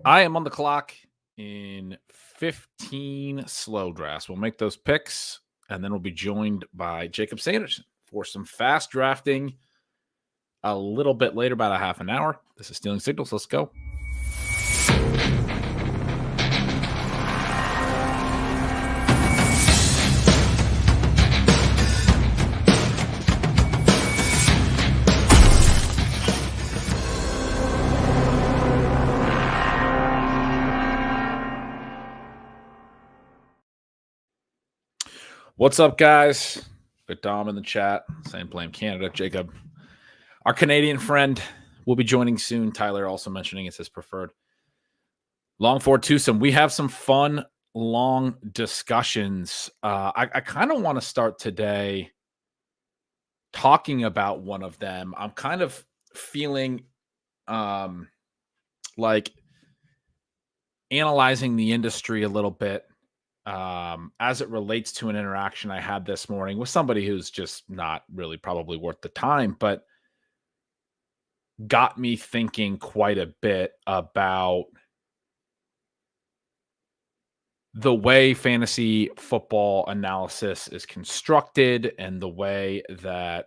I am on the clock in 15 slow drafts. We'll make those picks, and then we'll be joined by Jakob Sanderson for some fast drafting a little bit later, about a half an hour. This is Stealing Signals. Let's go. What's up, guys? With Dom in the chat, saying blame Canada. Jacob, our Canadian friend, will be joining soon. Tyler also mentioning it's his preferred. Long for twosome. We have some fun, long discussions. I kind of want to start today talking about one of them. I'm kind of feeling like analyzing the industry a little bit. As it relates to an interaction I had this morning with somebody who's just not really probably worth the time, but got me thinking quite a bit about the way fantasy football analysis is constructed and the way that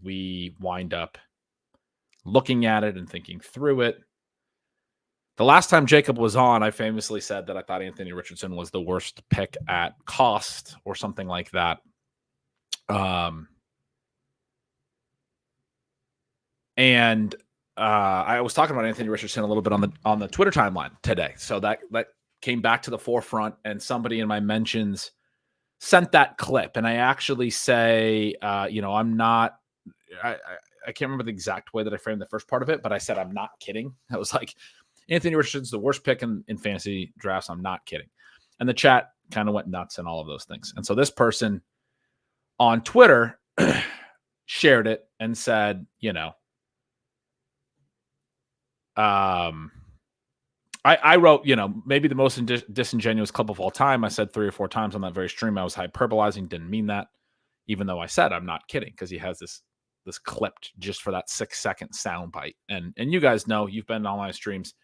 we wind up looking at it and thinking through it. The last time Jacob was on, I famously said that I thought Anthony Richardson was the worst pick at cost or something like that. And I was talking about Anthony Richardson a little bit on the Twitter timeline today. So that came back to the forefront, and somebody in my mentions sent that clip. And I actually say, I'm not, I can't remember the exact way that I framed the first part of it, but I said, I'm not kidding. I was like, Anthony Richardson's the worst pick in fantasy drafts. I'm not kidding. And the chat kind of went nuts and all of those things. And so this person on Twitter shared it and said, I wrote, maybe the most disingenuous clip of all time. I said 3 or 4 times on that very stream. I was hyperbolizing, didn't mean that, even though I said I'm not kidding, because he has this clipped just for that 6-second sound bite. And you guys know, you've been on my streams.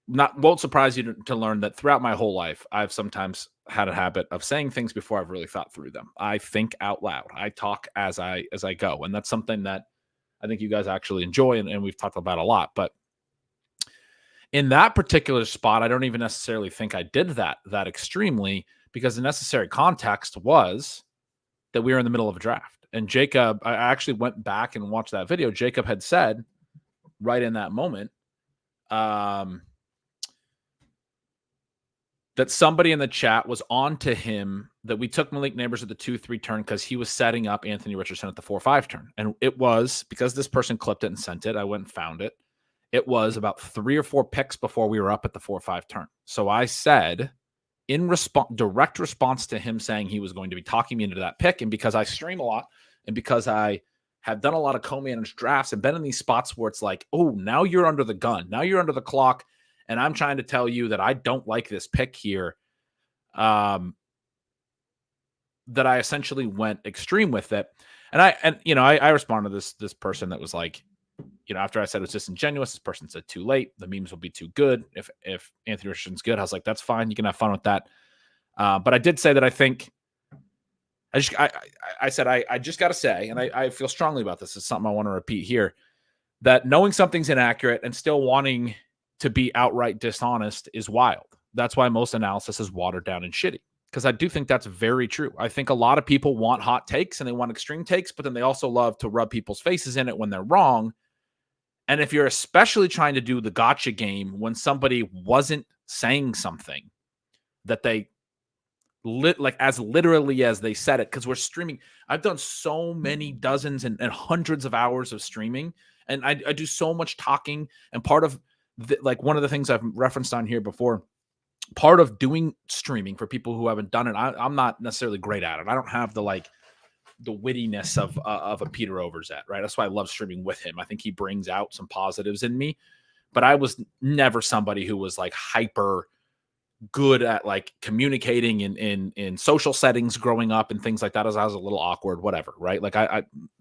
Won't surprise you to learn that throughout my whole life, I've sometimes had a habit of saying things before I've really thought through them. I think out loud. I talk as I go. And that's something that I think you guys actually enjoy, and we've talked about a lot. But in that particular spot, I don't even necessarily think I did that extremely, because the necessary context was that we were in the middle of a draft. And Jacob, I actually went back and watched that video. Jacob had said right in that moment that somebody in the chat was on to him that we took Malik Neighbors at the 2-3 turn because he was setting up Anthony Richardson at the 4-5 turn. And it was because this person clipped it and sent it. I went and found it. It was about 3 or 4 picks before we were up at the 4-5 turn. So I said, in direct response to him saying he was going to be talking me into that pick, and because I stream a lot and because I have done a lot of co-managed drafts and been in these spots where it's like, oh, now you're under the gun. Now you're under the clock. And I'm trying to tell you that I don't like this pick here, that I essentially went extreme with it. And I responded to this person that was like, after I said it was disingenuous, this person said too late. The memes will be too good. If Anthony Richardson's good, I was like, that's fine. You can have fun with that. But I did say that I think I said, I just got to say, and I feel strongly about this. It's something I want to repeat here, that knowing something's inaccurate and still wanting to be outright dishonest is wild. That's why most analysis is watered down and shitty, because I do think that's very true. I think a lot of people want hot takes and they want extreme takes, but then they also love to rub people's faces in it when they're wrong. And if you're especially trying to do the gotcha game when somebody wasn't saying something that they like as literally as they said it, because we're streaming. I've done so many dozens and hundreds of hours of streaming, and I do so much talking. And part of one of the things I've referenced on here before, part of doing streaming for people who haven't done it, I'm not necessarily great at it. I don't have the wittiness of a Peter Overzet, right? That's why I love streaming with him. I think he brings out some positives in me, but I was never somebody who was like hyper good at like communicating in social settings growing up and things like that, as I was a little awkward, whatever, right? Like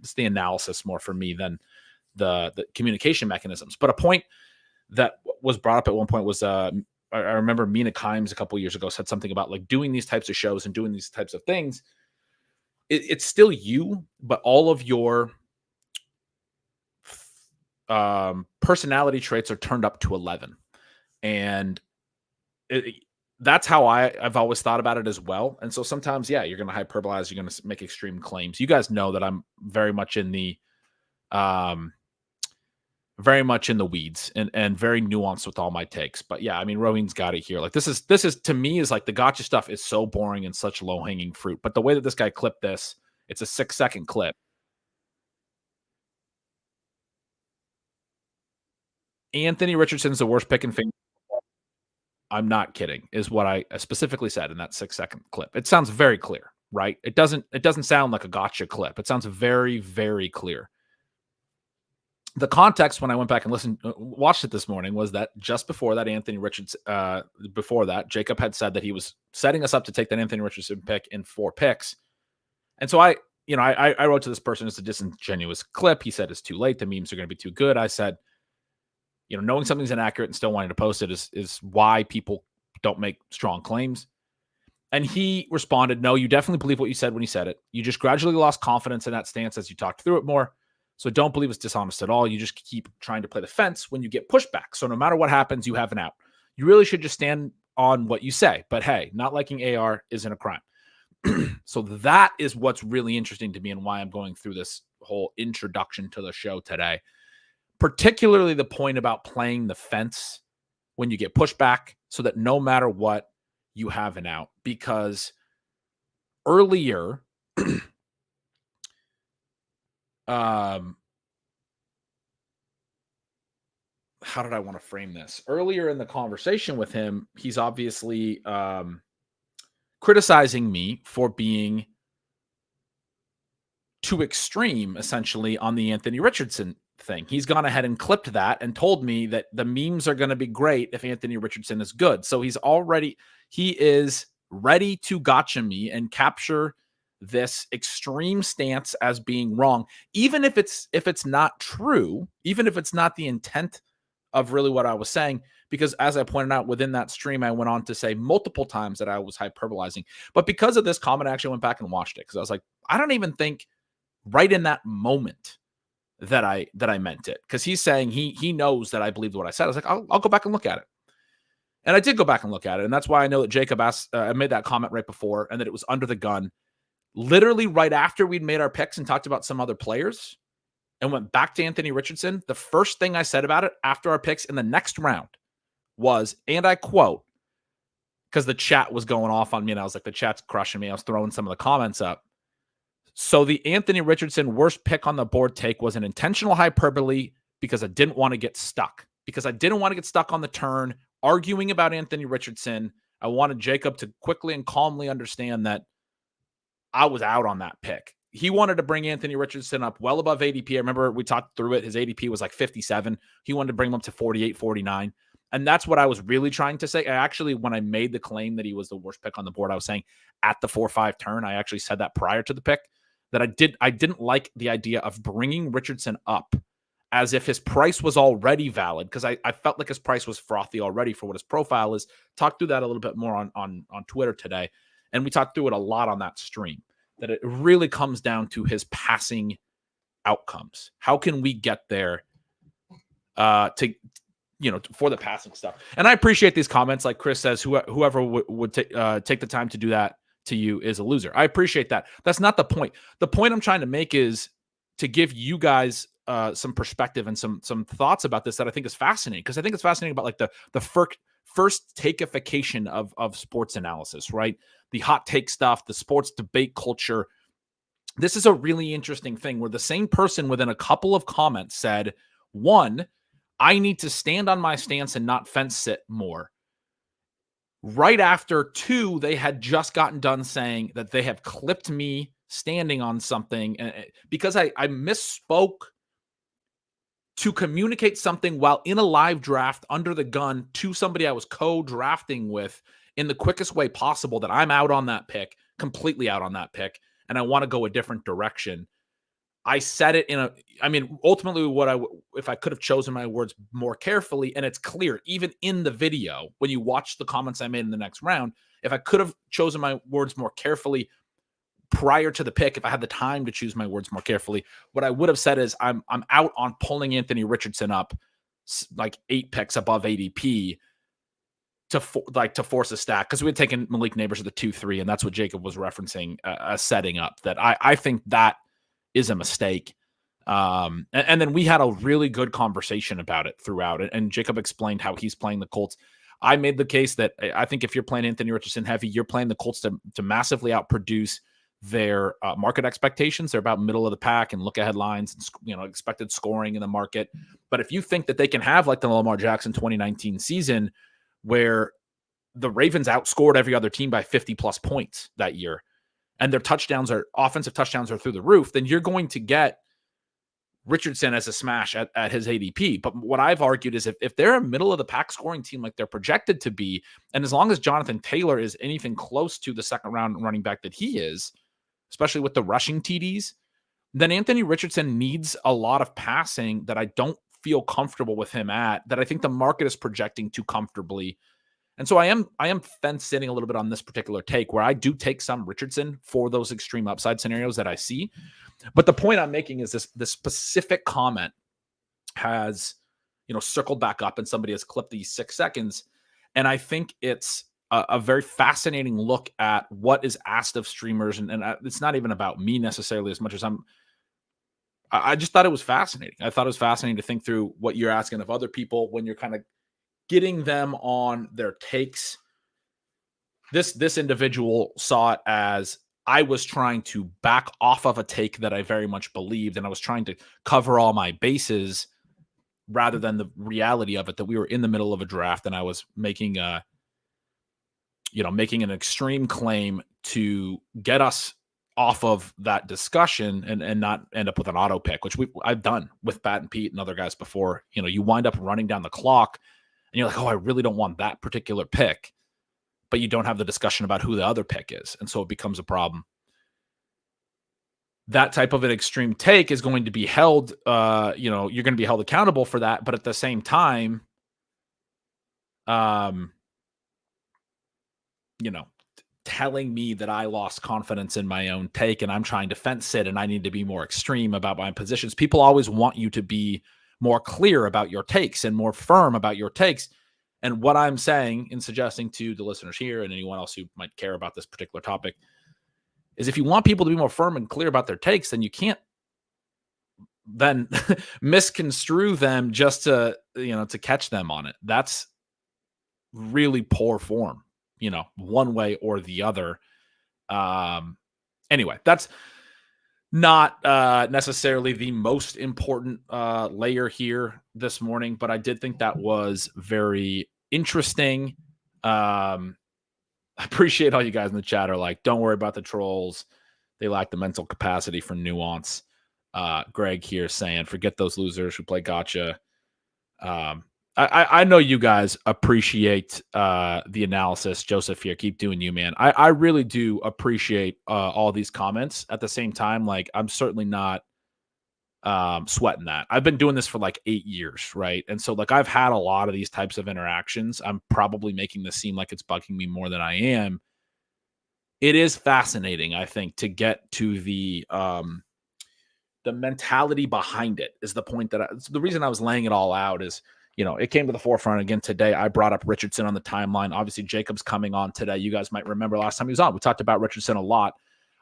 it's the analysis more for me than the communication mechanisms. But a point that was brought up at one point was I remember Mina Kimes a couple years ago said something about like doing these types of shows and doing these types of things. It's still you, but all of your personality traits are turned up to 11. And it, that's how I've always thought about it as well. And so sometimes, yeah, you're going to hyperbolize, you're going to make extreme claims. You guys know that I'm um, very much in the weeds and very nuanced with all my takes. But yeah, I mean, Rowan's got it here. Like this is to me is like the gotcha stuff is so boring and such low hanging fruit. But the way that this guy clipped this, it's a 6-second clip. Anthony Richardson's the worst pick in fantasy. I'm not kidding, is what I specifically said in that 6-second clip. It sounds very clear, right? It doesn't sound like a gotcha clip. It sounds very, very clear. The context when I went back and watched it this morning was that just before that, before that, Jacob had said that he was setting us up to take that Anthony Richardson pick in 4 picks. And so I wrote to this person, it's a disingenuous clip. He said it's too late. The memes are going to be too good. I said, knowing something's inaccurate and still wanting to post it is why people don't make strong claims. And he responded, no, you definitely believe what you said when you said it. You just gradually lost confidence in that stance as you talked through it more. So don't believe it's dishonest at all. You just keep trying to play the fence when you get pushback. So no matter what happens, you have an out. You really should just stand on what you say. But hey, not liking AR isn't a crime. So that is what's really interesting to me and why I'm going through this whole introduction to the show today. Particularly the point about playing the fence when you get pushback so that no matter what, you have an out. Because earlier, how did I want to frame this? Earlier in the conversation with him, he's obviously criticizing me for being too extreme, essentially, on the Anthony Richardson thing. He's gone ahead and clipped that and told me that the memes are going to be great if Anthony Richardson is good. So he is ready to gotcha me and capture this extreme stance as being wrong, even if it's not true, even if it's not the intent of really what I was saying. Because as I pointed out within that stream, I went on to say multiple times that I was hyperbolizing. But because of this comment, I actually went back and watched it because I was like, I don't even think right in that moment that I meant it, because he's saying he knows that I believed what I said. I was like, I'll go back and look at it. And I did go back and look at it. And that's why I know that Jacob made that comment right before and that it was under the gun. Literally right after we'd made our picks and talked about some other players and went back to Anthony Richardson, the first thing I said about it after our picks in the next round was, and I quote, because the chat was going off on me and I was like, the chat's crushing me. I was throwing some of the comments up. So the Anthony Richardson worst pick on the board take was an intentional hyperbole because I didn't want to get stuck. Because I didn't want to get stuck on the turn arguing about Anthony Richardson. I wanted Jacob to quickly and calmly understand that I was out on that pick. He wanted to bring Anthony Richardson up well above ADP. I remember we talked through it. His ADP was like 57. He wanted to bring him up to 48, 49. And that's what I was really trying to say. I actually, when I made the claim that he was the worst pick on the board, I was saying at the 4-5 turn. I actually said that prior to the pick, that I didn't like the idea of bringing Richardson up as if his price was already valid, because I felt like his price was frothy already for what his profile is. Talked through that a little bit more on Twitter today. And we talked through it a lot on that stream, that it really comes down to his passing outcomes. How can we get there for the passing stuff? And I appreciate these comments. Like Chris says, whoever would take the time to do that to you is a loser. I appreciate that. That's not the point. The point I'm trying to make is to give you guys some perspective and some thoughts about this that I think is fascinating, because I think it's fascinating about like the first takeification of sports analysis, right? The hot take stuff, the sports debate culture. This is a really interesting thing where the same person within a couple of comments said, one, I need to stand on my stance and not fence sit more. Right after, two, they had just gotten done saying that they have clipped me standing on something because I misspoke to communicate something while in a live draft under the gun to somebody I was co-drafting with in the quickest way possible, that I'm out on that pick, completely out on that pick, and I want to go a different direction. I said it ultimately if I could have chosen my words more carefully, and it's clear, even in the video, when you watch the comments I made in the next round, if I could have chosen my words more carefully prior to the pick, if I had the time to choose my words more carefully, what I would have said is I'm out on pulling Anthony Richardson up like 8 picks above ADP to force a stack, because we had taken Malik Neighbors at the 2-3, and that's what Jacob was referencing, setting up. That I think that is a mistake. And then we had a really good conversation about it throughout, and Jacob explained how he's playing the Colts. I made the case that I think if you're playing Anthony Richardson heavy, you're playing the Colts to massively outproduce their market expectations. They're about middle of the pack and look ahead lines and expected scoring in the market. But if you think that they can have like the Lamar Jackson 2019 season, where the Ravens outscored every other team by 50 plus points that year, and their offensive touchdowns are through the roof, then you're going to get Richardson as a smash at his ADP. But what I've argued is if they're a middle of the pack scoring team like they're projected to be, and as long as Jonathan Taylor is anything close to the second round running back that he is, especially with the rushing TDs, then Anthony Richardson needs a lot of passing that I don't feel comfortable with him at, that I think the market is projecting too comfortably. And so I am fence sitting a little bit on this particular take, where I do take some Richardson for those extreme upside scenarios that I see. But the point I'm making is this specific comment has, circled back up, and somebody has clipped these 6 seconds. And I think it's a very fascinating look at what is asked of streamers. And it's not even about me necessarily as much as I just thought it was fascinating. I thought it was fascinating to think through what you're asking of other people when you're kind of getting them on their takes. This individual saw it as I was trying to back off of a take that I very much believed, and I was trying to cover all my bases rather than the reality of it, that we were in the middle of a draft and I was making making an extreme claim to get us off of that discussion and not end up with an auto pick, which I've done with Pat and Pete and other guys before. You wind up running down the clock and you're like, oh, I really don't want that particular pick, but you don't have the discussion about who the other pick is. And so it becomes a problem. That type of an extreme take is going to be held, you're going to be held accountable for that. But at the same time, telling me that I lost confidence in my own take and I'm trying to fence sit and I need to be more extreme about my positions. People always want you to be more clear about your takes and more firm about your takes. And what I'm saying and suggesting to the listeners here and anyone else who might care about this particular topic is, if you want people to be more firm and clear about their takes, then you can't then misconstrue them just to catch them on it. That's really poor form, one way or the other. Anyway, that's not necessarily the most important layer here this morning, but I did think that was very interesting. I appreciate all you guys in the chat are like, don't worry about the trolls. They lack the mental capacity for nuance. Greg here saying, forget those losers who play gotcha. I know you guys appreciate the analysis. Joseph here, keep doing you, man. I really do appreciate all these comments. At the same time, like, I'm certainly not sweating that. I've been doing this for like 8 years, right? And so like I've had a lot of these types of interactions. I'm probably making this seem like it's bugging me more than I am. It is fascinating, I think, to get to the mentality behind it is the point the reason I was laying it all out is, it came to the forefront again today. I brought up Richardson on the timeline. Obviously, Jacob's coming on today. You guys might remember last time he was on, we talked about Richardson a lot.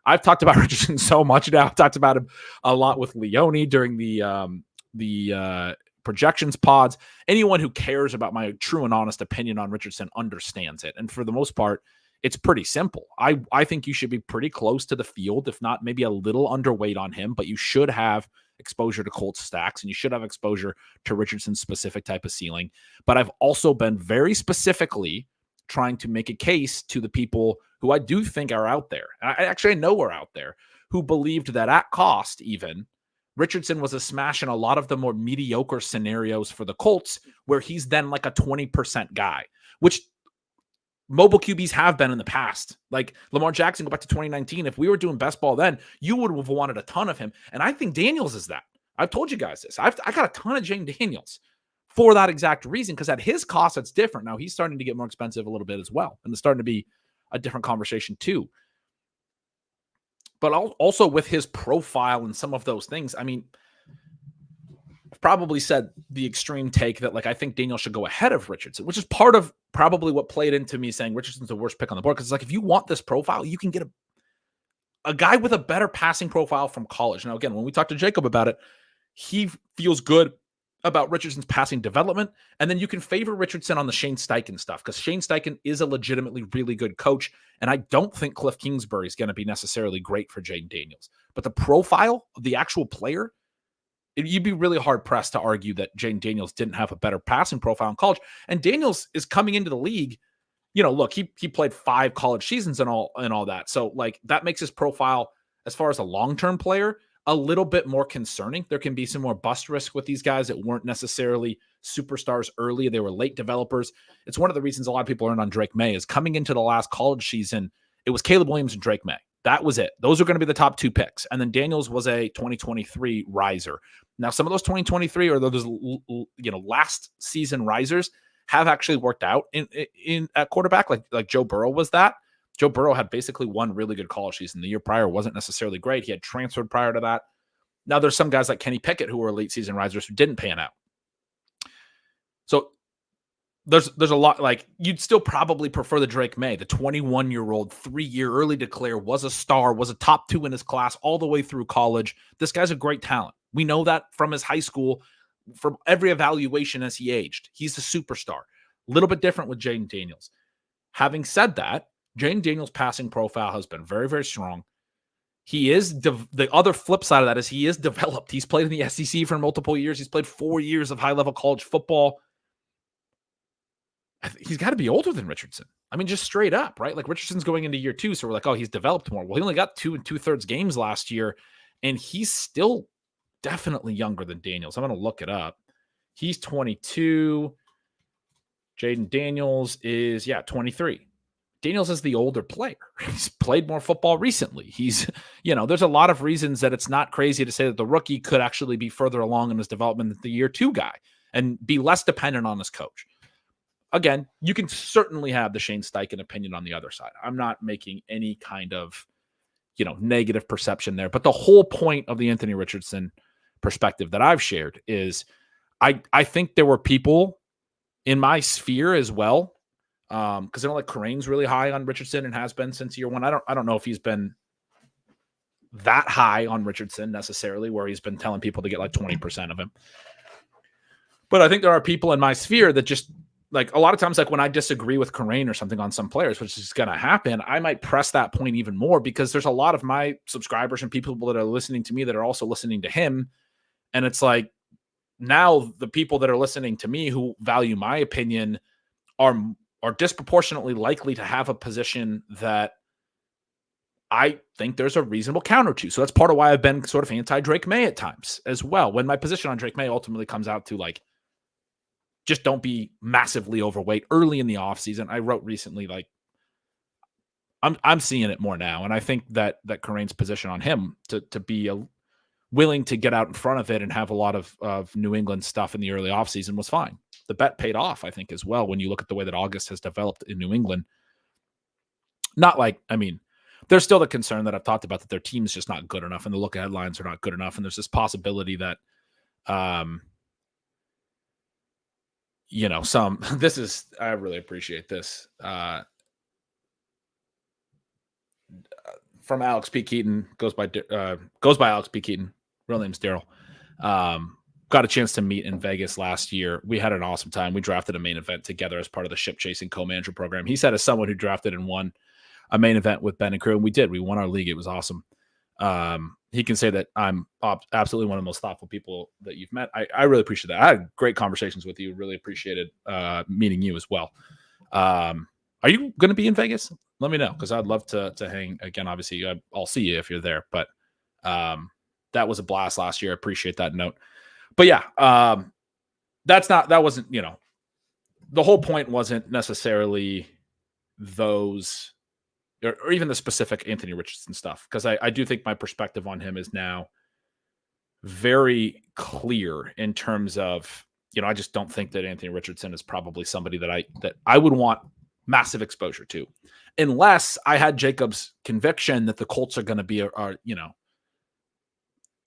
I've talked about Richardson so much now. I've talked about him a lot with Leone during the projections pods. Anyone who cares about my true and honest opinion on Richardson understands it. And for the most part, it's pretty simple. I think you should be pretty close to the field, if not maybe a little underweight on him, but you should have exposure to Colts stacks and you should have exposure to Richardson's specific type of ceiling. But I've also been very specifically trying to make a case to the people who I do think are out there. I know are out there who believed that at cost, even Richardson was a smash in a lot of the more mediocre scenarios for the Colts, where he's then like a 20% guy, which mobile QBs have been in the past. Like Lamar Jackson, go back to 2019. If we were doing best ball then, you would have wanted a ton of him. And I think Daniels is that. I've told you guys this. I got a ton of Jane Daniels for that exact reason, because at his cost, it's different. Now he's starting to get more expensive a little bit as well. And it's starting to be a different conversation too. But also with his profile and some of those things, I mean, I've probably said the extreme take that like I think Daniel should go ahead of Richardson, which is part of probably what played into me saying Richardson's the worst pick on the board. Because it's like, if you want this profile, you can get a guy with a better passing profile from college. Now, again, when we talked to Jacob about it, he feels good about Richardson's passing development. And then you can favor Richardson on the Shane Steichen stuff, because Shane Steichen is a legitimately really good coach. And I don't think Cliff Kingsbury is going to be necessarily great for Jane Daniels. But the profile of the actual player, you'd be really hard pressed to argue that Jane Daniels didn't have a better passing profile in college. And Daniels is coming into the league. You know, look, he played 5 college seasons and all that. So like that makes his profile as far as a long-term player a little bit more concerning. There can be some more bust risk with these guys that weren't necessarily superstars early. They were late developers. It's one of the reasons a lot of people earned on Drake May is coming into the last college season. It was Caleb Williams and Drake May. That was it. Those are going to be the top 2 picks. And then Daniels was a 2023 riser. Now, some of those 2023 or those, last season risers have actually worked out in at quarterback. Like Joe Burrow was that. Joe Burrow had basically one really good college season. The year prior wasn't necessarily great. He had transferred prior to that. Now there's some guys like Kenny Pickett who were late season risers who didn't pan out. So there's a lot, like you'd still probably prefer the Drake May, the 21-year-old, 3-year early declare, was a star, was a top 2 in his class all the way through college. This guy's a great talent. We know that from his high school, from every evaluation as he aged. He's a superstar. A little bit different with Jayden Daniels. Having said that, Jayden Daniels' passing profile has been very, very strong. He is the other flip side of that is he is developed. He's played in the SEC for multiple years. He's played 4 years of high-level college football. He's got to be older than Richardson. I mean, just straight up, right? Like Richardson's going into year 2, so we're like, oh, he's developed more. Well, he only got 2 2/3 games last year, and he's still definitely younger than Daniels. I'm going to look it up. He's 22. Jayden Daniels is, 23. Daniels is the older player. He's played more football recently. He's, there's a lot of reasons that it's not crazy to say that the rookie could actually be further along in his development than the year 2 guy and be less dependent on his coach. Again, you can certainly have the Shane Steichen opinion on the other side. I'm not making any kind of, negative perception there. But the whole point of the Anthony Richardson perspective that I've shared is I think there were people in my sphere as well. Because I know like Corain's really high on Richardson and has been since year 1. I don't know if he's been that high on Richardson necessarily, where he's been telling people to get like 20% of him. But I think there are people in my sphere that just like a lot of times, like when I disagree with Corain or something on some players, which is going to happen, I might press that point even more because there's a lot of my subscribers and people that are listening to me that are also listening to him. And it's like now the people that are listening to me who value my opinion are disproportionately likely to have a position that I think there's a reasonable counter to. So that's part of why I've been sort of anti-Drake May at times as well. When my position on Drake May ultimately comes out to like, just don't be massively overweight early in the offseason. I wrote recently, like, I'm seeing it more now. And I think that Corain's position on him to be willing to get out in front of it and have a lot of New England stuff in the early offseason was fine. The bet paid off, I think, as well, when you look at the way that August has developed in New England. Not like, I mean, there's still the concern that I've talked about that their team's just not good enough and the look ahead lines are not good enough. And there's this possibility that, I really appreciate this. From Alex P. Keaton, goes by Alex P. Keaton. Real name's Daryl. Got a chance to meet in Vegas last year. We had an awesome time. We drafted a main event together as part of the Ship Chasing Co-Manager program. He said as someone who drafted and won a main event with Ben and crew, and we did. We won our league. It was awesome. He can say that I'm absolutely one of the most thoughtful people that you've met. I really appreciate that. I had great conversations with you. Really appreciated meeting you as well. Are you going to be in Vegas? Let me know, because I'd love to hang again. Obviously, I'll see you if you're there. But that was a blast last year. I appreciate that note. But yeah, that wasn't, the whole point wasn't necessarily those, or even the specific Anthony Richardson stuff, because I do think my perspective on him is now very clear in terms of, I just don't think that Anthony Richardson is probably somebody that I would want massive exposure to, unless I had Jacob's conviction that the Colts are going to be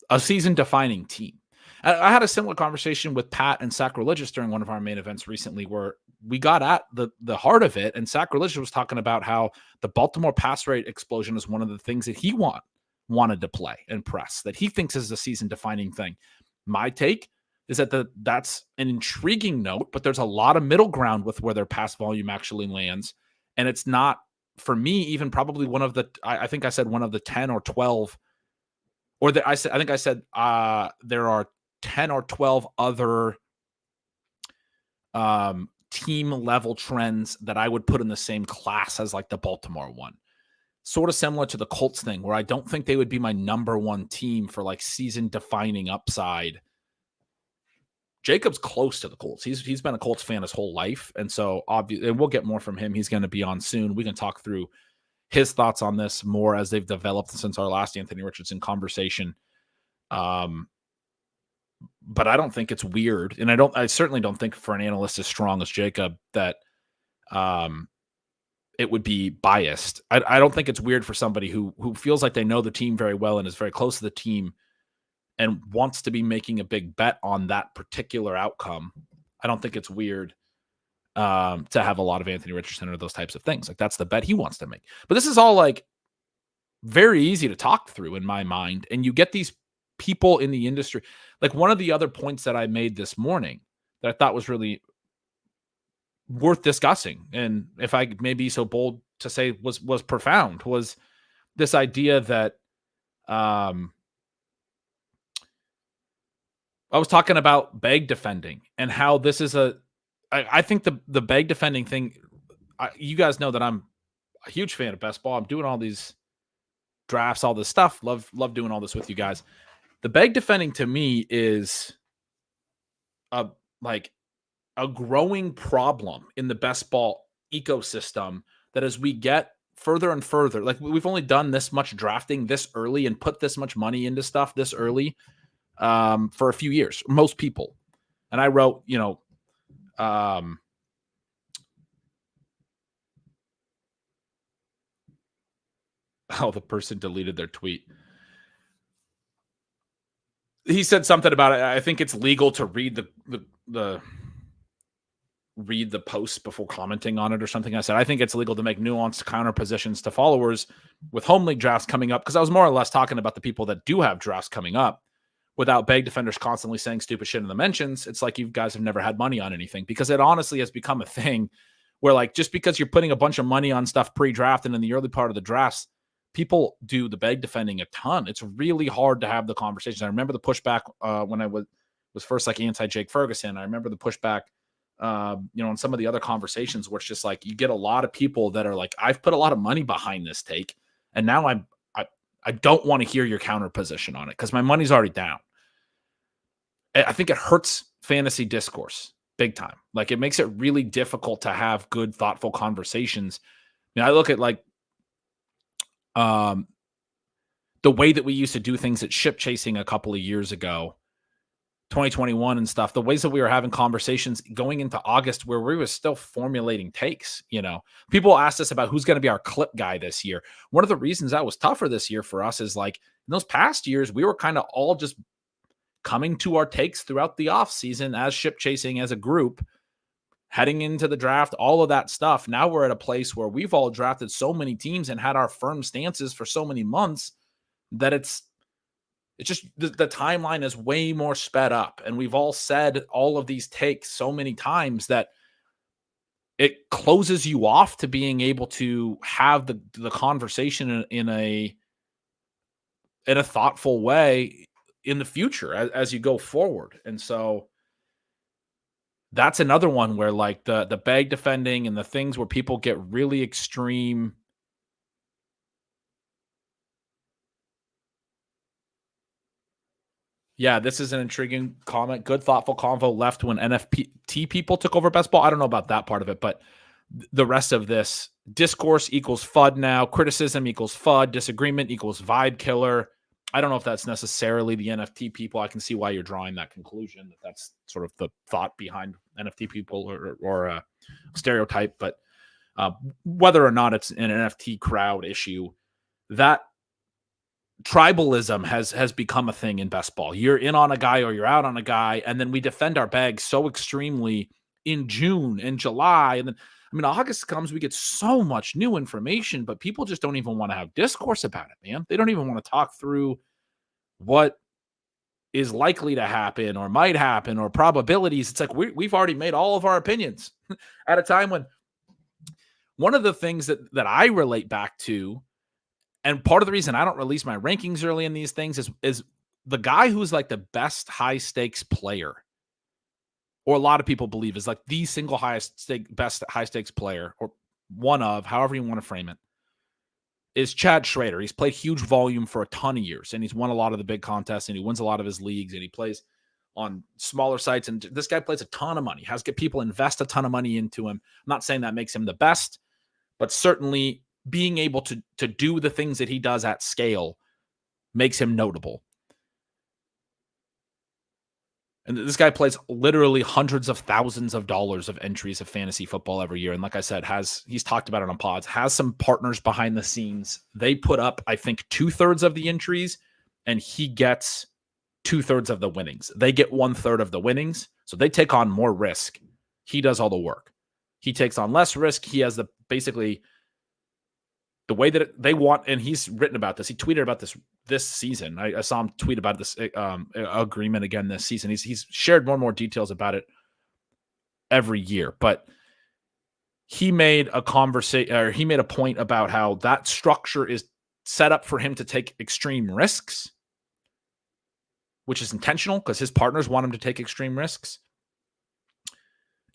a season defining team. I had a similar conversation with Pat and Sacrilegious during one of our main events recently, where we got at the heart of it. And Sacrilegious was talking about how the Baltimore pass rate explosion is one of the things that he wanted to play and press, that he thinks is a season defining thing. My take is that that's an intriguing note, but there's a lot of middle ground with where their pass volume actually lands. And it's not, for me, even probably one of the, I think I said one of the 10 or 12, or I think I said there are 10 or 12 other team level trends that I would put in the same class as like the Baltimore one. Sort of similar to the Colts thing, where I don't think they would be my number one team for like season defining upside. Jacob's close to the Colts. He's been a Colts fan his whole life. And so obviously, and we'll get more from him. He's going to be on soon. We can talk through his thoughts on this more as they've developed since our last Anthony Richardson conversation. But I don't think it's weird. And I certainly don't think for an analyst as strong as Jacob that it would be biased. I don't think it's weird for somebody who feels like they know the team very well and is very close to the team and wants to be making a big bet on that particular outcome. I don't think it's weird to have a lot of Anthony Richardson or those types of things. Like, that's the bet he wants to make. But this is all like very easy to talk through in my mind. And you get these people in the industry. Like, one of the other points that I made this morning that I thought was really worth discussing, and if I may be so bold to say was profound, was this idea that I was talking about bag defending and how this is I think the bag defending thing, you guys know that I'm a huge fan of best ball. I'm doing all these drafts, all this stuff. Love doing all this with you guys. The bag defending to me is a growing problem in the best ball ecosystem, that as we get further and further, like, we've only done this much drafting this early and put this much money into stuff this early for a few years, most people. And I wrote, the person deleted their tweet. He said something about it. I think it's legal to read the post before commenting on it or something. I said, I think it's legal to make nuanced counter positions to followers with home league drafts coming up, because I was more or less talking about the people that do have drafts coming up without bag defenders constantly saying stupid shit in the mentions. It's like you guys have never had money on anything, because it honestly has become a thing where, like, just because you're putting a bunch of money on stuff pre-draft and in the early part of the drafts, people do the bag defending a ton. It's really hard to have the conversation. I remember the pushback when I was first like anti-Jake Ferguson. I remember the pushback, in some of the other conversations where it's just like, you get a lot of people that are like, I've put a lot of money behind this take, and now I don't want to hear your counter position on it because my money's already down. I think it hurts fantasy discourse big time. Like, it makes it really difficult to have good, thoughtful conversations. I look at like the way that we used to do things at Ship Chasing a couple of years ago, 2021 and stuff, the ways that we were having conversations going into August where we were still formulating takes. People asked us about who's going to be our clip guy this year. One of the reasons that was tougher this year for us is, like, in those past years, we were kind of all just coming to our takes throughout the off season as Ship Chasing as a group, heading into the draft, all of that stuff. Now we're at a place where we've all drafted so many teams and had our firm stances for so many months that it's just the timeline is way more sped up. And we've all said all of these takes so many times that it closes you off to being able to have the conversation in a thoughtful way in the future as you go forward. And so that's another one where, like, the bag defending and the things where people get really extreme. Yeah, this is an intriguing comment. Good, thoughtful convo left when NFT people took over best ball. I don't know about that part of it, but the rest of this. Discourse equals FUD now. Criticism equals FUD. Disagreement equals vibe killer. I don't know if that's necessarily the NFT people. I can see why you're drawing that conclusion. That's sort of the thought behind NFT people or a stereotype. But whether or not it's an NFT crowd issue, that tribalism has become a thing in best ball. You're in on a guy or you're out on a guy, and then we defend our bags so extremely in June and July. And then, I mean, August comes, we get so much new information, but people just don't even want to have discourse about it, man. They don't even want to talk through what is likely to happen or might happen or probabilities. It's like we've already made all of our opinions at a time when one of the things that I relate back to, and part of the reason I don't release my rankings early in these things is the guy who's like the best high stakes player, or a lot of people believe is like the single best high stakes player, or one of, however you want to frame it, is Chad Schrader. He's played huge volume for a ton of years, and he's won a lot of the big contests, and he wins a lot of his leagues, and he plays on smaller sites. And this guy plays a ton of money, has get people invest a ton of money into him. I'm not saying that makes him the best, but certainly being able to do the things that he does at scale makes him notable. And this guy plays literally hundreds of thousands of dollars of entries of fantasy football every year. And like I said, he's talked about it on pods, has some partners behind the scenes. They put up, I think, 2/3 of the entries, and he gets 2/3 of the winnings. They get 1/3 of the winnings. So they take on more risk. He does all the work. He takes on less risk. He has basically the way that they want, and he's written about this. He tweeted about this season. I saw him tweet about this agreement again this season. He's shared more and more details about it every year. But he made a point about how that structure is set up for him to take extreme risks, which is intentional because his partners want him to take extreme risks.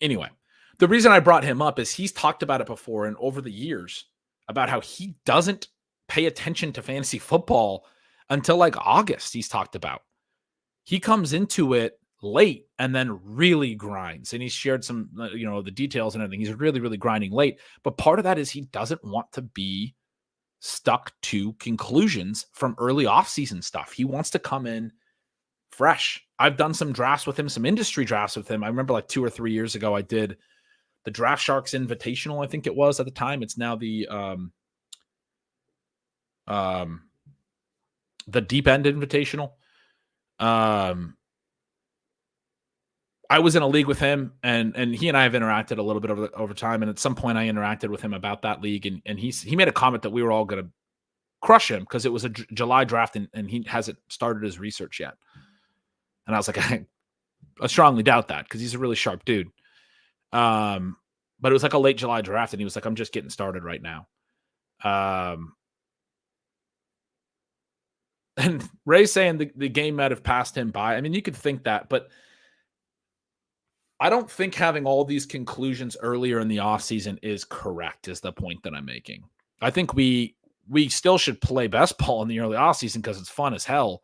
Anyway, the reason I brought him up is he's talked about it before and over the years about how he doesn't pay attention to fantasy football until like August. He's talked about he comes into it late and then really grinds, and he's shared some, the details and everything. He's really, really grinding late. But part of that is he doesn't want to be stuck to conclusions from early offseason stuff. He wants to come in fresh. I've done some drafts with him, some industry drafts with him. I remember like 2 or 3 years ago, I did the Draft Sharks Invitational, I think it was at the time. It's now the Deep End Invitational. I was in a league with him, and he and I have interacted a little bit over time. And at some point, I interacted with him about that league, and he made a comment that we were all going to crush him because it was a July draft, and he hasn't started his research yet. And I was like, I strongly doubt that because he's a really sharp dude. But it was like a late July draft, and he was like, I'm just getting started right now. And Ray's saying the game might have passed him by. I mean, you could think that, but I don't think having all these conclusions earlier in the offseason is correct, is the point that I'm making. I think we still should play best ball in the early offseason because it's fun as hell.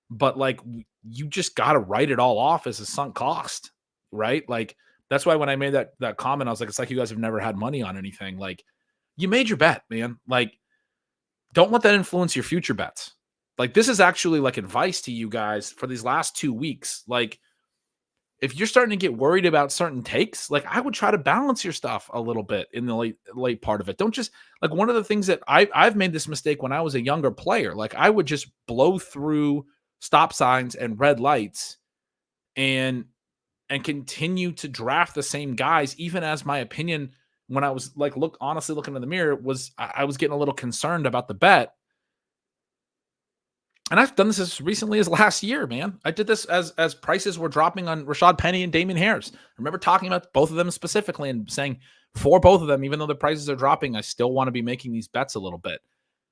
But like, you just got to write it all off as a sunk cost, right? Like, that's why when I made that comment, I was like, it's like you guys have never had money on anything. Like, you made your bet, man. Like, don't let that influence your future bets. Like, this is actually like advice to you guys for these last 2 weeks. Like, if you're starting to get worried about certain takes, like, I would try to balance your stuff a little bit in the late part of it. Don't just, like, one of the things that I've made this mistake when I was a younger player. Like, I would just blow through stop signs and red lights and continue to draft the same guys, even as my opinion, when I was like, honestly looking in the mirror, I was getting a little concerned about the bet. And I've done this as recently as last year, man. I did this as prices were dropping on Rashad Penny and Damian Harris. I remember talking about both of them specifically and saying, for both of them, even though the prices are dropping, I still want to be making these bets a little bit.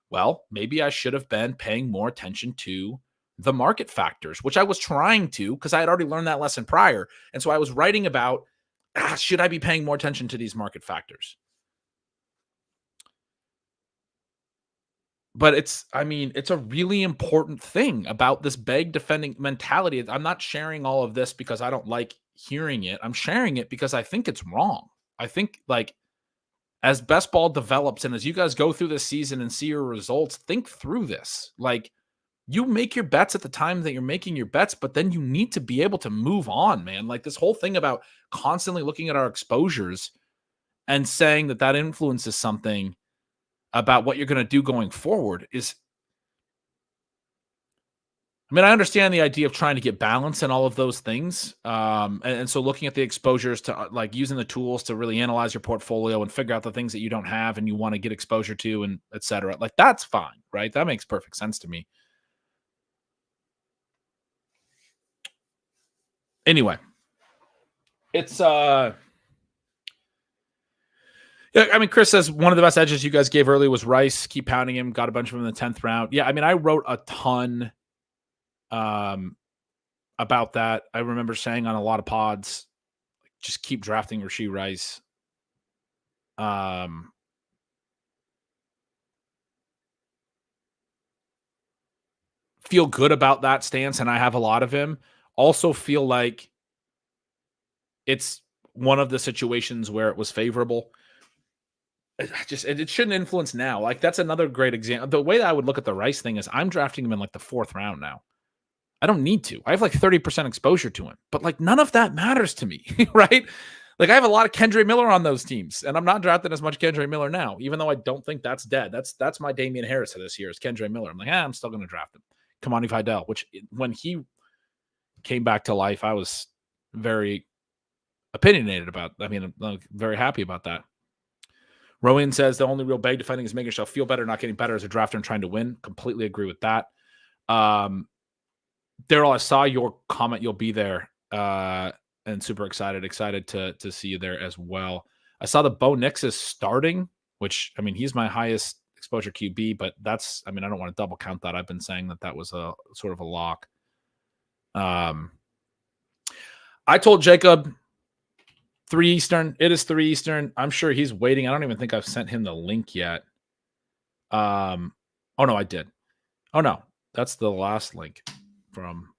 Well, maybe I should have been paying more attention to the market factors, which I was trying to, because I had already learned that lesson prior. And so I was writing about, should I be paying more attention to these market factors? But it's a really important thing about this bag defending mentality. I'm not sharing all of this because I don't like hearing it. I'm sharing it because I think it's wrong. I think, like, as best ball develops and as you guys go through this season and see your results, think through this. Like, you make your bets at the time that you're making your bets, but then you need to be able to move on, man. Like, this whole thing about constantly looking at our exposures and saying that that influences something about what you're going to do going forward is, I mean, I understand the idea of trying to get balance and all of those things. And so looking at the exposures to like using the tools to really analyze your portfolio and figure out the things that you don't have and you want to get exposure to and et cetera. Like, that's fine, right? That makes perfect sense to me. Anyway, it's yeah, I mean, Chris says one of the best edges you guys gave early was Rice. Keep pounding him. Got a bunch of them in the 10th round. Yeah, I mean, I wrote a ton about that. I remember saying on a lot of pods, just keep drafting Rashee Rice. Feel good about that stance, and I have a lot of him. Also feel like it's one of the situations where it was favorable. It shouldn't influence now. Like, that's another great example. The way that I would look at the Rice thing is I'm drafting him in like the 4th round now. I don't need to. I have like 30% exposure to him, but like none of that matters to me, right? Like, I have a lot of Kendre Miller on those teams, and I'm not drafting as much Kendre Miller now, even though I don't think that's dead. That's my Damian Harris of this year is Kendre Miller. I'm like, I'm still going to draft him. Kamani Vidal, which when he came back to life, I was very opinionated about. I mean, I'm very happy about that. Rowan says the only real bag defending is making yourself feel better, not getting better as a drafter and trying to win. Completely agree with that. Daryl, I saw your comment. You'll be there, and super excited to see you there as well. I saw the Bo Nix is starting, which, I mean, he's my highest exposure QB, but that's, I mean, I don't want to double count that. I've been saying that was a sort of a lock. I told Jacob 3 Eastern. It is 3 Eastern. I'm sure he's waiting. I don't even think I've sent him the link yet. Oh no, I did. Oh no, that's the last link from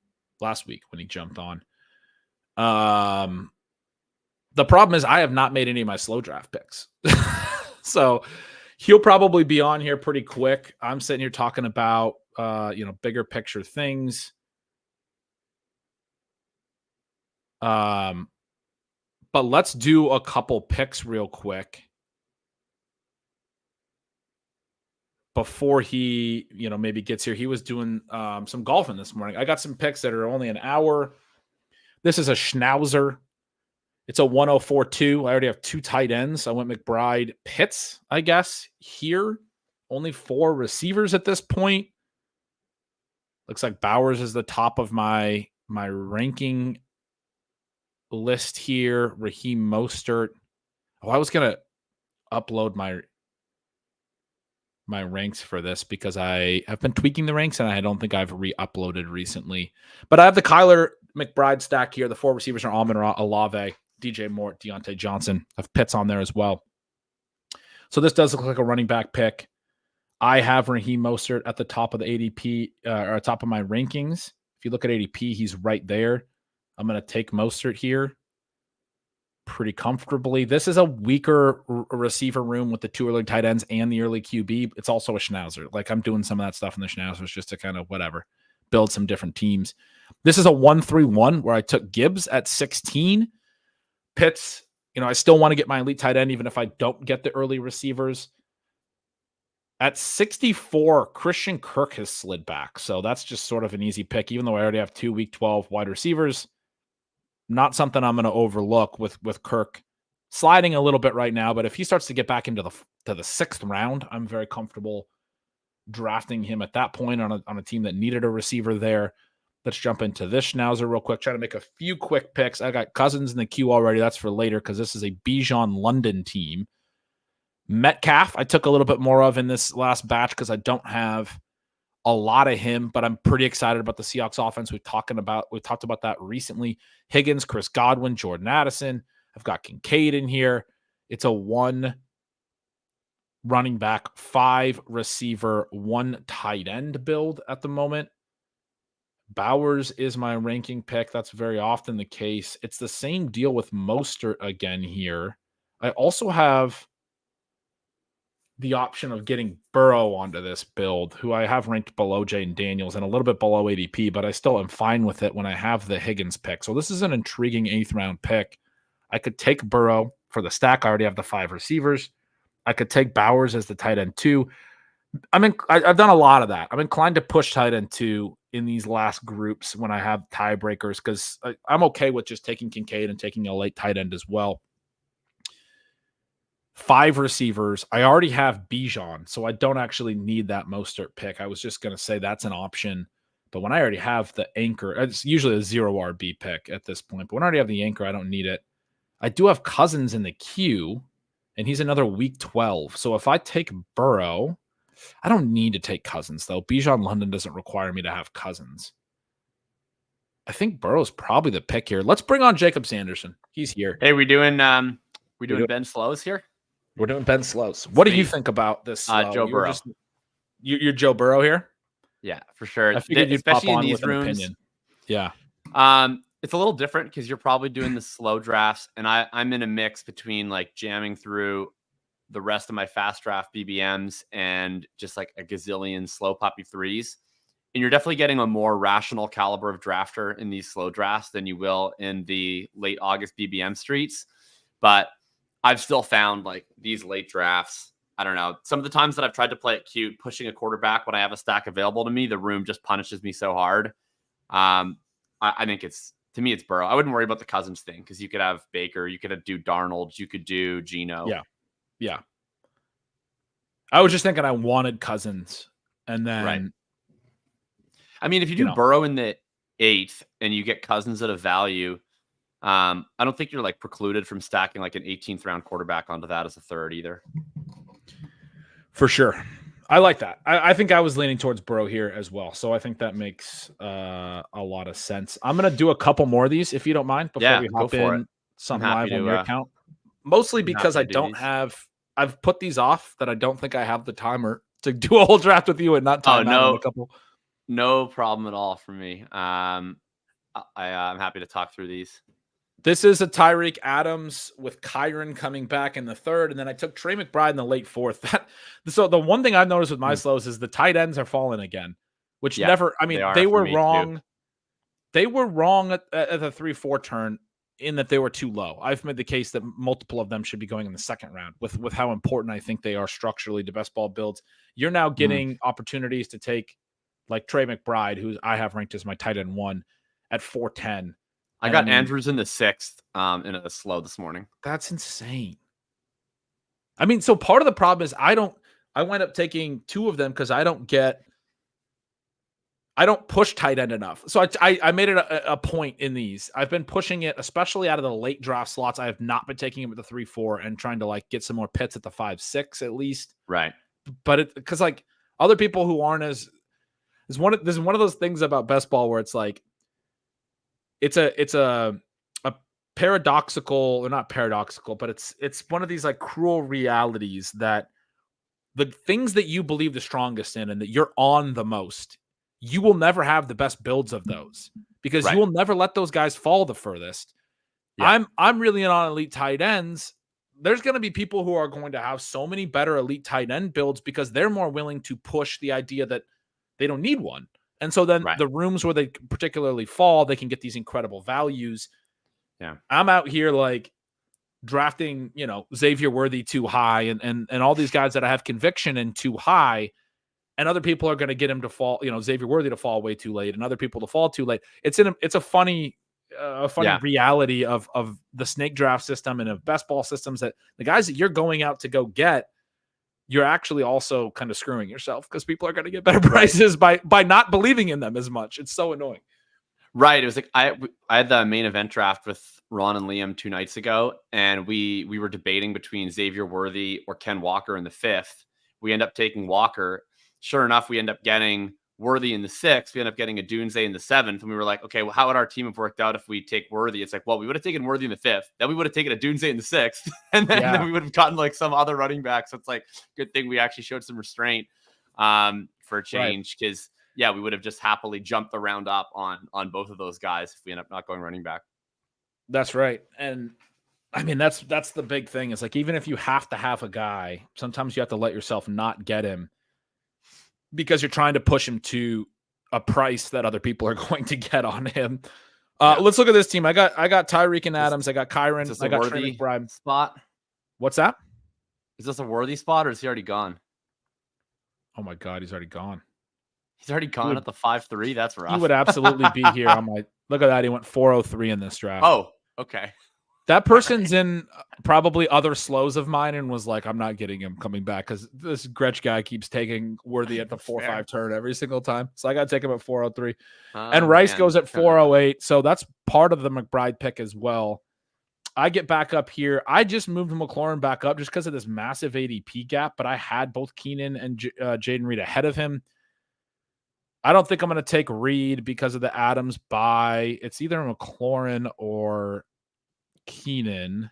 last week when he jumped on. The problem is I have not made any of my slow draft picks. So he'll probably be on here pretty quick. I'm sitting here talking about bigger picture things. But let's do a couple picks real quick before he, maybe gets here. He was doing some golfing this morning. I got some picks that are only an hour. This is a Schnauzer. It's a 104.2. I already have 2 tight ends. I went McBride, Pitts, I guess, here. Only 4 receivers at this point. Looks like Bowers is the top of my ranking list here. Raheem Mostert. I was going to upload my ranks for this because I have been tweaking the ranks and I don't think I've re-uploaded recently. But I have the Kyler McBride stack here. The 4 receivers are Amon-Ra, Olave, DJ Moore, Deontay Johnson. I have Pitts on there as well. So this does look like a running back pick. I have Raheem Mostert at the top of the ADP, or top of my rankings. If you look at ADP, he's right there. I'm going to take Mostert here pretty comfortably. This is a weaker receiver room with the 2 early tight ends and the early QB. It's also a Schnauzer. Like, I'm doing some of that stuff in the Schnauzers just to kind of build some different teams. This is a 1-3-1 where I took Gibbs at 16. Pitts, I still want to get my elite tight end even if I don't get the early receivers. At 64, Christian Kirk has slid back. So that's just sort of an easy pick, even though I already have 2 week 12 wide receivers. Not something I'm going to overlook with Kirk sliding a little bit right now. But if he starts to get back into the 6th round, I'm very comfortable drafting him at that point on a team that needed a receiver there. Let's jump into this Schnauzer real quick. Try to make a few quick picks. I got Cousins in the queue already. That's for later because this is a Bijan London team. Metcalf, I took a little bit more of in this last batch because I don't have a lot of him, but I'm pretty excited about the Seahawks offense. We've talked about that recently. Higgins, Chris Godwin, Jordan Addison. I've got Kincaid in here. It's a 1 running back, 5 receiver, 1 tight end build at the moment. Bowers is my ranking pick. That's very often the case. It's the same deal with Mostert again here. I also have the option of getting Burrow onto this build, who I have ranked below Jane Daniels and a little bit below ADP, but I still am fine with it when I have the Higgins pick. So this is an intriguing 8th round pick. I could take Burrow for the stack. I already have the 5 receivers. I could take Bowers as the tight end 2. I've done a lot of that. I'm inclined to push tight end 2 in these last groups when I have tiebreakers because I'm okay with just taking Kincaid and taking a late tight end as well. 5 receivers. I already have Bijan, so I don't actually need that Mostert pick. I was just going to say that's an option. But when I already have the anchor, it's usually a 0 RB pick at this point. But when I already have the anchor, I don't need it. I do have Cousins in the queue, and he's another week 12. So if I take Burrow, I don't need to take Cousins, though. Bijan London doesn't require me to have Cousins. I think Burrow's probably the pick here. Let's bring on Jakob Sanderson. He's here. Hey, we doing Ben Slows here? We're doing Ben Slows. What do you think about this? Joe Burrow. You're Joe Burrow here? Yeah, for sure. I figured you'd especially pop on in these with rooms. An opinion. Yeah. It's a little different because you're probably doing the slow drafts, and I'm in a mix between like jamming through the rest of my fast draft BBMs and just like a gazillion slow poppy 3s. And you're definitely getting a more rational caliber of drafter in these slow drafts than you will in the late August BBM streets. But I've still found like these late drafts, I don't know, some of the times that I've tried to play it cute, pushing a quarterback when I have a stack available to me, the room just punishes me so hard. I think to me, it's Burrow. I wouldn't worry about the Cousins thing because you could have Baker, you could do Darnold, you could do Geno. Yeah. I was just thinking I wanted Cousins, and then right. I mean, if you do Burrow in the 8th and you get Cousins at a value, I don't think you're like precluded from stacking like an 18th round quarterback onto that as a 3rd either. For sure. I like that. I think I was leaning towards Burrow here as well. So I think that makes a lot of sense. I'm going to do a couple more of these if you don't mind before we hop in something live on your account. Mostly because I don't have – I've put these off that I don't think I have the timer to do a whole draft with you and not time out a couple. No problem at all for me. I'm happy to talk through these. This is a Tyreek Adams with Kyron coming back in the 3rd, and then I took Trey McBride in the late 4th. So the one thing I've noticed with my slows is the tight ends are falling again, which never. I mean, they were wrong. Too. They were wrong at the 3-4 turn in that they were too low. I've made the case that multiple of them should be going in the 2nd round with how important I think they are structurally to best ball builds. You're now getting opportunities to take like Trey McBride, who I have ranked as my tight end 1 at 410. I got Andrews in the 6th in a slow this morning. That's insane. I mean, so part of the problem is I wind up taking 2 of them because I don't push tight end enough. So I made it a point in these. I've been pushing it, especially out of the late draft slots. I have not been taking it with the 3-4 and trying to like get some more pits at the 5-6 at least. Right. But because like other people who aren't as there's one of those things about best ball where it's like, it's a paradoxical, or not paradoxical, but it's one of these like cruel realities that the things that you believe the strongest in and that you're on the most, you will never have the best builds of those because you will never let those guys fall the furthest. Yeah. I'm really in on elite tight ends. There's going to be people who are going to have so many better elite tight end builds because they're more willing to push the idea that they don't need one. And so then the rooms where they particularly fall, they can get these incredible values. Yeah. I'm out here like drafting, Xavier Worthy too high and all these guys that I have conviction in too high. And other people are going to get him to fall, Xavier Worthy to fall way too late and other people to fall too late. It's a funny reality of the snake draft system and of best ball systems that the guys that you're going out to go get, you're actually also kind of screwing yourself because people are going to get better prices by not believing in them as much. It's so annoying. Right. It was like I had the main event draft with Ron and Liam 2 nights ago, and we were debating between Xavier Worthy or Ken Walker in the 5th. We end up taking Walker. Sure enough, we end up getting Worthy in the 6th. We end up getting a Dunze in the 7th. And we were like, okay, well, how would our team have worked out if we take Worthy? It's like, well, we would have taken Worthy in the 5th. Then we would have taken a Dunze in the 6th. And then we would have gotten like some other running back. So it's like, good thing we actually showed some restraint for a change. Because, we would have just happily jumped the round up on both of those guys if we end up not going running back. That's right. And I mean, that's the big thing. Is like, even if you have to have a guy, sometimes you have to let yourself not get him because you're trying to push him to a price that other people are going to get on him. Let's look at this team. I got Tyreek and Adams. I got Kyron. I got Trey McBride. Spot. What's that? Is this a worthy spot or is he already gone? Oh my God, he's already gone. He's already gone at the 5-3. That's rough. He would absolutely be here on my. Look at that. He went 403 in this draft. Oh, okay. That person's in probably other slows of mine and was like, I'm not getting him coming back because this Gretch guy keeps taking Worthy at the 4-5 turn every single time. So I got to take him at 403. And Rice goes at 408. So that's part of the McBride pick as well. I get back up here. I just moved McLaurin back up just because of this massive ADP gap, but I had both Keenan and Jaden Reed ahead of him. I don't think I'm going to take Reed because of the Adams buy. It's either McLaurin or Keenan.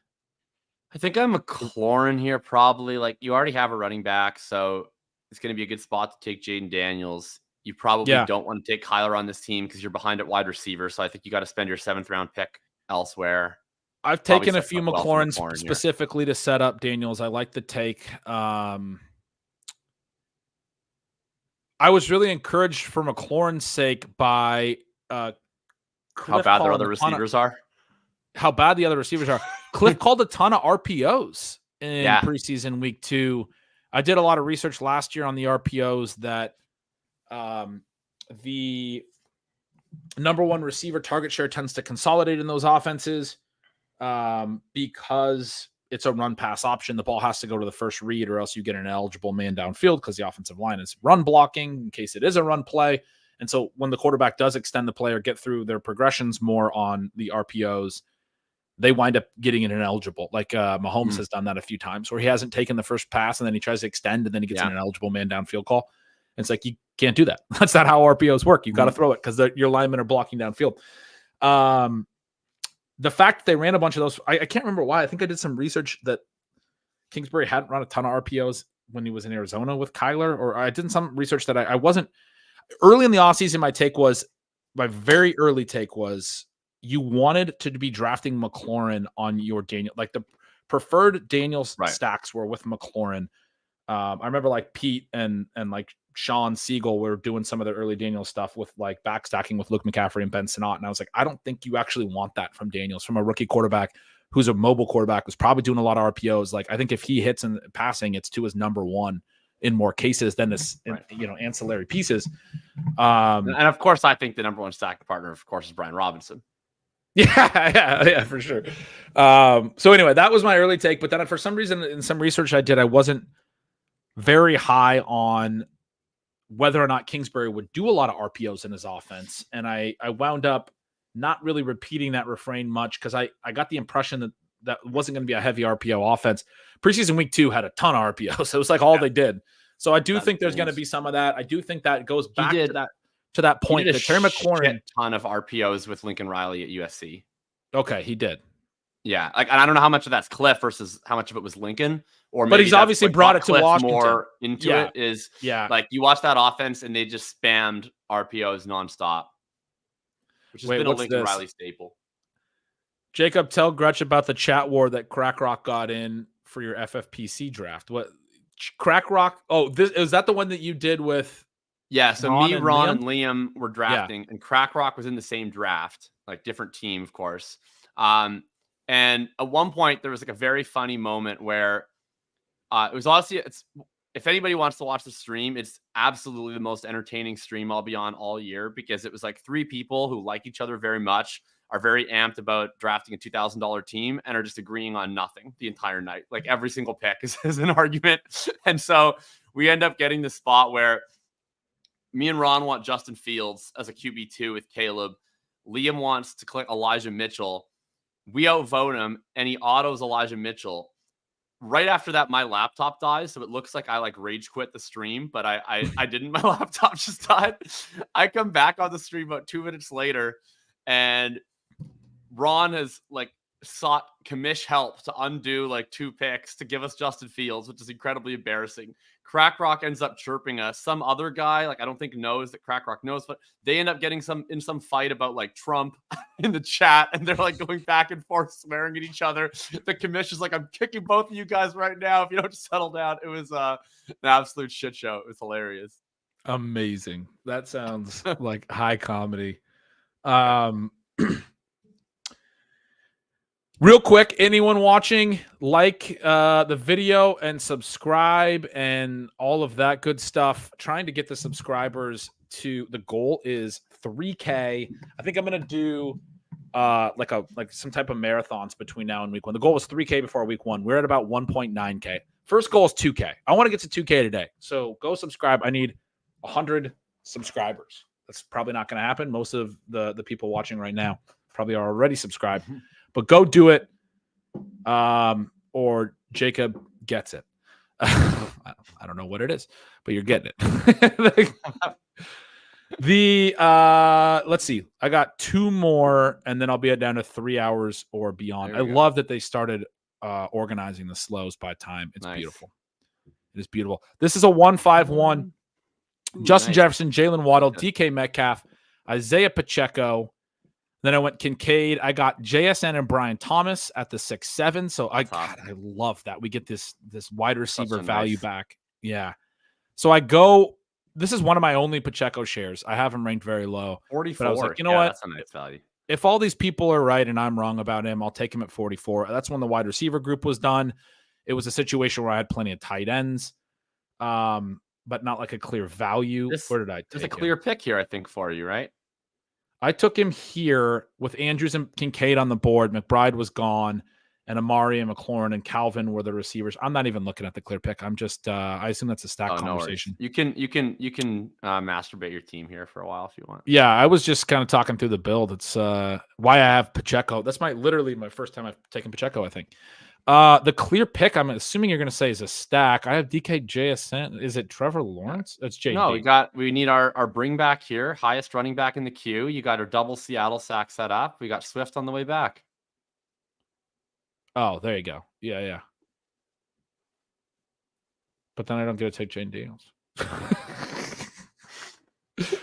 I think I'm McLaurin here probably. Like, you already have a running back, so it's going to be a good spot to take Jaden Daniels. You probably don't want to take Kyler on this team because you're behind at wide receiver, so I think you got to spend your 7th round pick elsewhere. I've taken a few McLaurins specifically to set up Daniels. I like the take. I was really encouraged for McLaurin's sake by how bad their other receivers are. How bad the other receivers are. Cliff called a ton of RPOs in preseason week 2. I did a lot of research last year on the RPOs that the number 1 receiver target share tends to consolidate in those offenses because it's a run pass option. The ball has to go to the first read or else you get an eligible man downfield because the offensive line is run blocking in case it is a run play. And so when the quarterback does extend the play or get through their progressions more on the RPOs, they wind up getting an ineligible. Like Mahomes has done that a few times where he hasn't taken the first pass and then he tries to extend and then he gets an ineligible man downfield call. And it's like, you can't do that. That's not how RPOs work. You've got to throw it because your linemen are blocking downfield. The fact that they ran a bunch of those, I can't remember why. I think I did some research that Kingsbury hadn't run a ton of RPOs when he was in Arizona with Kyler, or I did some research that I wasn't early in the offseason. My very early take was you wanted to be drafting McLaurin on your Daniel, like the preferred Daniels stacks were with McLaurin. I remember like Pete and like Sean Siegel were doing some of the early Daniels stuff with like backstacking with Luke McCaffrey and Ben Sinnott. And I was like, I don't think you actually want that from Daniels, from a rookie quarterback who's a mobile quarterback, who's probably doing a lot of RPOs. Like, I think if he hits in passing, it's to his number 1 in more cases than this, ancillary pieces. And of course, I think the number 1 stacking partner, of course, is Brian Robinson. Yeah, for sure. So anyway, that was my early take. But then for some reason, in some research I did, I wasn't very high on whether or not Kingsbury would do a lot of RPOs in his offense. And I wound up not really repeating that refrain much because I got the impression that wasn't going to be a heavy RPO offense. Preseason week 2 had a ton of RPOs. So it was like all they did. So I do think there's going to be some of that. I do think that goes back to that point. He did Terry McLaurin ton of RPOs with Lincoln Riley at USC. Okay, he did. Yeah, like, and I don't know how much of that's Cliff versus how much of it was Lincoln. But he's obviously brought it to Washington. More into it is like you watch that offense and they just spammed RPOs nonstop, which has been a Lincoln Riley staple. Jacob, tell Gretch about the chat war that Crack Rock got in for your FFPC draft. What Crack Rock? Oh, is that the one that you did with? Yeah, so Ron and Liam were drafting, and Crack Rock was in the same draft, like different team, of course. And at one point, there was like a very funny moment where it was honestly, if anybody wants to watch the stream, it's absolutely the most entertaining stream I'll be on all year because it was like 3 people who like each other very much, are very amped about drafting a $2,000 team, and are just agreeing on nothing the entire night. Like every single pick is an argument. And so we end up getting the spot where me and Ron want Justin Fields as a QB2 with Caleb. Liam wants to click Elijah Mitchell. We outvote him, and he autos Elijah Mitchell. Right after that, my laptop dies, so it looks like I like rage quit the stream, but I didn't. My laptop just died. I come back on the stream about 2 minutes later, and Ron has like sought commish help to undo like 2 picks to give us Justin Fields, which is incredibly embarrassing. Crack Rock ends up chirping us. Some other guy, like I don't think knows that Crack Rock knows, but they end up getting in some fight about like Trump in the chat, and they're like going back and forth, swearing at each other. The commish is like, I'm kicking both of you guys right now if you don't settle down. It was an absolute shit show. It was hilarious. Amazing. That sounds like high comedy. Real quick, anyone watching, like the video and subscribe and all of that good stuff. Trying to get the subscribers to the goal is 3K. I think I'm gonna do like some type of marathons between now and week 1. The goal was 3K before week 1. We're at about 1.9K. First goal is 2K. I want to get to 2K today. So go subscribe. I need 100 subscribers. That's probably not going to happen. Most of the people watching right now probably are already subscribed. But go do it, or Jacob gets it. I don't know what it is, but you're getting it. Let's see. I got 2 more, and then I'll be down to 3 hours or beyond. I love that they started organizing the slows by time. It's beautiful. It is beautiful. This is a 151. Justin Jefferson, Jalen Waddle, DK Metcalf, Isaiah Pacheco. Then I went Kincaid. I got JSN and Brian Thomas at the 6-7. So I love that. We get this wide receiver value back. Yeah. So I go. This is one of my only Pacheco shares. I have him ranked very low. 44. But I was like, you know what? That's a nice value. If all these people are right and I'm wrong about him, I'll take him at 44. That's when the wide receiver group was done. It was a situation where I had plenty of tight ends, but not like a clear value. Where did I take There's a clear pick here, I think, for you, right? I took him here with Andrews and Kincaid on the board. McBride was gone, and Amari and McLaurin and Calvin were the receivers. I'm not even looking at the clear pick. I'm just I assume that's a stack conversation. No, you can masturbate your team here for a while if you want. Yeah, I was just kind of talking through the build. It's why I have Pacheco. That's literally my first time I've taken Pacheco, I think. The clear pick, I'm assuming you're going to say, is a stack. I have DK JSN. Is it Trevor Lawrence? It's JD. No, we need our bring back here. Highest running back in the queue. You got our double Seattle sack set up. We got Swift on the way back. Oh, there you go. Yeah. But then I don't get to take Jane Daniels.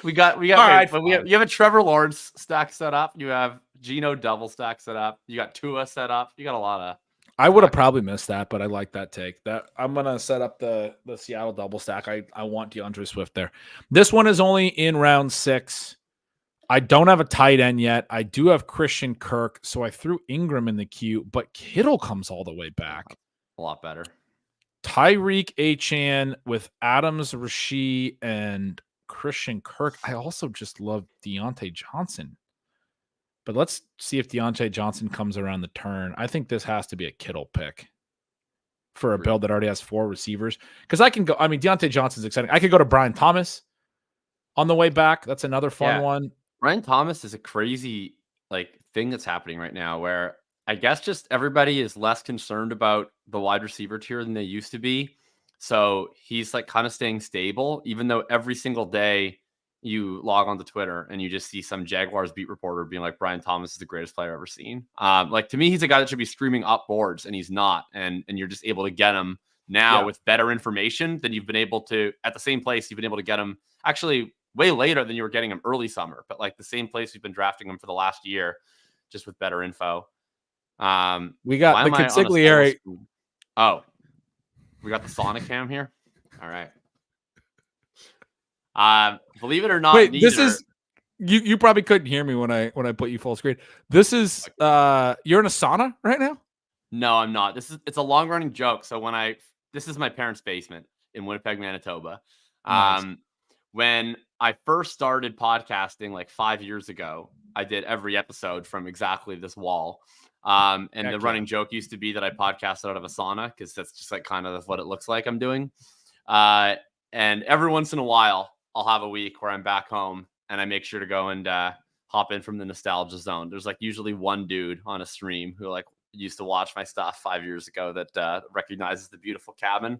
we got. You have a Trevor Lawrence stack set up. You have Geno double stack set up. You got Tua set up. You got a lot of. I would have probably missed that, but I like that take. That I'm gonna set up the Seattle double stack. I want DeAndre Swift there. This one is only in round 6. I don't have a tight end yet. I do have Christian Kirk, so I threw Ingram in the queue, but Kittle comes all the way back. A lot better. Tyreek Achane with Adams, Rasheed, and Christian Kirk. I also just love Deontay Johnson. But let's see if Deontay Johnson comes around the turn. I think this has to be a Kittle pick for a build that already has 4 receivers. Because I can go, Deontay Johnson's exciting. I could go to Brian Thomas on the way back. That's another fun one. Brian Thomas is a crazy thing that's happening right now where I guess just everybody is less concerned about the wide receiver tier than they used to be. So he's kind of staying stable, even though every single day you log on to Twitter and you just see some Jaguars beat reporter being like, Brian Thomas is the greatest player I've ever seen. To me, he's a guy that should be screaming up boards, and he's not. And you're just able to get him now with better information than you've been able to at the same place. You've been able to get him actually way later than you were getting him early summer, but the same place you've been drafting him for the last year, just with better info. We got the consigliere. Oh, we got the Sonic cam here. All right. Believe it or not, wait, this is you probably couldn't hear me when I put you full screen. This is you're in a sauna right now? No, I'm not. It's a long running joke. So this is my parents' basement in Winnipeg, Manitoba. Nice. When I first started podcasting 5 years ago, I did every episode from exactly this wall. And the running joke used to be that I podcasted out of a sauna because that's just kind of what it looks like I'm doing. And every once in a while, I'll have a week where I'm back home and I make sure to go and hop in from the nostalgia zone. There's usually one dude on a stream who used to watch my stuff 5 years ago that recognizes the beautiful cabin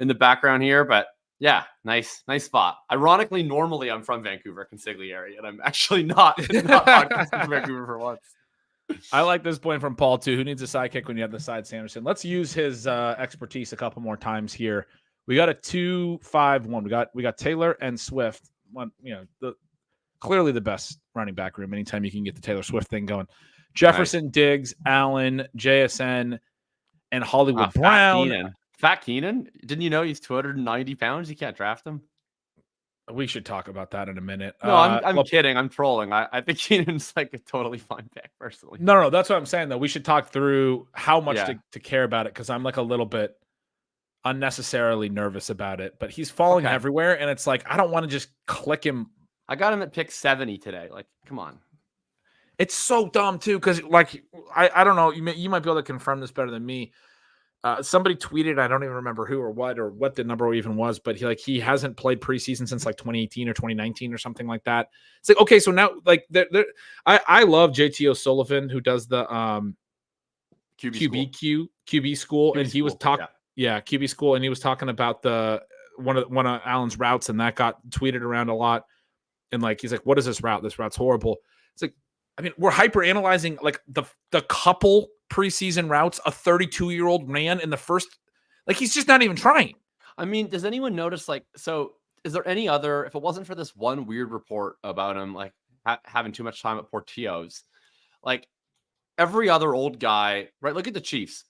in the background here. But yeah, nice spot. Ironically, normally I'm from Vancouver, consigliere, and I'm actually not podcasting from Vancouver for once. I like this point from Paul too. Who needs a sidekick when you have the side Sanderson? Let's use his expertise a couple more times here. We got a 2-5-1. We got Taylor and Swift. One, clearly the best running back room. Anytime you can get the Taylor Swift thing going. Jefferson, right. Diggs, Allen, JSN, and Hollywood Brown. Fat Keenan. Didn't you know he's 290 pounds? You can't draft him. We should talk about that in a minute. No, I'm kidding. I'm trolling. I think Keenan's like a totally fine pick, personally. No, that's what I'm saying, though. We should talk through how much to care about it, because I'm like a little bit unnecessarily nervous about it. But he's falling everywhere, and it's like I don't want to just click him. I got him at pick 70 today. Like, come on. It's so dumb, too, because like I don't know. You might be able to confirm this better than me. Somebody tweeted, I don't even remember who or what the number even was, but he hasn't played preseason since like 2018 or 2019 or something like that. It's like, okay, so now like I love JT O'Sullivan, who does the QB school, and he was talking QB school, and he was talking about the one of Allen's routes, and that got tweeted around a lot. And like he's like, what is this route? This route's horrible. It's like, I mean, we're hyper analyzing like the couple preseason routes a 32-year-old ran in the first, like he's just not even trying. I mean, does anyone notice, like, so is there any other, if it wasn't for this one weird report about him like having too much time at Portillo's, like every other old guy, right? Look at the Chiefs.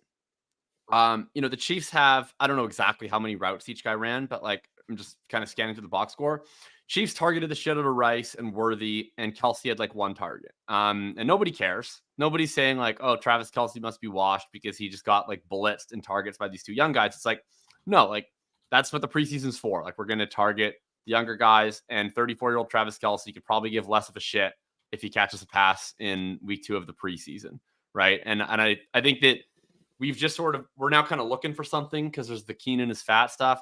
The Chiefs have, I don't know exactly how many routes each guy ran, but like I'm just kind of scanning through the box score. Chiefs targeted the shit out of Rice and Worthy, and Kelsey had like one target. And nobody cares. Nobody's saying like, oh, Travis Kelsey must be washed because he just got like blitzed in targets by these two young guys. It's like, no, like that's what the preseason's for. Like we're going to target the younger guys, and 34-year-old Travis Kelsey could probably give less of a shit if he catches a pass in week 2 of the preseason. Right. And I think that we've just we're now kind of looking for something because there's the Keenan is fat stuff.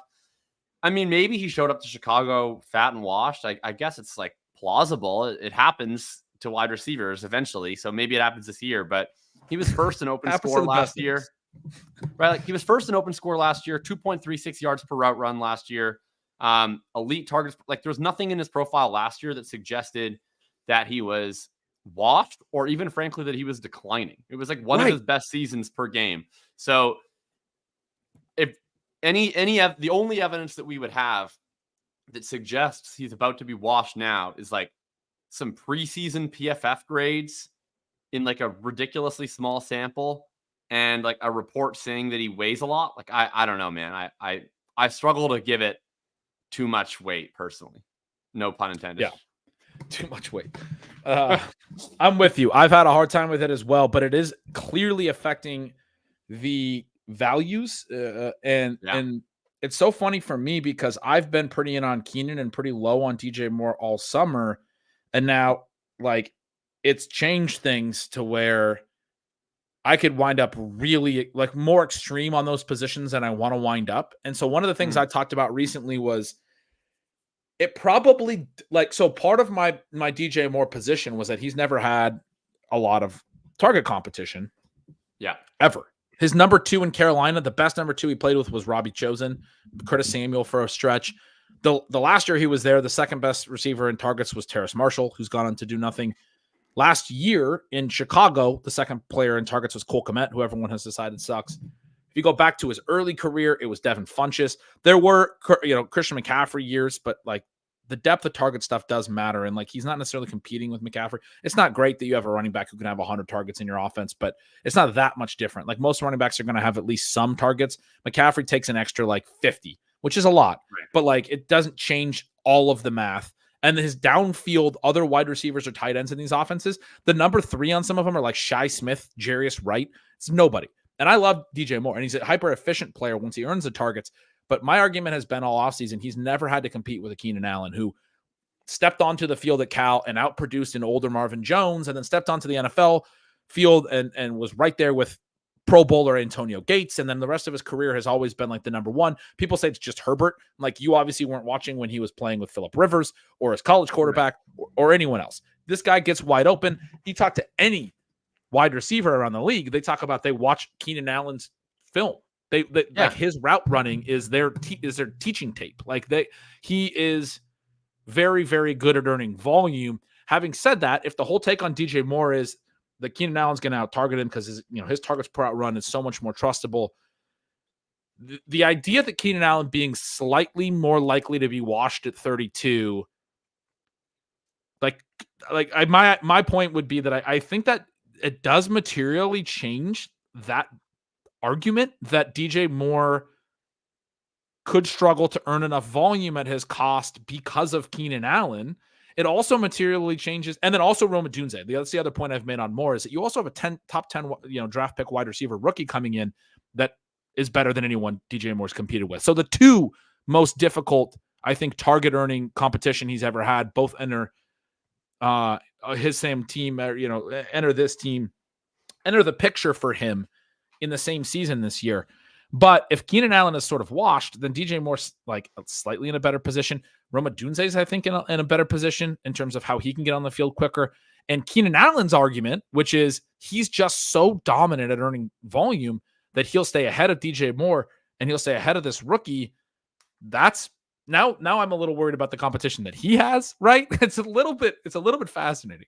I mean, maybe he showed up to Chicago fat and washed. I guess it's like plausible. It happens to wide receivers eventually. So maybe it happens this year, but he was first in open score last year. Right. Like he was first in open score last year, 2.36 yards per route run last year. Elite targets. Like there was nothing in his profile last year that suggested that he was washed or even frankly that he was declining. It was like one of his best seasons per game. So if the only evidence that we would have that suggests he's about to be washed now is like some preseason PFF grades in like a ridiculously small sample and like a report saying that he weighs a lot. Like, I don't know, man. I struggle to give it too much weight personally. No pun intended. Yeah. Too much weight. I'm with you. I've had a hard time with it as well, but it is clearly affecting the values. And it's so funny for me because I've been pretty in on Keenan and pretty low on DJ Moore all summer. And now like it's changed things to where I could wind up really like more extreme on those positions than I want to wind up. And so one of the things I talked about recently was it probably like, so part of my DJ Moore position was that he's never had a lot of target competition. Yeah. Ever. His number 2 in Carolina, the best number 2 he played with was Robbie Chosen, Curtis Samuel for a stretch. The last year he was there, the second best receiver in targets was Terrace Marshall, who's gone on to do nothing. Last year in Chicago, the second player in targets was Cole Kmet, who everyone has decided sucks. If you go back to his early career, it was Devin Funchess. There were, Christian McCaffrey years, but like the depth of target stuff does matter. And like, he's not necessarily competing with McCaffrey. It's not great that you have a running back who can have 100 targets in your offense, but it's not that much different. Like most running backs are going to have at least some targets. McCaffrey takes an extra like 50, which is a lot, but like it doesn't change all of the math. And his downfield, other wide receivers or tight ends in these offenses, the number 3 on some of them are like Shai Smith, Jarius Wright. It's nobody. And I love DJ Moore, and he's a hyper efficient player once he earns the targets. But my argument has been all offseason, he's never had to compete with a Keenan Allen who stepped onto the field at Cal and outproduced an older Marvin Jones, and then stepped onto the NFL field and was right there with Pro Bowler Antonio Gates. And then the rest of his career has always been like the number 1. People say it's just Herbert. Like you obviously weren't watching when he was playing with Phillip Rivers or his college quarterback or anyone else. This guy gets wide open. You talk to any wide receiver around the league, they talk about they watch Keenan Allen's film. Like his route running is their teaching tape. Like he is very, very good at earning volume. Having said that, if the whole take on DJ Moore is that Keenan Allen's going to out-target him because his targets per out run is so much more trustable. The idea that Keenan Allen being slightly more likely to be washed at 32, my point would be that I think that it does materially change that argument that DJ Moore could struggle to earn enough volume at his cost because of Keenan Allen. It also materially changes, and then also Rome Odunze. That's the other point I've made on Moore is that you also have a top 10 draft pick wide receiver rookie coming in that is better than anyone DJ Moore's competed with. So the two most difficult, I think, target earning competition he's ever had, both enter his same team, enter this team, enter the picture for him in the same season this year. But if Keenan Allen is sort of washed, then DJ Moore's like slightly in a better position. Rome Odunze is, I think, in a better position in terms of how he can get on the field quicker. And Keenan Allen's argument, which is he's just so dominant at earning volume that he'll stay ahead of DJ Moore and he'll stay ahead of this rookie. That's now I'm a little worried about the competition that he has, right? It's a little bit fascinating.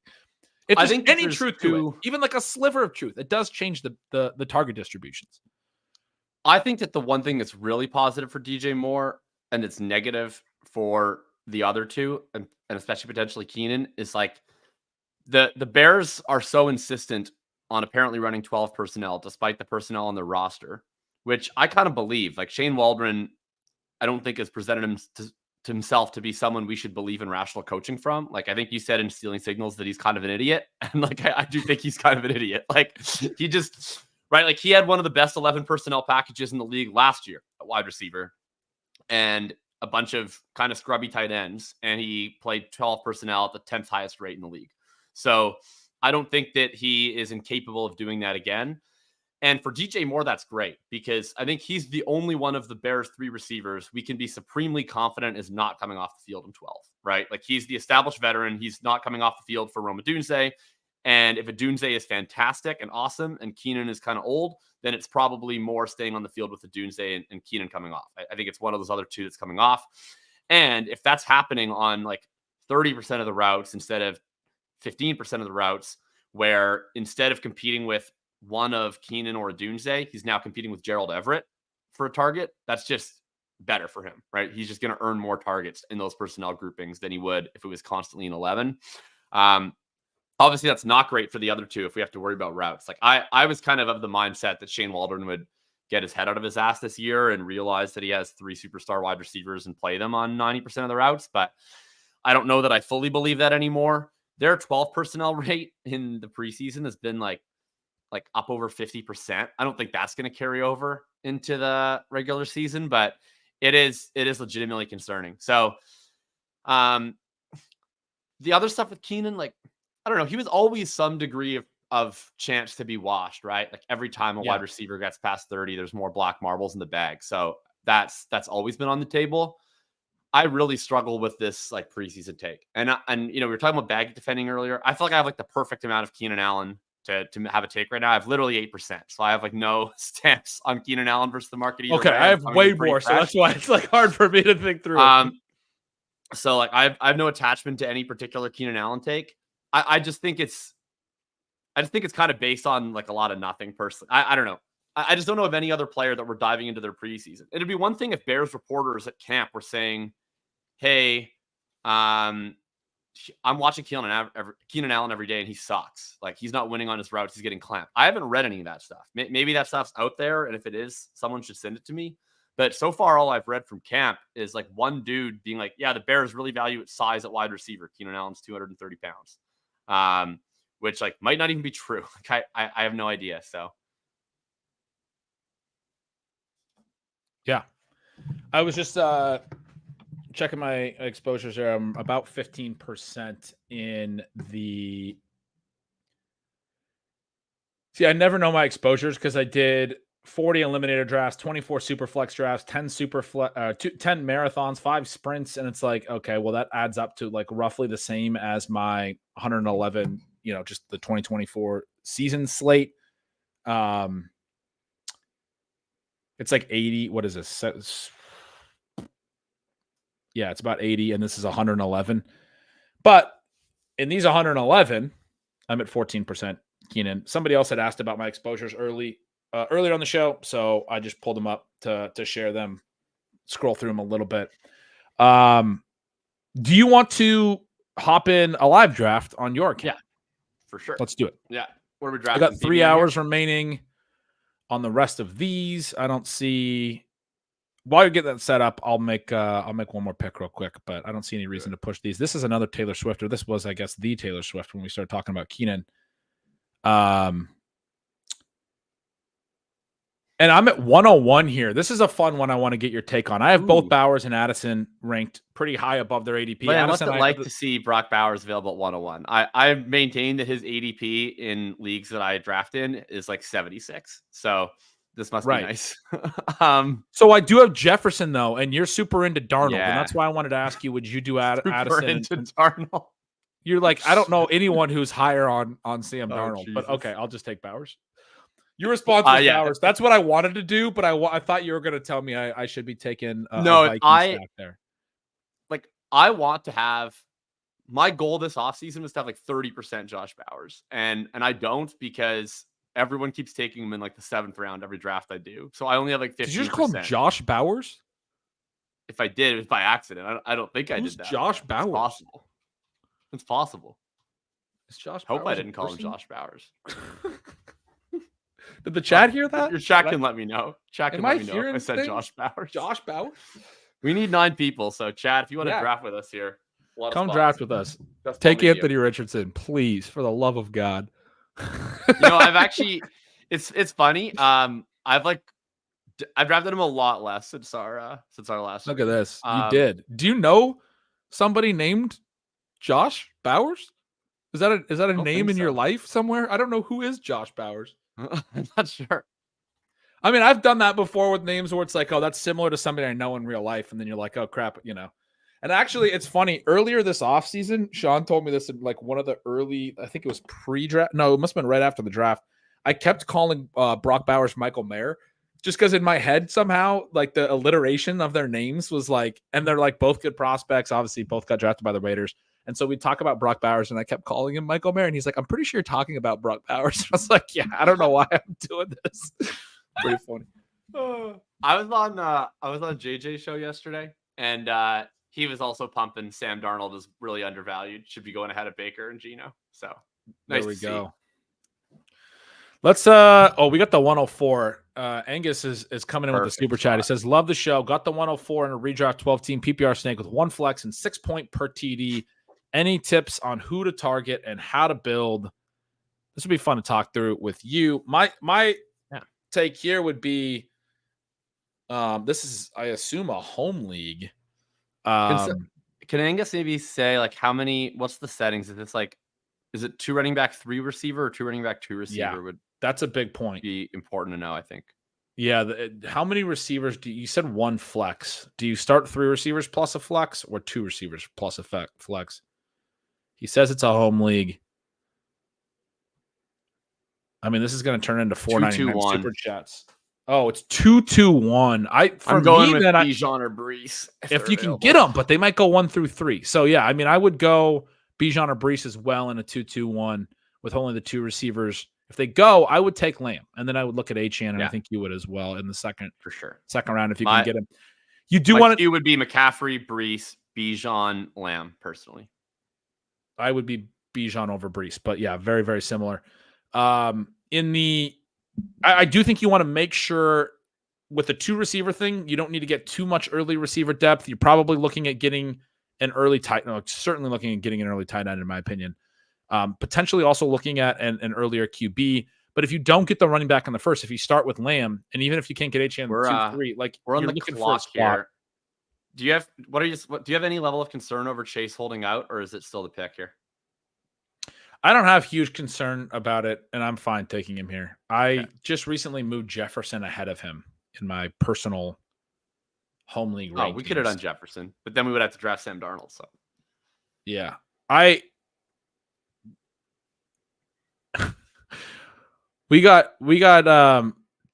If there's any truth to it, even like a sliver of truth, it does change the target distributions. I think that the one thing that's really positive for DJ Moore and it's negative for the other two, and especially potentially Keenan, is like the Bears are so insistent on apparently running 12 personnel despite the personnel on their roster, which I kind of believe. Like Shane Waldron, I don't think has presented him to himself to be someone we should believe in rational coaching from. Like I think you said in Stealing Signals that he's kind of an idiot, and like I do think he's kind of an idiot. Like he just right, like he had one of the best 11 personnel packages in the league last year at wide receiver, and a bunch of kind of scrubby tight ends, and he played 12 personnel at the 10th highest rate in the league. So I don't think that he is incapable of doing that again. And for DJ Moore, that's great because I think he's the only one of the Bears' three receivers we can be supremely confident is not coming off the field in 12, right? Like he's the established veteran. He's not coming off the field for Rome Odunze. And if Odunze is fantastic and awesome and Keenan is kind of old, then it's probably more staying on the field with Odunze and Keenan coming off. I think it's one of those other two that's coming off. And if that's happening on like 30% of the routes instead of 15% of the routes, where instead of competing with one of Keenan or Odunze, he's now competing with Gerald Everett for a target, that's just better for him, right? He's just going to earn more targets in those personnel groupings than he would if it was constantly in 11. Obviously, that's not great for the other two if we have to worry about routes. Like I was kind of the mindset that Shane Waldron would get his head out of his ass this year and realize that he has three superstar wide receivers and play them on 90% of the routes. But I don't know that I fully believe that anymore. Their 12 personnel rate in the preseason has been like up over 50%. I don't think that's going to carry over into the regular season, but it is legitimately concerning. So the other stuff with Keenan, like, I don't know, he was always some degree of chance to be washed, right? Like every time a wide receiver gets past 30, there's more black marbles in the bag. So that's always been on the table. I really struggle with this like preseason take. And we were talking about bag defending earlier. I feel like I have like the perfect amount of Keenan Allen to have a take right now. I have literally 8%. So I have like no stamps on Keenan Allen versus the market either okay, way. I have way more. So that's why it's like hard for me to think through. So like I have no attachment to any particular Keenan Allen take. I just think it's kind of based on like a lot of nothing personally. I don't know. I just don't know of any other player that we're diving into their preseason. It'd be one thing if Bears reporters at camp were saying, hey, I'm watching Keenan Allen every day and he sucks. Like he's not winning on his routes. He's getting clamped. I haven't read any of that stuff. Maybe that stuff's out there. And if it is, someone should send it to me. But so far, all I've read from camp is like one dude being like, yeah, the Bears really value its size at wide receiver. Keenan Allen's 230 pounds, which like might not even be true. Like I have no idea. So. Yeah. I was just checking my exposures there. I'm about 15% in the. See, I never know my exposures because I did 40 eliminator drafts, 24 super flex drafts, 10 10 marathons, 5 sprints. And it's like, okay, well, that adds up to like roughly the same as my 111, just the 2024 season slate. It's like 80. What is this? Yeah, it's about 80, and this is 111. But in these 111, I'm at 14% Keenan. Somebody else had asked about my exposures earlier on the show, so I just pulled them up to share them. Scroll through them a little bit. Do you want to hop in a live draft on your account? Yeah, for sure. Let's do it. Yeah. What are we I drafting? got 3 hours remaining on the rest of these. I don't see. While you're getting that set up, I'll make one more pick real quick, but I don't see any reason to push these. This is another Taylor Swift, or this was, I guess, the Taylor Swift when we started talking about Keenan. And I'm at 101 here. This is a fun one I want to get your take on. I have both Bowers and Addison ranked pretty high above their ADP. But what's it like to see Brock Bowers available at 101? I've maintained that his ADP in leagues that I draft in is like 76. So this must be nice. So I do have Jefferson, though, and you're super into Darnold. Yeah. And that's why I wanted to ask you, would you do Addison? Into Darnold. You're like, I don't know anyone who's higher on Sam Darnold. Jesus. But okay, I'll just take Bowers. Your response was Bowers. That's what I wanted to do, but I thought you were going to tell me I should be taking a Vikings stack there. Like, I want to have – my goal this offseason was to have like 30% Josh Bowers. And I don't, because everyone keeps taking him in like the 7th round every draft I do. So I only have like 15%. Did you just call him Josh Bowers? If I did, it was by accident. I don't think I did that. Josh Bowers? It's possible. It's possible. It's Josh Bowers. Hope I didn't call him Josh Bowers. Did the chat hear that? Your chat can let me know. Chat can let me know if I said things? Josh Bowers. Josh Bowers? We need 9 people. So, chat, if you want to draft with us here, come draft with us. Take Anthony Richardson, please, for the love of God. I've actually, it's funny. I've drafted him a lot less since our last. Look at this. You did. Do you know somebody named Josh Bowers? Is that a name in your life somewhere? I don't know who is Josh Bowers. I'm not sure. I mean, I've done that before with names where it's like, oh, that's similar to somebody I know in real life. And then you're like, oh, crap, And actually, it's funny. Earlier this offseason, Sean told me this in like one of the early, I think it was pre-draft. No, it must have been right after the draft. I kept calling Brock Bowers Michael Mayer just because in my head somehow, like the alliteration of their names was like, and they're like both good prospects. Obviously, both got drafted by the Raiders. And so we talk about Brock Bowers, and I kept calling him Michael Mayer. And he's like, I'm pretty sure you're talking about Brock Bowers. I was like, yeah, I don't know why I'm doing this. Pretty funny. I was on JJ's show yesterday, and he was also pumping Sam Darnold is really undervalued. Should be going ahead of Baker and Geno. So nice there we to go. See. Let's we got the 104. Angus is coming in with the super chat. He says, love the show. Got the 104 in a redraft 12 team PPR snake with 1 flex and 6 point per TD. Any tips on who to target and how to build? This would be fun to talk through with you. My take here would be this is, I assume, a home league. Can Angus maybe say like how many, what's the settings? Is it 2 running back, 3 receiver, or 2 running back, 2 receiver? Yeah, that's a big point. Be important to know, I think. Yeah. How many receivers you said 1 flex. Do you start 3 receivers plus a flex or 2 receivers plus a flex? He says it's a home league. I mean, this is going to turn into 499 super chats. Oh, it's 2-2-1. I'm going with Bijan or Brees if you can get them, but they might go 1 through 3. So yeah, I mean, I would go Bijan or Brees as well in a 2-2-1 with only the 2 receivers. If they go, I would take Lamb, and then I would look at Achane, and I think you would as well in the second round if you can get him. You do want to. It would be McCaffrey, Brees, Bijan, Lamb. Personally, I would be Bijan over Brees, but yeah, very very similar. I do think you want to make sure with the 2 receiver thing, you don't need to get too much early receiver depth. You're probably looking at getting an early tight. No, certainly looking at getting an early tight end, in my opinion. Potentially also looking at an earlier QB. But if you don't get the running back in the first, if you start with Lamb, and even if you can't get Achane 2-3, like we're on the clock here. Do you have any level of concern over Chase holding out, or is it still the pick here? I don't have huge concern about it, and I'm fine taking him here. I just recently moved Jefferson ahead of him in my personal home league rankings. We could have done Jefferson, but then we would have to draft Sam Darnold. So, yeah, we got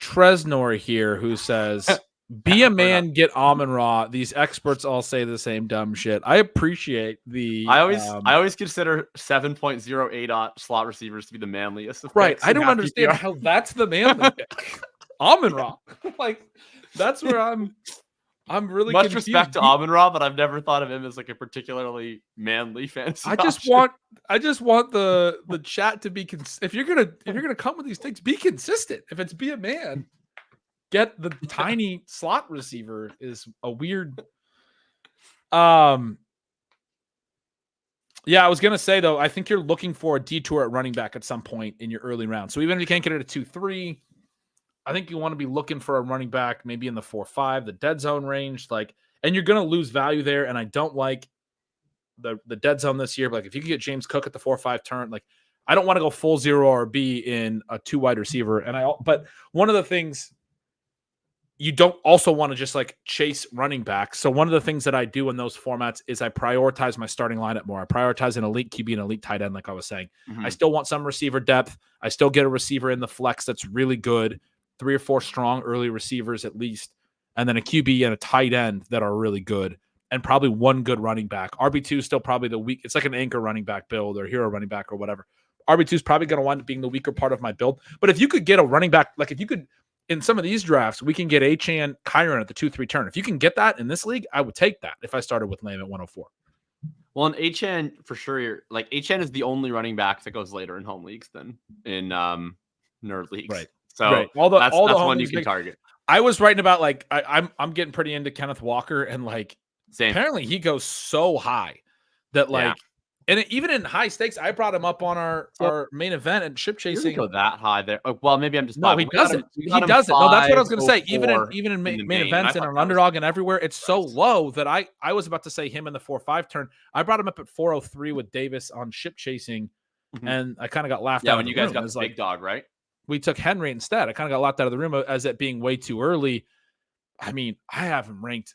Tresnor here who says Be a man, get Amon-Ra. These experts all say the same dumb shit. I appreciate the. I always consider 7.08 slot receivers to be the manliest. Of Right. picks I in don't half understand PPR. how that's the manly pick. Amon-Ra. Like, that's where I'm really Much confused. respect to Amon-Ra, but I've never thought of him as like a particularly manly fantasy I just want the chat to be if you're gonna come with these things, be consistent. If it's be a man, get the tiny slot receiver is a weird. Yeah, I was gonna say though, I think you're looking for a detour at running back at some point in your early round. So even if you can't get it at 2-3, I think you want to be looking for a running back maybe in the 4-5, the dead zone range. Like, and you're gonna lose value there. And I don't like the dead zone this year. But like, if you can get James Cook at the 4-5 turn, like, I don't want to go full 0 RB in a 2 wide receiver. But one of the things you don't also want to just like chase running back. So one of the things that I do in those formats is I prioritize my starting lineup more. I prioritize an elite QB and elite tight end, like I was saying. I still want some receiver depth. I still get a receiver in the flex that's really good, 3 or 4 strong early receivers at least, and then a QB and a tight end that are really good, and probably one good running back. RB2 is still probably the weak. It's like an anchor running back build or hero running back or whatever. RB2 is probably going to wind up being the weaker part of my build. But if you could get a running back, like if you could, in some of these drafts, we can get Achane, Kyron at the 2-3 turn. If you can get that in this league, I would take that if I started with Lamb at 104. Well, in Achane, for sure, like Achane is the only running back that goes later in home leagues than in nerd leagues. Right. So right. that's one you can target. I was writing about like I'm getting pretty into Kenneth Walker, and like apparently he goes so high that like and even in high stakes, I brought him up on our main event and ship chasing. He doesn't go that high there. Oh, well, maybe I'm just no, he doesn't. He doesn't. No, that's what I was going to say. Even in main events and on Underdog and everywhere, it's so low that I was about to say him in the 4-5 turn. I brought him up at 403 with Davis on ship chasing, and I kind of got laughed out. Yeah, when you guys got the big dog, right? We took Henry instead. I kind of got laughed out of the room as it being way too early. I mean, I have him ranked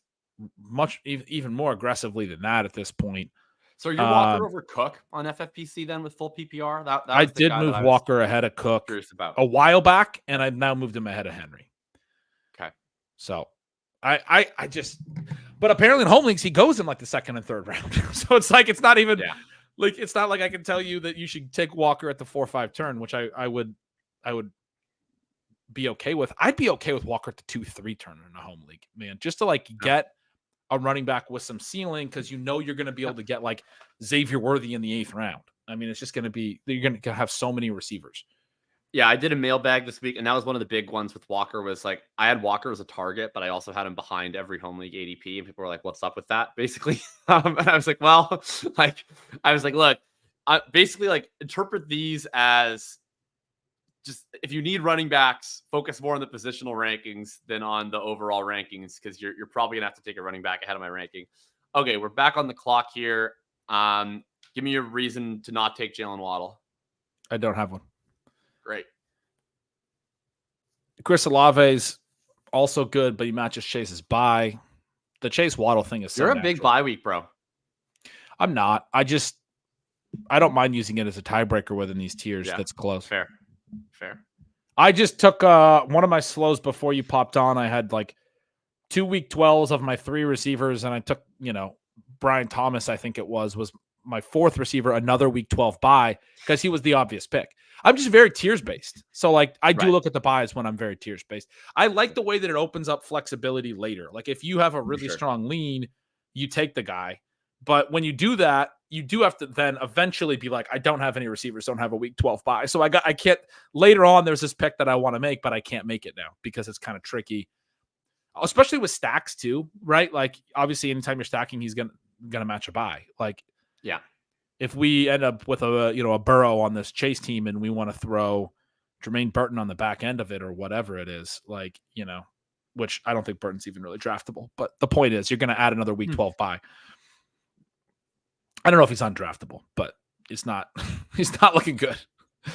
much even more aggressively than that at this point. So you're Walker over Cook on FFPC then with full PPR? That I did move Walker ahead of Cook a while back, and I've now moved him ahead of Henry. Okay. So I just, but apparently in home leagues, he goes in like the 2nd and 3rd round. So it's like, it's not even like, it's not like I can tell you that you should take Walker at the 4-5 turn, which I would be okay with. I'd be okay with Walker at the 2-3 turn in a home league, man, just to like get a running back with some ceiling, because you're going to be able to get like Xavier Worthy in the 8th round. I mean, it's just going to be, you're going to have so many receivers. Yeah, I did a mailbag this week, and that was one of the big ones with Walker. Was like, I had Walker as a target, but I also had him behind every home league ADP, and people were like, "What's up with that?" Basically, and I was like, "Well, like, look, basically, like, interpret these as just if you need running backs, focus more on the positional rankings than on the overall rankings, because you're probably gonna have to take a running back ahead of my ranking." Okay, we're back on the clock here. Give me a reason to not take Jalen Waddle. I don't have one. Great. Chris Olave's also good, but he matches Chase's bye. The Chase Waddle thing is so You're a natural. big bye week, bro. I'm not. I don't mind using it as a tiebreaker within these tiers. Yeah, that's close. Fair. I just took one of my slows before you popped on. I had like 2 week 12s of my 3 receivers, and I took, Brian Thomas, I think it was my 4th receiver, another week 12 bye, because he was the obvious pick. I'm just very tiers based. So like I do look at the buys when I'm very tiers based. I like the way that it opens up flexibility later. Like if you have a really strong lean, you take the guy. But when you do that, you do have to then eventually be like, I don't have any receivers, don't have a week 12 buy. So I can't, later on, there's this pick that I want to make, but I can't make it now because it's kind of tricky, especially with stacks too, right? Like obviously anytime you're stacking, he's going to match a buy. Like, yeah. If we end up with a Burrow on this Chase team and we want to throw Jermaine Burton on the back end of it or whatever it is, like, which I don't think Burton's even really draftable. But the point is, you're going to add another week 12 bye. I don't know if he's undraftable, but it's not. He's not looking good. I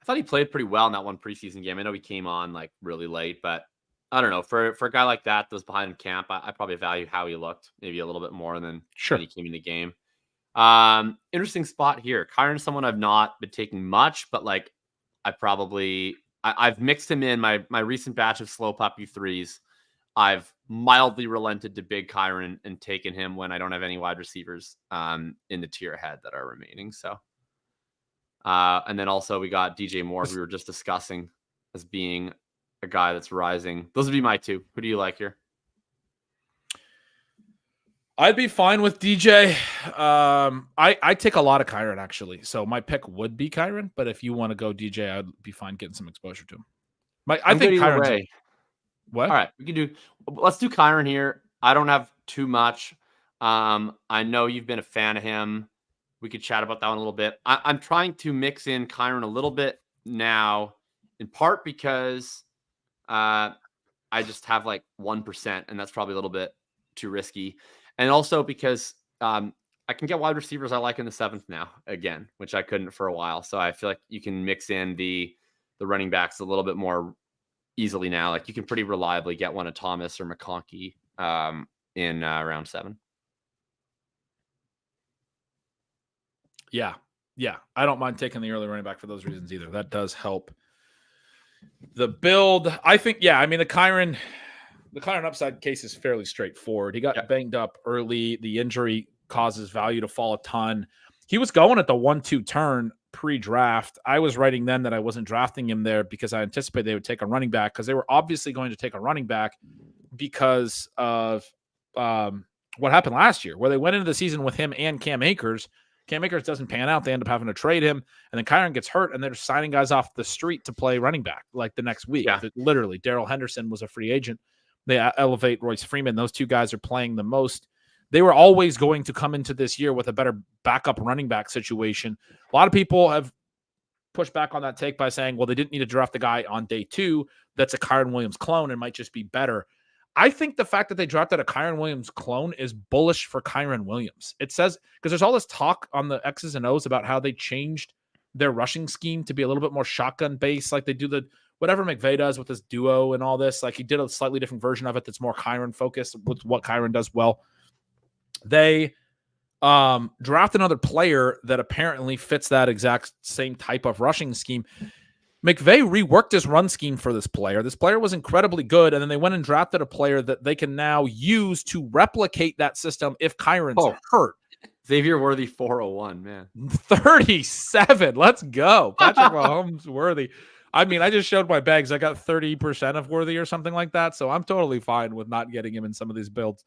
thought he played pretty well in that one preseason game. I know he came on like really late, but I don't know. For a guy like that was behind in camp, I probably value how he looked maybe a little bit more than when he came in the game. Interesting spot here. Kyron's someone I've not been taking much, but like I probably I've mixed him in my recent batch of slow puppy threes. I've mildly relented to big Kyron and taken him when I don't have any wide receivers in the tier ahead that are remaining. So, and then also we got DJ Moore, who we were just discussing as being a guy that's rising. Those would be my two. Who do you like here? I'd be fine with DJ. I take a lot of Kyron, actually. So my pick would be Kyron, but if you want to go DJ, I'd be fine getting some exposure to him. I think Kyron's way. What? All right, let's do Kyron here. I don't have too much. I know you've been a fan of him. We could chat about that one a little bit. I'm trying to mix in Kyron a little bit now, in part because I just have like 1%, and that's probably a little bit too risky. And also because I can get wide receivers I like in the 7th now again, which I couldn't for a while. So I feel like you can mix in the running backs a little bit more easily now. Like you can pretty reliably get one of Thomas or McConkey in round 7. Yeah. I don't mind taking the early running back for those reasons either. That does help the build. I think, I mean, the Kyron upside case is fairly straightforward. He got banged up early. The injury causes value to fall a ton. He was going at the 1-2 turn pre-draft. I was writing then that I wasn't drafting him there because I anticipated they would take a running back, because they were obviously going to take a running back because of what happened last year, where they went into the season with him and Cam Akers. Cam Akers doesn't pan out. They end up having to trade him, and then Kyron gets hurt, and they're signing guys off the street to play running back like the next week. Literally, Darrell Henderson was a free agent. They elevate Royce Freeman. Those two guys are playing the most. They were always going to come into this year with a better backup running back situation. A lot of people have pushed back on that take by saying, well, they didn't need to draft the guy on day 2 that's a Kyron Williams clone and might just be better. I think the fact that they drafted a Kyron Williams clone is bullish for Kyron Williams. It says, because there's all this talk on the X's and O's about how they changed their rushing scheme to be a little bit more shotgun based, like they do the whatever McVay does with this duo and all this. Like he did a slightly different version of it that's more Kyron focused with what Kyron does well. They draft another player that apparently fits that exact same type of rushing scheme. McVay reworked his run scheme for this player. This player was incredibly good, and then they went and drafted a player that they can now use to replicate that system if Kyron's hurt. Xavier Worthy 401, man. 37. Let's go. Patrick Mahomes Worthy. I mean, I just showed my bags. I got 30% of Worthy or something like that, so I'm totally fine with not getting him in some of these builds.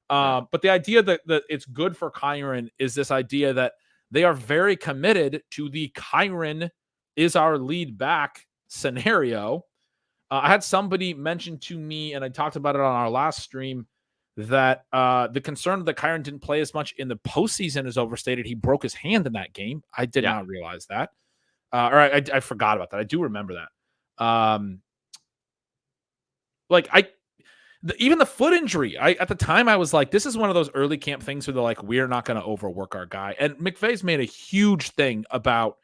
But the idea that it's good for Kyron is this idea that they are very committed to the Kyron is our lead back scenario. I had somebody mention to me, and I talked about it on our last stream, that the concern that Kyron didn't play as much in the postseason is overstated. He broke his hand in that game. I did not realize that. I forgot about that. I do remember that. Even the foot injury, at the time I was like, this is one of those early camp things where they're like, we're not going to overwork our guy. And McVay's made a huge thing about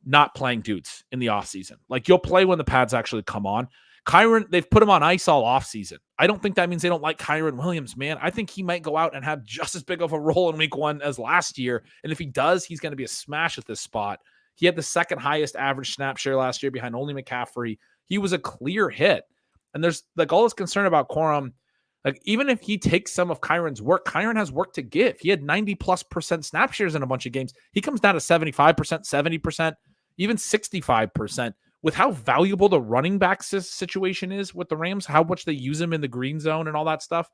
not playing dudes in the offseason. Like you'll play when the pads actually come on. Kyron, they've put him on ice all offseason. I don't think that means they don't like Kyron Williams, man. I think he might go out and have just as big of a role in week 1 as last year. And if he does, he's going to be a smash at this spot. He had the second highest average snap share last year behind only McCaffrey. He was a clear hit. And there's like all this concern about Corum. Like even if he takes some of Kyron's work, Kyron has work to give. He had 90+% snap shares in a bunch of games. He comes down to 75%, 70%, even 65%. With how valuable the running back situation is with the Rams, how much they use him in the green zone and all that stuff.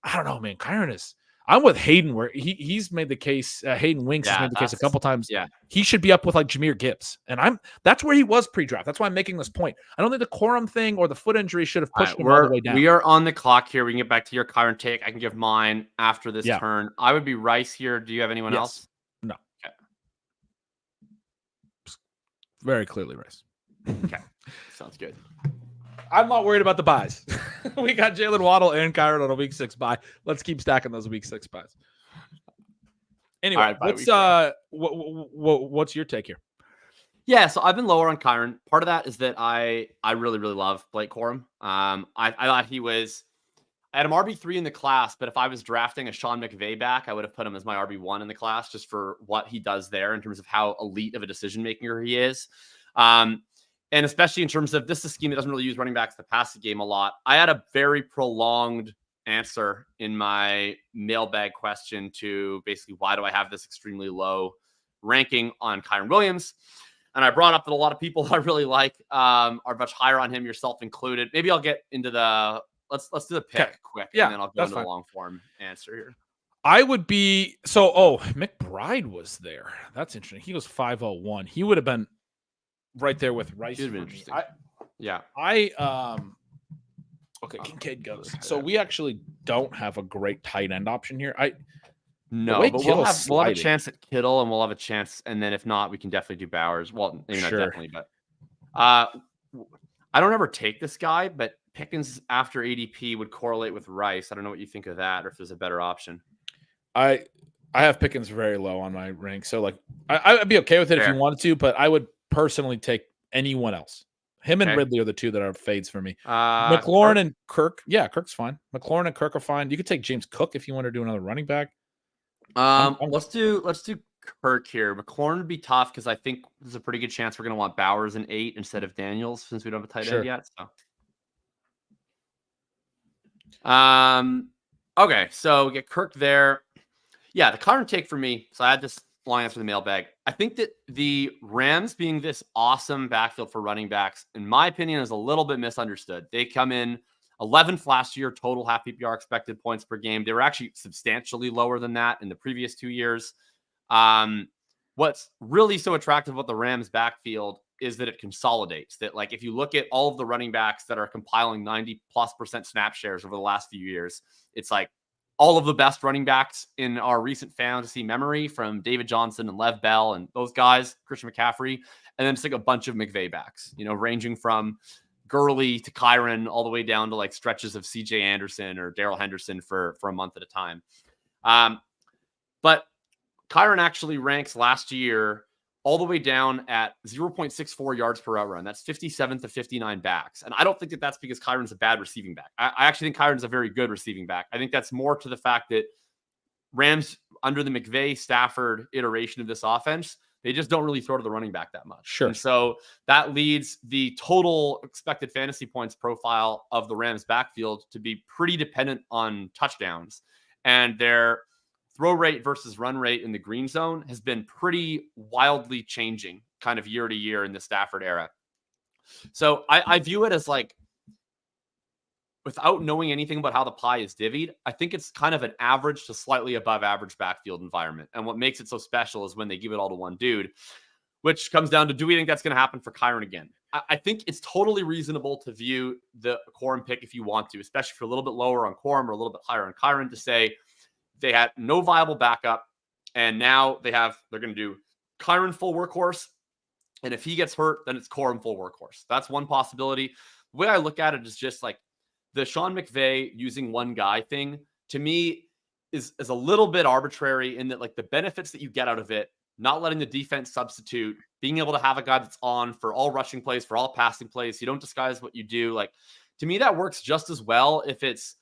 I don't know, man. Kyron is. I'm with Hayden where he's made the case. Hayden Winks has made the case a couple times. Yeah, he should be up with like Jahmyr Gibbs, and that's where he was pre-draft. That's why I'm making this point. I don't think the Corum thing or the foot injury should have pushed him all the way down. We are on the clock here. We can get back to your Kyron take. I can give mine after this turn. I would be Rice here. Do you have anyone else? No. Okay. Very clearly Rice. Okay, sounds good. I'm not worried about the buys. We got Jalen Waddle and Kyron on a week 6 buy. Let's keep stacking those week 6 buys. Anyway, what's your take here? Yeah, so I've been lower on Kyron. Part of that is that I really, really love Blake Corum. I thought he was – I had him RB3 in the class, but if I was drafting a Sean McVay back, I would have put him as my RB1 in the class just for what he does there in terms of how elite of a decision-maker he is. And especially in terms of this is a scheme that doesn't really use running backs to pass the game a lot. I had a very prolonged answer in my mailbag question to basically why do I have this extremely low ranking on Kyren Williams. And I brought up that a lot of people I really like are much higher on him, yourself included. Maybe I'll get into the let's do the pick quick, and then I'll go into the long form answer here. I would be McBride was there. That's interesting. He was 501. He would have been right there with Rice. Would have been interesting. Okay, Kincaid goes. So we actually don't have a great tight end option here. No, but we'll have a chance at Kittle, and we'll have a chance. And then if not, we can definitely do Bowers. Well, maybe not definitely, but I don't ever take this guy, but Pickens after ADP would correlate with Rice. I don't know what you think of that, or if there's a better option. I have Pickens very low on my rank, so like I'd be okay with it if you wanted to, but I would personally take anyone else. Him and Ridley are the two that are fades for me. McLaurin and Kirk, Kirk's fine. McLaurin and Kirk are fine. You could take James Cook if you want to do another running back. Let's do Kirk here. McLaurin would be tough because I think there's a pretty good chance we're going to want Bowers in 8 instead of Daniels since we don't have a tight end yet. So, okay, so we get Kirk there. Yeah, the current take for me. So I had this long answer for the mailbag. I think that the Rams being this awesome backfield for running backs, in my opinion, is a little bit misunderstood. They come in 11th last year, total half PPR expected points per game. They were actually substantially lower than that in the previous 2 years. What's really so attractive about the Rams backfield is that it consolidates. That like if you look at all of the running backs that are compiling 90+% snap shares over the last few years, it's like all of the best running backs in our recent fantasy memory, from David Johnson and Lev Bell and those guys, Christian McCaffrey, and then it's like a bunch of McVay backs, ranging from Gurley to Kyren all the way down to like stretches of CJ Anderson or Darrell Henderson for a month at a time. But Kyren actually ranks last year all the way down at 0.64 yards per route run. That's 57th to 59 backs. And I don't think that that's because Kyron's a bad receiving back. I actually think Kyron's a very good receiving back. I think that's more to the fact that Rams, under the McVay Stafford iteration of this offense, they just don't really throw to the running back that much. Sure. And so that leads the total expected fantasy points profile of the Rams backfield to be pretty dependent on touchdowns. And their throw rate versus run rate in the green zone has been pretty wildly changing kind of year to year in the Stafford era. So I view it as like, without knowing anything about how the pie is divvied, I think it's kind of an average to slightly above average backfield environment. And what makes it so special is when they give it all to one dude, which comes down to, do we think that's going to happen for Kyren again? I think it's totally reasonable to view the Corum pick if you want to, especially if you're a little bit lower on Corum or a little bit higher on Kyren, to say they had no viable backup, and now they're going to do Kyren full workhorse. And if he gets hurt, then it's Corum full workhorse. That's one possibility. The way I look at it is just like, the Sean McVay using one guy thing, to me, is a little bit arbitrary in that, like, the benefits that you get out of it, not letting the defense substitute, being able to have a guy that's on for all rushing plays, for all passing plays, you don't disguise what you do. Like, to me, that works just as well if it's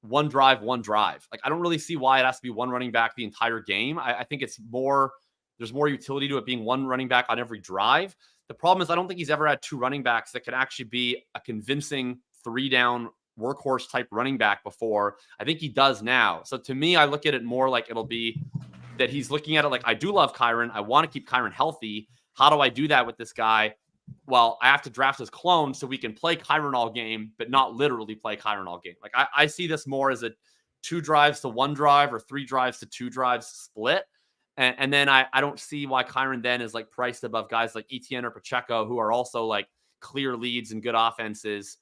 one drive. Like, I don't really see why it has to be one running back the entire game. I think there's more utility to it being one running back on every drive. The problem is I don't think he's ever had two running backs that could actually be a convincing 3-down workhorse type running back before. I think he does now. So to me, I look at it more like it'll be that he's looking at it like, I do love Kyren. I want to keep Kyren healthy. How do I do that with this guy? Well, I have to draft his clone so we can play Kyren all game, but not literally play Kyren all game. Like I see this more as a 2 drives to 1 drive or 3 drives to 2 drives split. And then I don't see why Kyren then is like priced above guys like Etienne or Pacheco, who are also like clear leads and good offenses.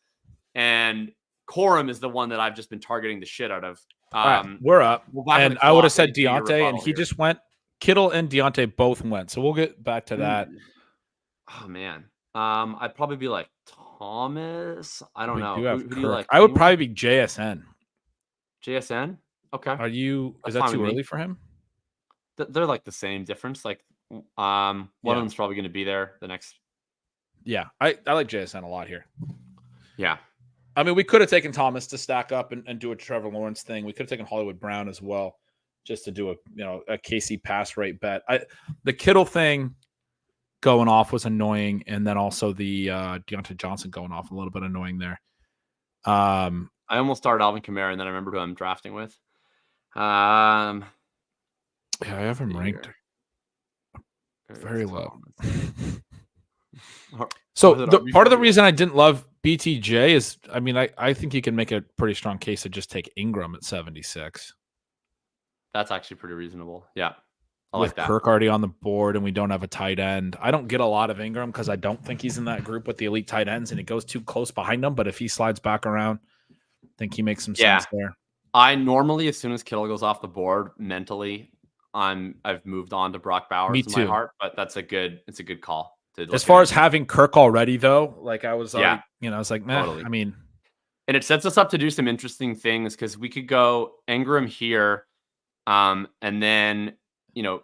And Corum is the one that I've just been targeting the shit out of. Right, we're up. And I would have said Deontay, and he just went. Kittle and Deontay both went. So we'll get back to that. Oh, man. I'd probably be like Thomas. I don't know. Who do you like? I would probably be JSN. JSN? Okay. Is that too early for him? They're like the same difference. Like one of them's probably going to be there the next. Yeah. I like JSN a lot here. Yeah. I mean, we could have taken Thomas to stack up and do a Trevor Lawrence thing. We could have taken Hollywood Brown as well, just to do a KC pass rate bet. The Kittle thing, going off was annoying, and then also the Deontay Johnson going off a little bit annoying there. I almost started Alvin Kamara, and then I remembered who I'm drafting with. Yeah, I have him ranked very low. So part of the reason I didn't love BTJ is, I mean, I think you can make a pretty strong case to just take Ingram at 76. That's actually pretty reasonable. Yeah. I with like that. Kirk already on the board and we don't have a tight end. I don't get a lot of Ingram because I don't think he's in that group with the elite tight ends and it goes too close behind him. But if he slides back around, I think he makes some sense there. I normally, as soon as Kittle goes off the board, mentally, I've moved on to Brock Bowers in my heart, but it's a good call. As far as having Kirk already, though, like I was, already, I was like, man, totally. I mean, and it sets us up to do some interesting things because we could go Ingram here, and then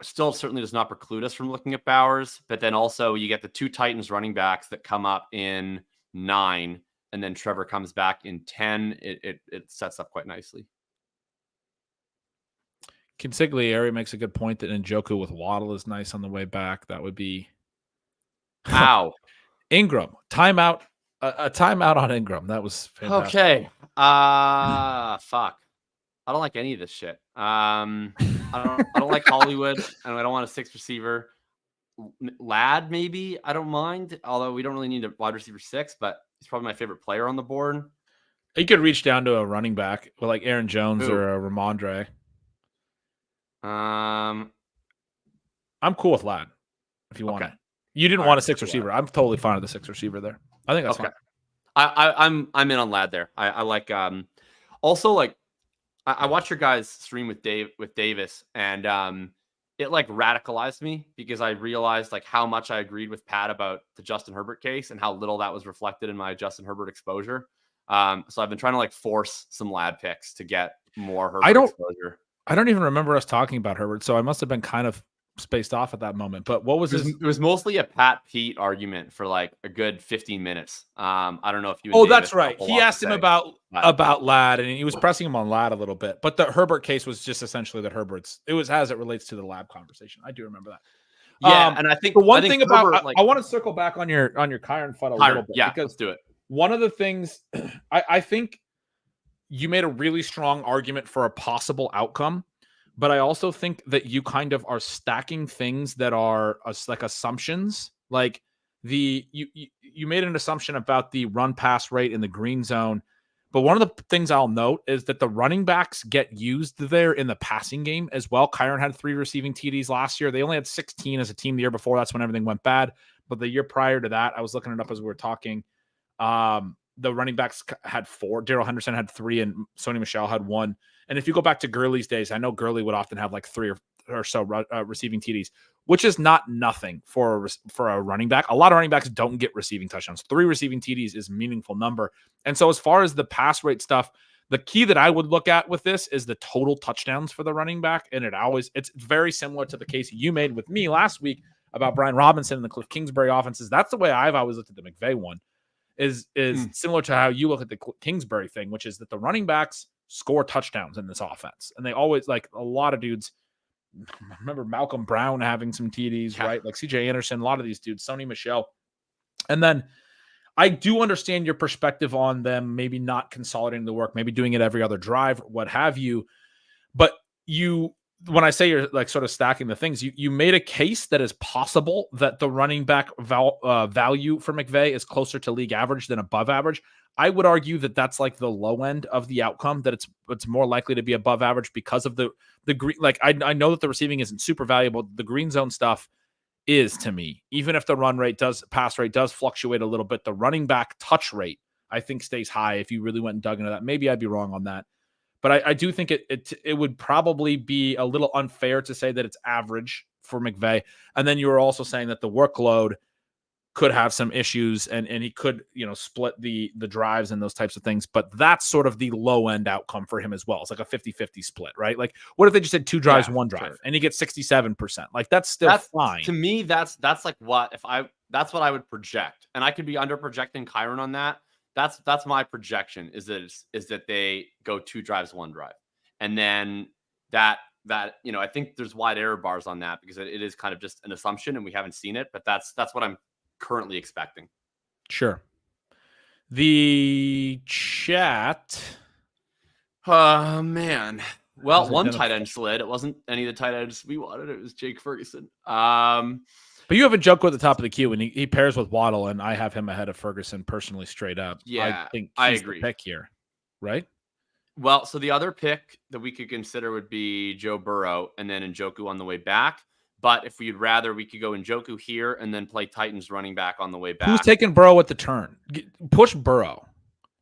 still certainly does not preclude us from looking at Bowers, but then also you get the two Titans running backs that come up in 9, and then Trevor comes back in 10. It sets up quite nicely. Consigliere makes a good point that Njoku with Waddle is nice on the way back. That would be Ingram timeout. A timeout on Ingram. That was fantastic. Okay. Fuck. I don't like any of this shit. I don't like Hollywood, and I don't want a 6 receiver. Ladd, maybe I don't mind. Although we don't really need a wide receiver 6, but he's probably my favorite player on the board. You could reach down to a running back, like Aaron Jones or a Ramondre. I'm cool with Ladd if you want it. You didn't want a 6 receiver. I'm totally fine with the 6 receiver there. I think that's fine. I'm in on Ladd there. I like also like I watched your guys stream with Davis, and it like radicalized me because I realized like how much I agreed with Pat about the Justin Herbert case and how little that was reflected in my Justin Herbert exposure. So I've been trying to like force some Ladd picks to get more Herbert exposure. I don't even remember us talking about Herbert, so I must have been kind of spaced off at that moment. But what was it was mostly a Pat Pete argument for like a good 15 minutes. I don't know if you. That's right. He asked him about Ladd, and he was pressing him on Ladd a little bit. But the Herbert case was just essentially that it was as it relates to the lab conversation. I do remember that. Yeah, and I think the one thing about I want to circle back on your Kyron Fudd a little bit. Yeah, because let's do it. One of the things I think you made a really strong argument for a possible outcome. But I also think that you kind of are stacking things that are like assumptions. Like you made an assumption about the run pass rate in the green zone. But one of the things I'll note is that the running backs get used there in the passing game as well. Kyron had 3 receiving TDs last year. They only had 16 as a team the year before. That's when everything went bad. But the year prior to that, I was looking it up as we were talking. The running backs had 4. Darrell Henderson had 3, and Sony Michel had 1. And if you go back to Gurley's days, I know Gurley would often have like 3 or so receiving TDs, which is not nothing for a running back. A lot of running backs don't get receiving touchdowns. 3 receiving TDs is a meaningful number. And so as far as the pass rate stuff, the key that I would look at with this is the total touchdowns for the running back. And it's very similar to the case you made with me last week about Brian Robinson and the Cliff Kingsbury offenses. That's the way I've always looked at the McVay one. Is similar to how you look at the Kingsbury thing, which is that the running backs score touchdowns in this offense. And they always, like a lot of dudes, I remember Malcolm Brown having some TDs, right? Like CJ Anderson, a lot of these dudes, Sony Michel. And then I do understand your perspective on them maybe not consolidating the work, maybe doing it every other drive, what have you. But when I say you're like sort of stacking the things, you made a case that is possible that the running back value for McVay is closer to league average than above average. I would argue that that's like the low end of the outcome, that it's more likely to be above average because of the green. Like I know that the receiving isn't super valuable. The green zone stuff is to me, even if the pass rate does fluctuate a little bit, the running back touch rate, I think stays high if you really went and dug into that. Maybe I'd be wrong on that. But I do think it would probably be a little unfair to say that it's average for McVay. And then you were also saying that the workload could have some issues and he could, split the drives and those types of things. But that's sort of the low end outcome for him as well. It's like a 50-50 split, right? Like what if they just did 2 drives, 1 drive, and he gets 67%? Like that's still fine. To me, that's like that's what I would project. And I could be under projecting Kyron on that. That's my projection is that they go 2 drives, 1 drive. And then that that, I think there's wide error bars on that because it is kind of just an assumption and we haven't seen it, but that's what I'm currently expecting. Sure. The chat. Oh, man. Well, one tight end slid. It wasn't any of the tight ends we wanted. It was Jake Ferguson. But you have a Njoku at the top of the queue, and he pairs with Waddle, and I have him ahead of Ferguson personally, straight up. Yeah, I think I he's agree. the pick here, right? Well, so the other pick that we could consider would be Joe Burrow and then Njoku on the way back. But if we'd rather, we could go Njoku here and then play Titans running back on the way back. Who's taking Burrow at the turn? Push Burrow.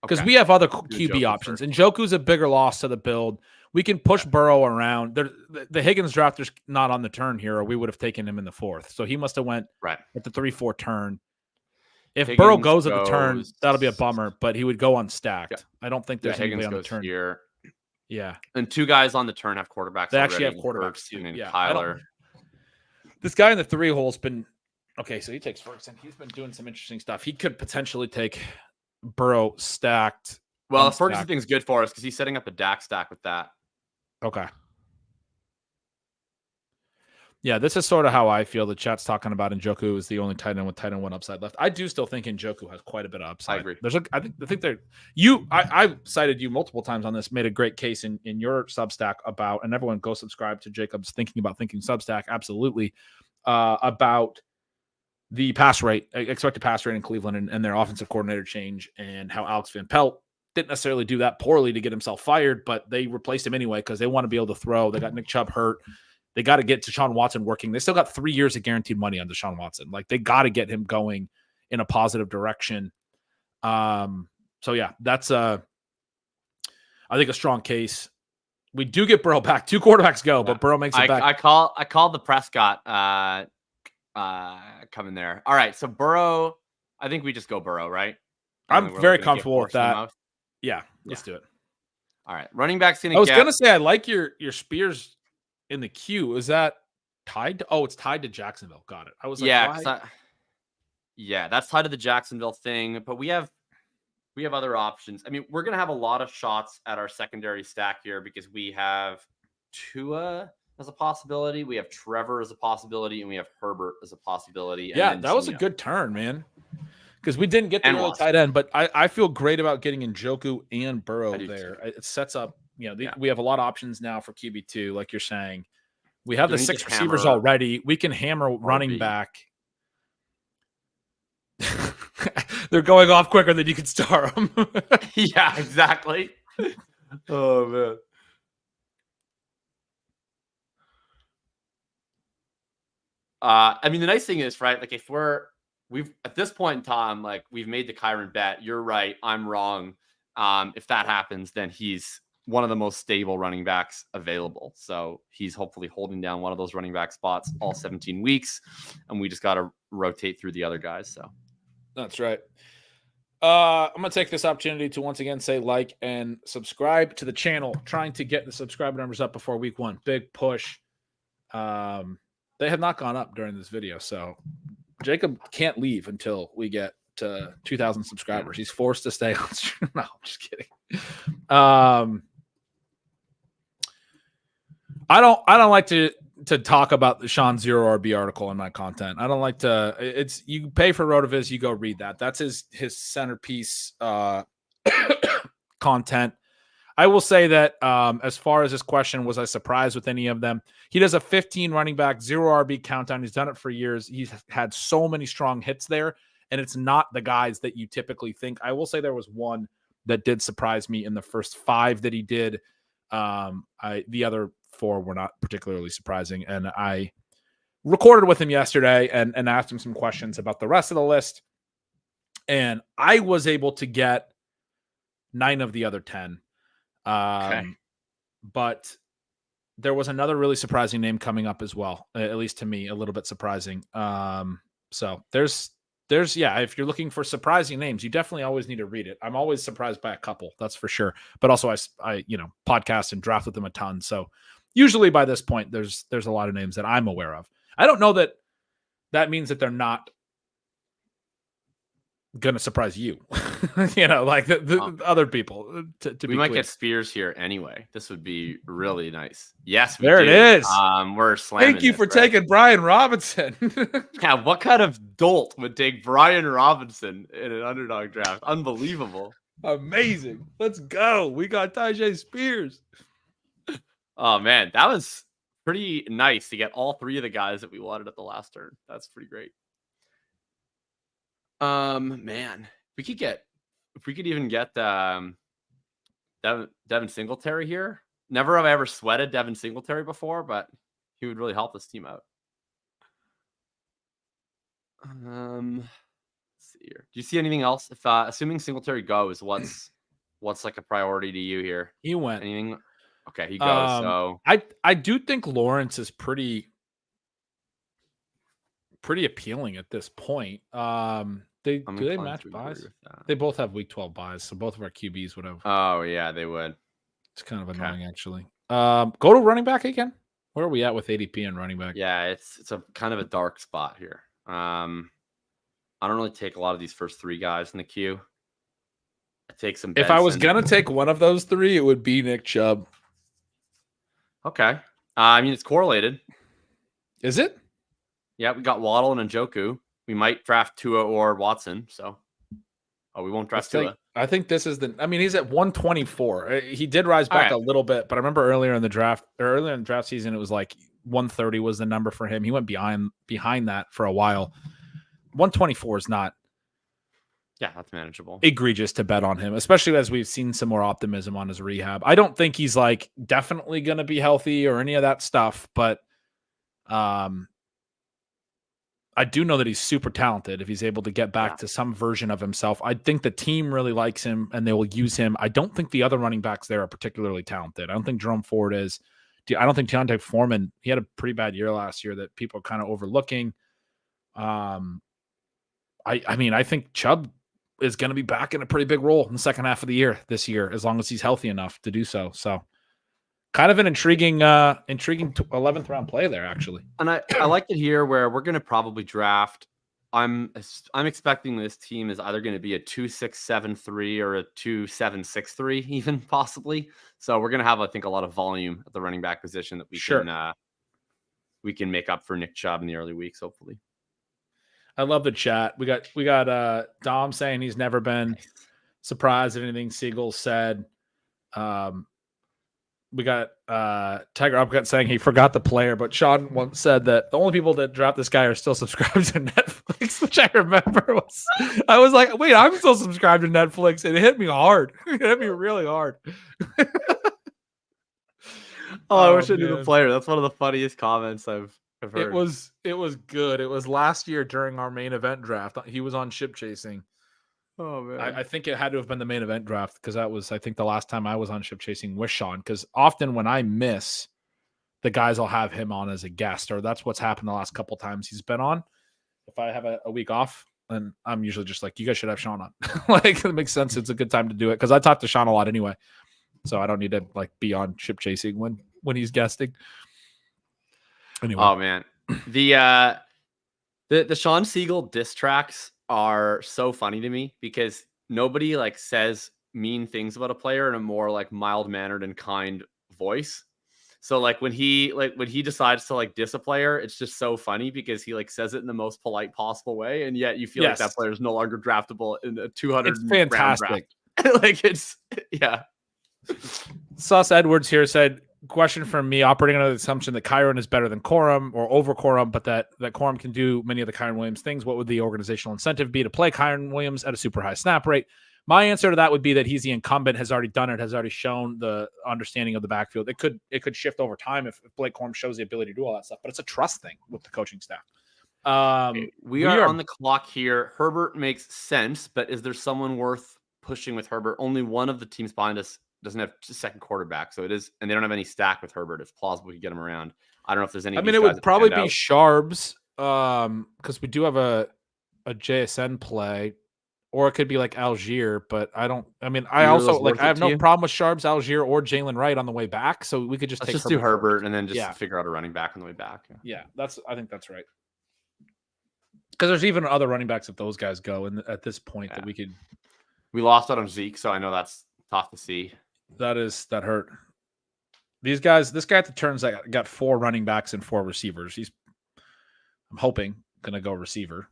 Because we have other QB options. And Njoku's a bigger loss to the build. We can push Burrow around. The Higgins drafter's not on the turn here, or we would have taken him in the 4th. So he must have went at the 3-4 turn. If Higgins Burrow goes at the turn, that'll be a bummer, but he would go unstacked. Yeah. I don't think there's anybody on the turn here. Yeah. And 2 guys on the turn have quarterbacks. They actually have quarterbacks too. And Kyler. This guy in the 3 hole's been okay. So he takes Ferguson. He's been doing some interesting stuff. He could potentially take Burrow stacked. Well, the Ferguson thing's good for us because he's setting up a DAC stack with that. Okay. Yeah, this is sort of how I feel. The chat's talking about Njoku is the only tight end with tight end 1 upside left. I do still think Njoku has quite a bit of upside. I agree. I think I cited you multiple times on this, made a great case in your Substack about, and everyone go subscribe to Jacob's Thinking Substack, absolutely, about the pass rate, expected pass rate in Cleveland and their offensive coordinator change, and how Alex Van Pelt didn't necessarily do that poorly to get himself fired, but they replaced him anyway because they want to be able to throw. They got Nick Chubb hurt. They got to get Deshaun Watson working. They still got 3 years of guaranteed money on Deshaun Watson. Like, they got to get him going in a positive direction. So yeah, that's I think a strong case. We do get Burrow back. 2 quarterbacks go, but Burrow makes it back. I called the Prescott coming there. All right, so Burrow, I think we just go Burrow, right? I'm very comfortable with that. Yeah, let's do it. All right, running back's gonna. I was gonna say I like your Spears in the queue. Is that tied to, it's tied to Jacksonville. Got it. I was like, that's tied to the Jacksonville thing, but we have other options. I mean, we're going to have a lot of shots at our secondary stack here because we have Tua as a possibility, we have Trevor as a possibility, and we have Herbert as a possibility. Yeah, that was a good turn, man. Because we didn't get the early tight end, but I feel great about getting Njoku and Burrow there. It sets up, we have a lot of options now for QB2, like you're saying. We have the 6 receivers already. We can hammer running back. They're going off quicker than you can start them. Yeah, exactly. Oh, man. I mean, the nice thing is, right, like if we've at this point in time, like we've made the Kyron bet. You're right. I'm wrong. If that happens, then he's one of the most stable running backs available. So he's hopefully holding down one of those running back spots all 17 weeks. And we just got to rotate through the other guys. So that's right. I'm going to take this opportunity to once again say like and subscribe to the channel, trying to get the subscriber numbers up before week 1. Big push. They have not gone up during this video. So Jacob can't leave until we get to 2,000 subscribers. He's forced to stay on stream. No, I'm just kidding. I don't like to talk about the Sean Zero RB article in my content. I don't like to. It's you pay for RotoViz, you go read that. That's his centerpiece content. I will say that as far as this question, was I surprised with any of them? He does a 15 running back, 0 RB countdown. He's done it for years. He's had so many strong hits there, and it's not the guys that you typically think. I will say there was one that did surprise me in the first 5 that he did. The other 4 were not particularly surprising, and I recorded with him yesterday and asked him some questions about the rest of the list, and I was able to get 9 of the other 10. But there was another really surprising name coming up as well, at least to me, a little bit surprising. So there's if you're looking for surprising names, you definitely always need to read it. I'm always surprised by a couple, that's for sure. But also I podcast and draft with them a ton. So usually by this point, there's a lot of names that I'm aware of. I don't know that means that they're not gonna surprise you. You know, like the other people. To We be might clear. get Spears here anyway. This would be really nice. Yes, we There do. it is. We're slamming Thank you this, for right? taking Brian Robinson. Yeah, what kind of dolt would take Brian Robinson in an underdog draft? Unbelievable. Amazing. Let's go. We got Tajay Spears. Oh man, that was pretty nice to get all three of the guys that we wanted at the last turn. That's pretty great. Man, if we could even get Devin Singletary here. Never have I ever sweated Devin Singletary before, but he would really help this team out. Let's see here. Do you see anything else? If assuming Singletary goes, what's like a priority to you here? He went. Anything? Okay, he goes. So I do think Lawrence is pretty appealing at this point. Do they match buys? They both have week 12 buys, so both of our QBs would have. Oh yeah, they would. It's kind of annoying actually. Go to running back again. Where are we at with ADP and running back? Yeah, it's a kind of a dark spot here. I don't really take a lot of these first three guys in the queue. I take some. If I was gonna take one of those three, it would be Nick Chubb. Okay. I mean, it's correlated. Is it? Yeah, we got Waddle and Njoku. We might draft Tua or Watson. So, we won't draft Tua. I think this is he's at 124. He did rise back a little bit, but I remember earlier in the draft season, it was like 130 was the number for him. He went behind that for a while. 124 is not. Yeah, that's manageable. Egregious to bet on him, especially as we've seen some more optimism on his rehab. I don't think he's like definitely going to be healthy or any of that stuff, but I do know that he's super talented if he's able to get back to some version of himself. I think the team really likes him and they will use him. I don't think the other running backs there are particularly talented. I don't think Jerome Ford is. I don't think Deontay Foreman, he had a pretty bad year last year that people are kind of overlooking. I think Chubb is going to be back in a pretty big role in the second half of the year this year, as long as he's healthy enough to do so. So kind of an intriguing 11th round play there, actually. And I like it here where we're going to probably draft. I'm expecting this team is either going to be a 2-6-7-3 or a 2-7-6-3, even possibly. So we're going to have, I think, a lot of volume at the running back position that we can make up for Nick Chubb in the early weeks, hopefully. I love the chat. We got Dom saying he's never been surprised at anything Siegel said. We got Tiger Upgut saying he forgot the player, but Sean once said that the only people that draft this guy are still subscribed to Netflix, which I remember I was like, wait, I'm still subscribed to Netflix, and it hit me hard. It hit me really hard. I wish I knew the player. That's one of the funniest comments I've heard. It was good. It was last year during our main event draft. He was on Ship Chasing. Oh man, I think it had to have been the main event draft because that was, I think, the last time I was on Ship Chasing with Sean. Because often when I miss, the guys will have him on as a guest, or that's what's happened the last couple times he's been on. If I have a week off, and I'm usually just like, you guys should have Sean on. Like, it makes sense. It's a good time to do it because I talk to Sean a lot anyway, so I don't need to like be on Ship Chasing when he's guesting. Anyway. Oh man, the Sean Siegel diss tracks are so funny to me because nobody like says mean things about a player in a more like mild-mannered and kind voice. So like when he decides to like diss a player, it's just so funny because he like says it in the most polite possible way, and yet you feel like that player is no longer draftable in a 200. It's fantastic. Like it's Sauce Edwards here said, question from me, operating under the assumption that Kyron is better than Corum or over Corum, but that Corum can do many of the Kyron Williams things. What would the organizational incentive be to play Kyron Williams at a super high snap rate? My answer to that would be that he's the incumbent, has already done it, has already shown the understanding of the backfield. It could shift over time if Blake Corum shows the ability to do all that stuff, but it's a trust thing with the coaching staff. We are on the clock here. Herbert makes sense, but is there someone worth pushing with Herbert? Only one of the teams behind us doesn't have a second quarterback, so it is, and they don't have any stack with Herbert. It's plausible to get him around. I don't know if there's any. I mean, it would probably be Sharbs, because we do have a JSN play, or it could be like Algier. But I don't. I mean, I also like. I have no problem with Sharbs, Algier, or Jalen Wright on the way back. So we could just do Herbert and then just figure out a running back on the way back. Yeah, I think that's right. Because there's even other running backs if those guys go, and at this point that we could. We lost out on Zeke, so I know that's tough to see. That hurt. These guys, this guy at the turns got 4 running backs and 4 receivers. I'm hoping gonna go receiver.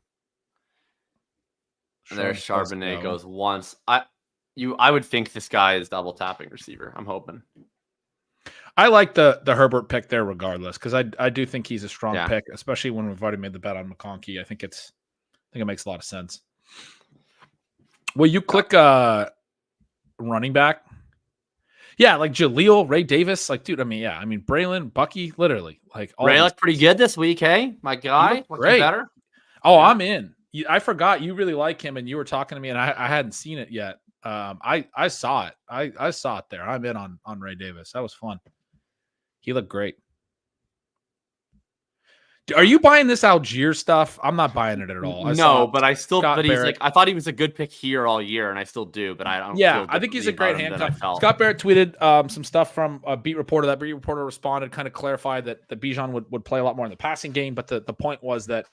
And there's Charbonnet goes once. I would think this guy is double tapping receiver. I'm hoping. I like the Herbert pick there regardless, because I do think he's a strong pick, especially when we've already made the bet on McConkey. I think it makes a lot of sense. Will you click running back? Yeah, like Jaleel, Ray Davis, like dude. I mean, Braylon, Bucky, literally, like all Ray looked pretty good this week, hey, my guy. Great. Better. Oh, yeah. I'm in. I forgot you really like him, and you were talking to me, and I hadn't seen it yet. I saw it. I saw it there. I'm in on Ray Davis. That was fun. He looked great. Are you buying this Algier stuff? I'm not buying it at all. No, but I still. But he's like, I thought he was a good pick here all year, and I still do. But I don't. Yeah, I think he's a great handcuff. Scott Barrett tweeted some stuff from a beat reporter. That beat reporter responded, kind of clarified that Bijan would play a lot more in the passing game. But the point was that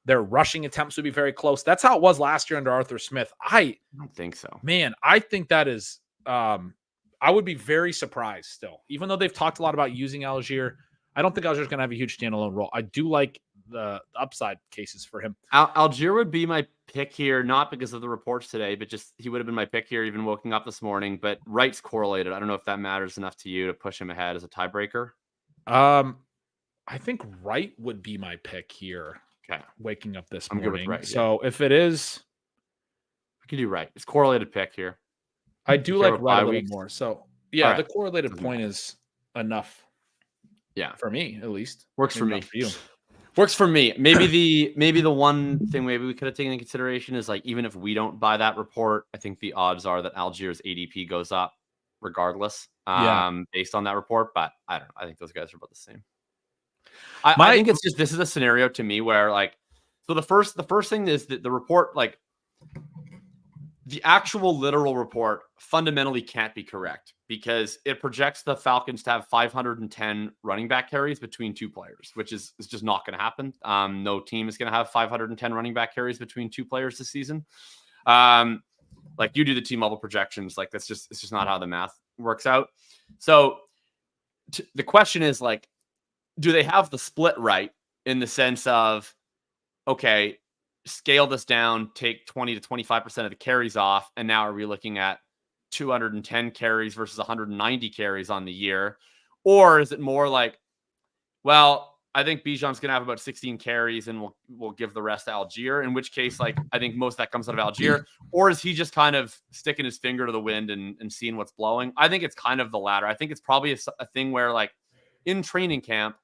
their rushing attempts would be very close. That's how it was last year under Arthur Smith. I don't think so. Man, I think that is. I would be very surprised still, even though they've talked a lot about using Algier. I don't think Algier's going to have a huge standalone role. I do like the upside cases for him. Algier would be my pick here, not because of the reports today, but just he would have been my pick here, even waking up this morning. But Wright's correlated. I don't know if that matters enough to you to push him ahead as a tiebreaker. I think Wright would be my pick here. Okay, waking up this morning. I'm good with Wright. So if it is, I can do Wright. It's correlated pick here. I do like Wright a little more. So yeah, the correlated point is enough. Yeah, for me at least. Works for me. For you. Works for me. Maybe the one thing maybe we could have taken into consideration is like even if we don't buy that report, I think the odds are that Algier's ADP goes up regardless. Based on that report. But I don't know. I think those guys are about the same. I think it's just this is a scenario to me where like so the first thing is that the report like the actual literal report fundamentally can't be correct because it projects the Falcons to have 510 running back carries between 2 players, which is just not going to happen. No team is going to have 510 running back carries between 2 players this season. Like you do the team level projections, like it's just not how the math works out. So the question is like, do they have the split right in the sense of, okay, scale this down, take 20 to 25% of the carries off. And now are we looking at 210 carries versus 190 carries on the year? Or is it more like, well, I think Bijan's going to have about 16 carries and we'll give the rest to Algier, in which case, like, I think most of that comes out of Algier. Or is he just kind of sticking his finger to the wind and seeing what's blowing? I think it's kind of the latter. I think it's probably a thing where like in training camp,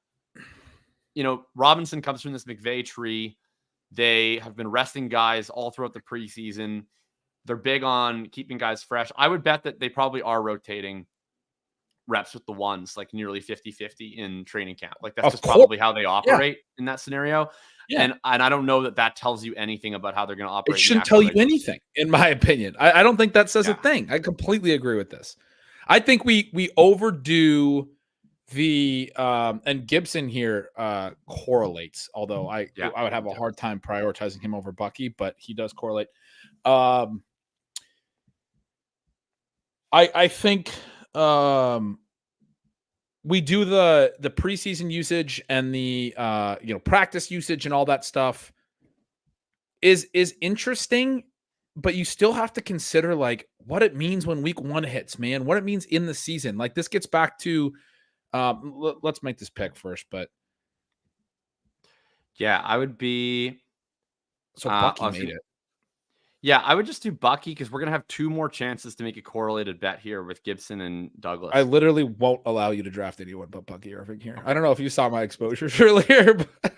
Robinson comes from this McVay tree. They have been resting guys all throughout the preseason. They're big on keeping guys fresh. I would bet that they probably are rotating reps with the ones, like nearly 50-50 in training camp. Like that's just probably how they operate in that scenario. Yeah. And I don't know that tells you anything about how they're going to operate. It shouldn't tell you anything, in my opinion. I don't think that says a thing. I completely agree with this. I think we overdo the and Gibson here correlates, although I would have a hard time prioritizing him over Bucky, but he does correlate. I think we do the preseason usage and the practice usage and all that stuff is interesting, but you still have to consider like what it means when week 1 hits, man, what it means in the season. Like this gets back to let's make this pick first, but yeah, I would be. So Bucky made it. Yeah, I would just do Bucky because we're gonna have 2 more chances to make a correlated bet here with Gibson and Douglas. I literally won't allow you to draft anyone but Bucky Irving here. I don't know if you saw my exposures earlier. But...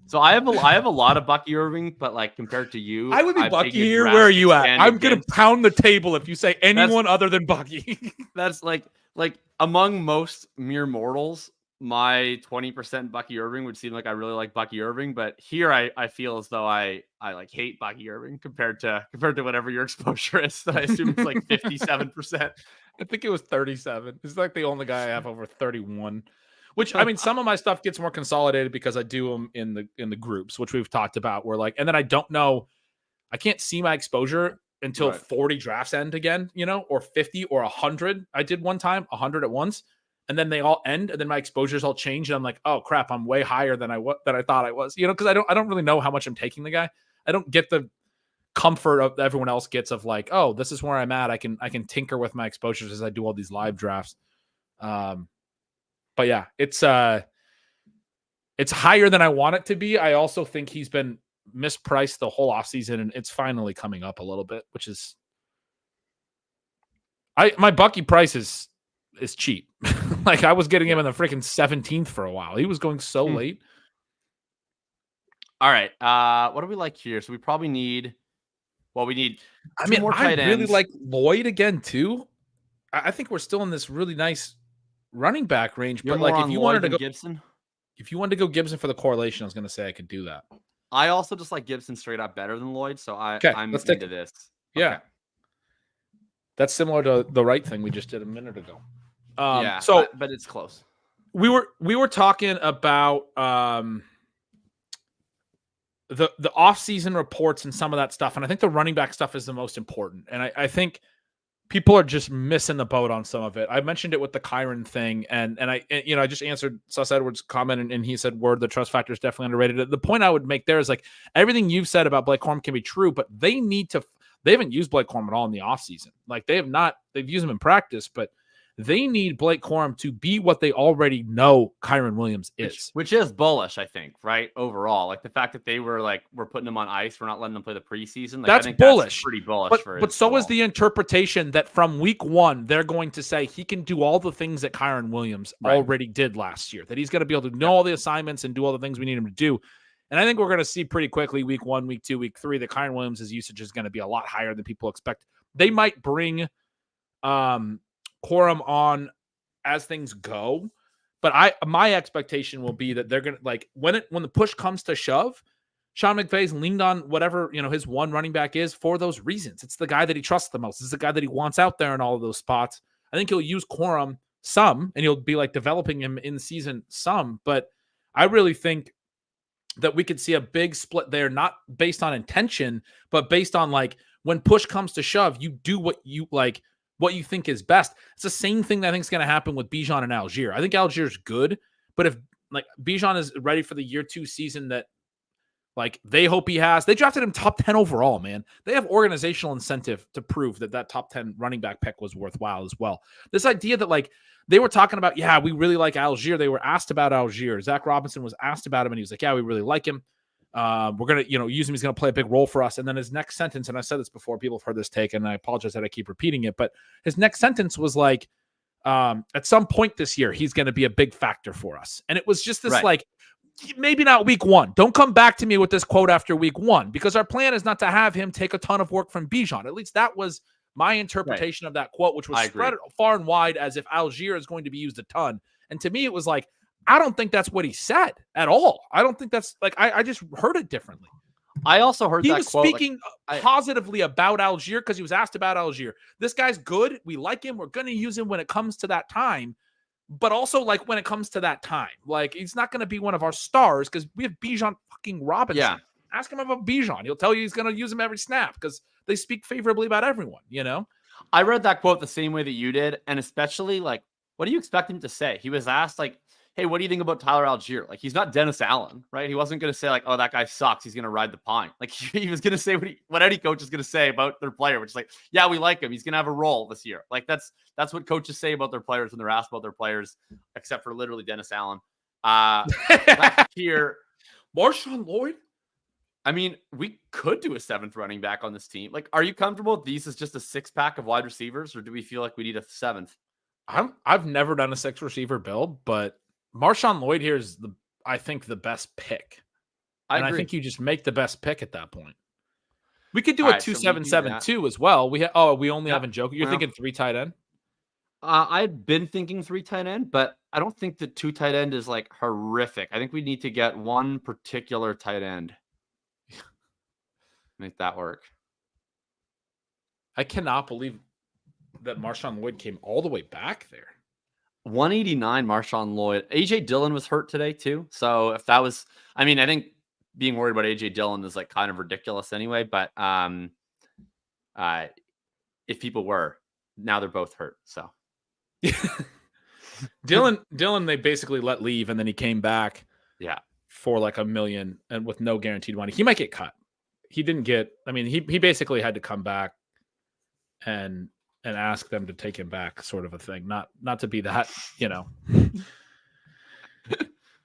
So I have a lot of Bucky Irving, but like compared to you, I would be Bucky here. Where are you at? I'm gonna pound the table if you say anyone other than Bucky. That's like among most mere mortals, my 20% Bucky Irving would seem like I really like Bucky Irving, but here I feel as though I like hate Bucky Irving compared to whatever your exposure is. I assume it's like 57%. I think it was 37. It's like the only guy I have over 31. Which, I mean, some of my stuff gets more consolidated because I do them in the groups, which we've talked about. Where like, and then I don't know, I can't see my exposure until 40 drafts end again, or 50 or 100. I did one time 100 at once, and then they all end, and then my exposures all change, and I'm like, oh crap, I'm way higher than I thought I was, because I don't really know how much I'm taking the guy. I don't get the comfort of everyone else gets of like, oh, this is where I'm at. I can tinker with my exposures as I do all these live drafts. But yeah, it's higher than I want it to be. I also think he's been mispriced the whole offseason, and it's finally coming up a little bit, which is my Bucky price is cheap. Like I was getting him in the freaking 17th for a while. He was going so late. All right. What do we like here? So we probably need we need more tight ends. I really like Lloyd again too. I think we're still in this really nice running back range. You're but like if you wanted to go Gibson, if you wanted to go Gibson for the correlation, I was going to say I could do that. I also just like Gibson straight up better than Lloyd, so I'm into this. Yeah. Okay. That's similar to the right thing we just did a minute ago. But it's close. We were talking about the off-season reports and some of that stuff, and I think the running back stuff is the most important. And I think people are just missing the boat on some of it. I mentioned it with the Kyron thing, and I just answered Sus Edwards' comment, and he said, "Word, the trust factor is definitely underrated." The point I would make there is like everything you've said about Blake Corum can be true, but they haven't used Blake Corum at all in the offseason. Like they've used him in practice, but they need Blake Corum to be what they already know Kyron Williams is. Which is bullish, I think, right? Overall. Like the fact that they were putting him on ice, we're not letting him play the preseason. Like, that's I think bullish. That's pretty bullish. But so is the interpretation that from week one, they're going to say he can do all the things that Kyron Williams already did last year, that he's going to be able to know all the assignments and do all the things we need him to do. And I think we're going to see pretty quickly, week 1, week 2, week 3, that Kyron Williams' usage is going to be a lot higher than people expect. They might bring Corum on as things go, but my expectation will be that they're going to when the push comes to shove, Sean McVay's leaned on whatever, his one running back is for those reasons. It's the guy that he trusts the most. It's the guy that he wants out there in all of those spots. I think he'll use Corum some, and he'll be developing him in season some, but I really think that we could see a big split there, not based on intention, but based on when push comes to shove, you do what you think is best. It's the same thing that I think is going to happen with Bijan and Algier. I think Algier's good, but if Bijan is ready for the year 2 season that they hope he has, they drafted him top 10 overall, man. They have organizational incentive to prove that top 10 running back pick was worthwhile as well. This idea that they were talking about, yeah, we really like Algier. They were asked about Algier. Zach Robinson was asked about him, and he was like, yeah, we really like him. We're going to, use him. He's going to play a big role for us. And then his next sentence, and I said this before, people have heard this take, and I apologize that I keep repeating it, but his next sentence was at some point this year, he's going to be a big factor for us. And it was just this maybe not week 1. Don't come back to me with this quote after week 1, because our plan is not to have him take a ton of work from Bijan. At least that was my interpretation of that quote, which was spread far and wide as if Algier is going to be used a ton. And to me, it was I don't think that's what he said at all. I don't think that's I just heard it differently. I also heard he was speaking positively about Algier because he was asked about Algier. This guy's good. We like him. We're going to use him when it comes to that time. But also, when it comes to that time, he's not going to be one of our stars because we have Bijan fucking Robinson. Yeah. Ask him about Bijan. He'll tell you he's going to use him every snap because they speak favorably about everyone, I read that quote the same way that you did. And especially, what do you expect him to say? He was asked, hey, what do you think about Tyler Algier? He's not Dennis Allen, right? He wasn't going to say oh, that guy sucks. He's going to ride the pine. He was going to say what any coach is going to say about their player, which is yeah, we like him. He's going to have a role this year. That's what coaches say about their players when they're asked about their players, except for literally Dennis Allen. Here, Marshawn Lloyd. I mean, we could do a 7th running back on this team. Are you comfortable with these as just a 6-pack of wide receivers, or do we feel like we need a 7th? I've never done a 6 receiver build, but Marshawn Lloyd here is I think the best pick. I think you just make the best pick at that point. We could do a 2-7-7-2 as well. We only have Njoku. You're thinking 3 tight end? I've been thinking 3 tight end, but I don't think the 2 tight end is horrific. I think we need to get one particular tight end. Make that work. I cannot believe that Marshawn Lloyd came all the way back there. 189 Marshawn Lloyd. AJ Dillon was hurt today too. So if that was, I mean, I think being worried about AJ Dillon is like kind of ridiculous anyway. But if people were, now they're both hurt. So Dillon, they basically let leave, and then he came back. Yeah. For like $1 million and with no guaranteed money. He might get cut. He didn't get. I mean, he basically had to come back and ask them to take him back, sort of a thing. Not to be that, you know.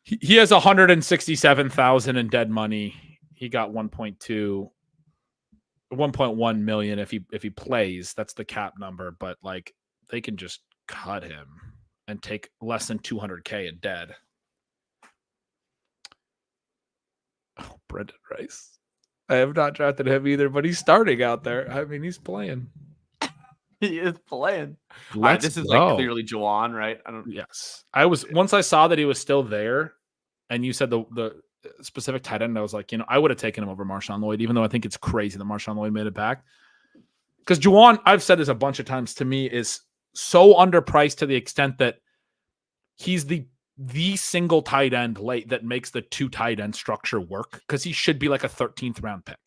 he has 167,000 in dead money. He got 1.1 million if he plays. That's the cap number, but like they can just cut him and take less than 200K in dead. Oh, Brendan Rice. I have not drafted him either, but he's starting out there. I mean, he's playing. He is playing. Right, this is like clearly Juwan, right? Yes. Once I saw that he was still there, and you said the specific tight end, I was like, you know, I would have taken him over Marshawn Lloyd, even though I think it's crazy that Marshawn Lloyd made it back. Because Juwan, I've said this a bunch of times, to me is so underpriced to the extent that he's the single tight end late that makes the 2 tight end structure work, because he should be like a 13th round pick.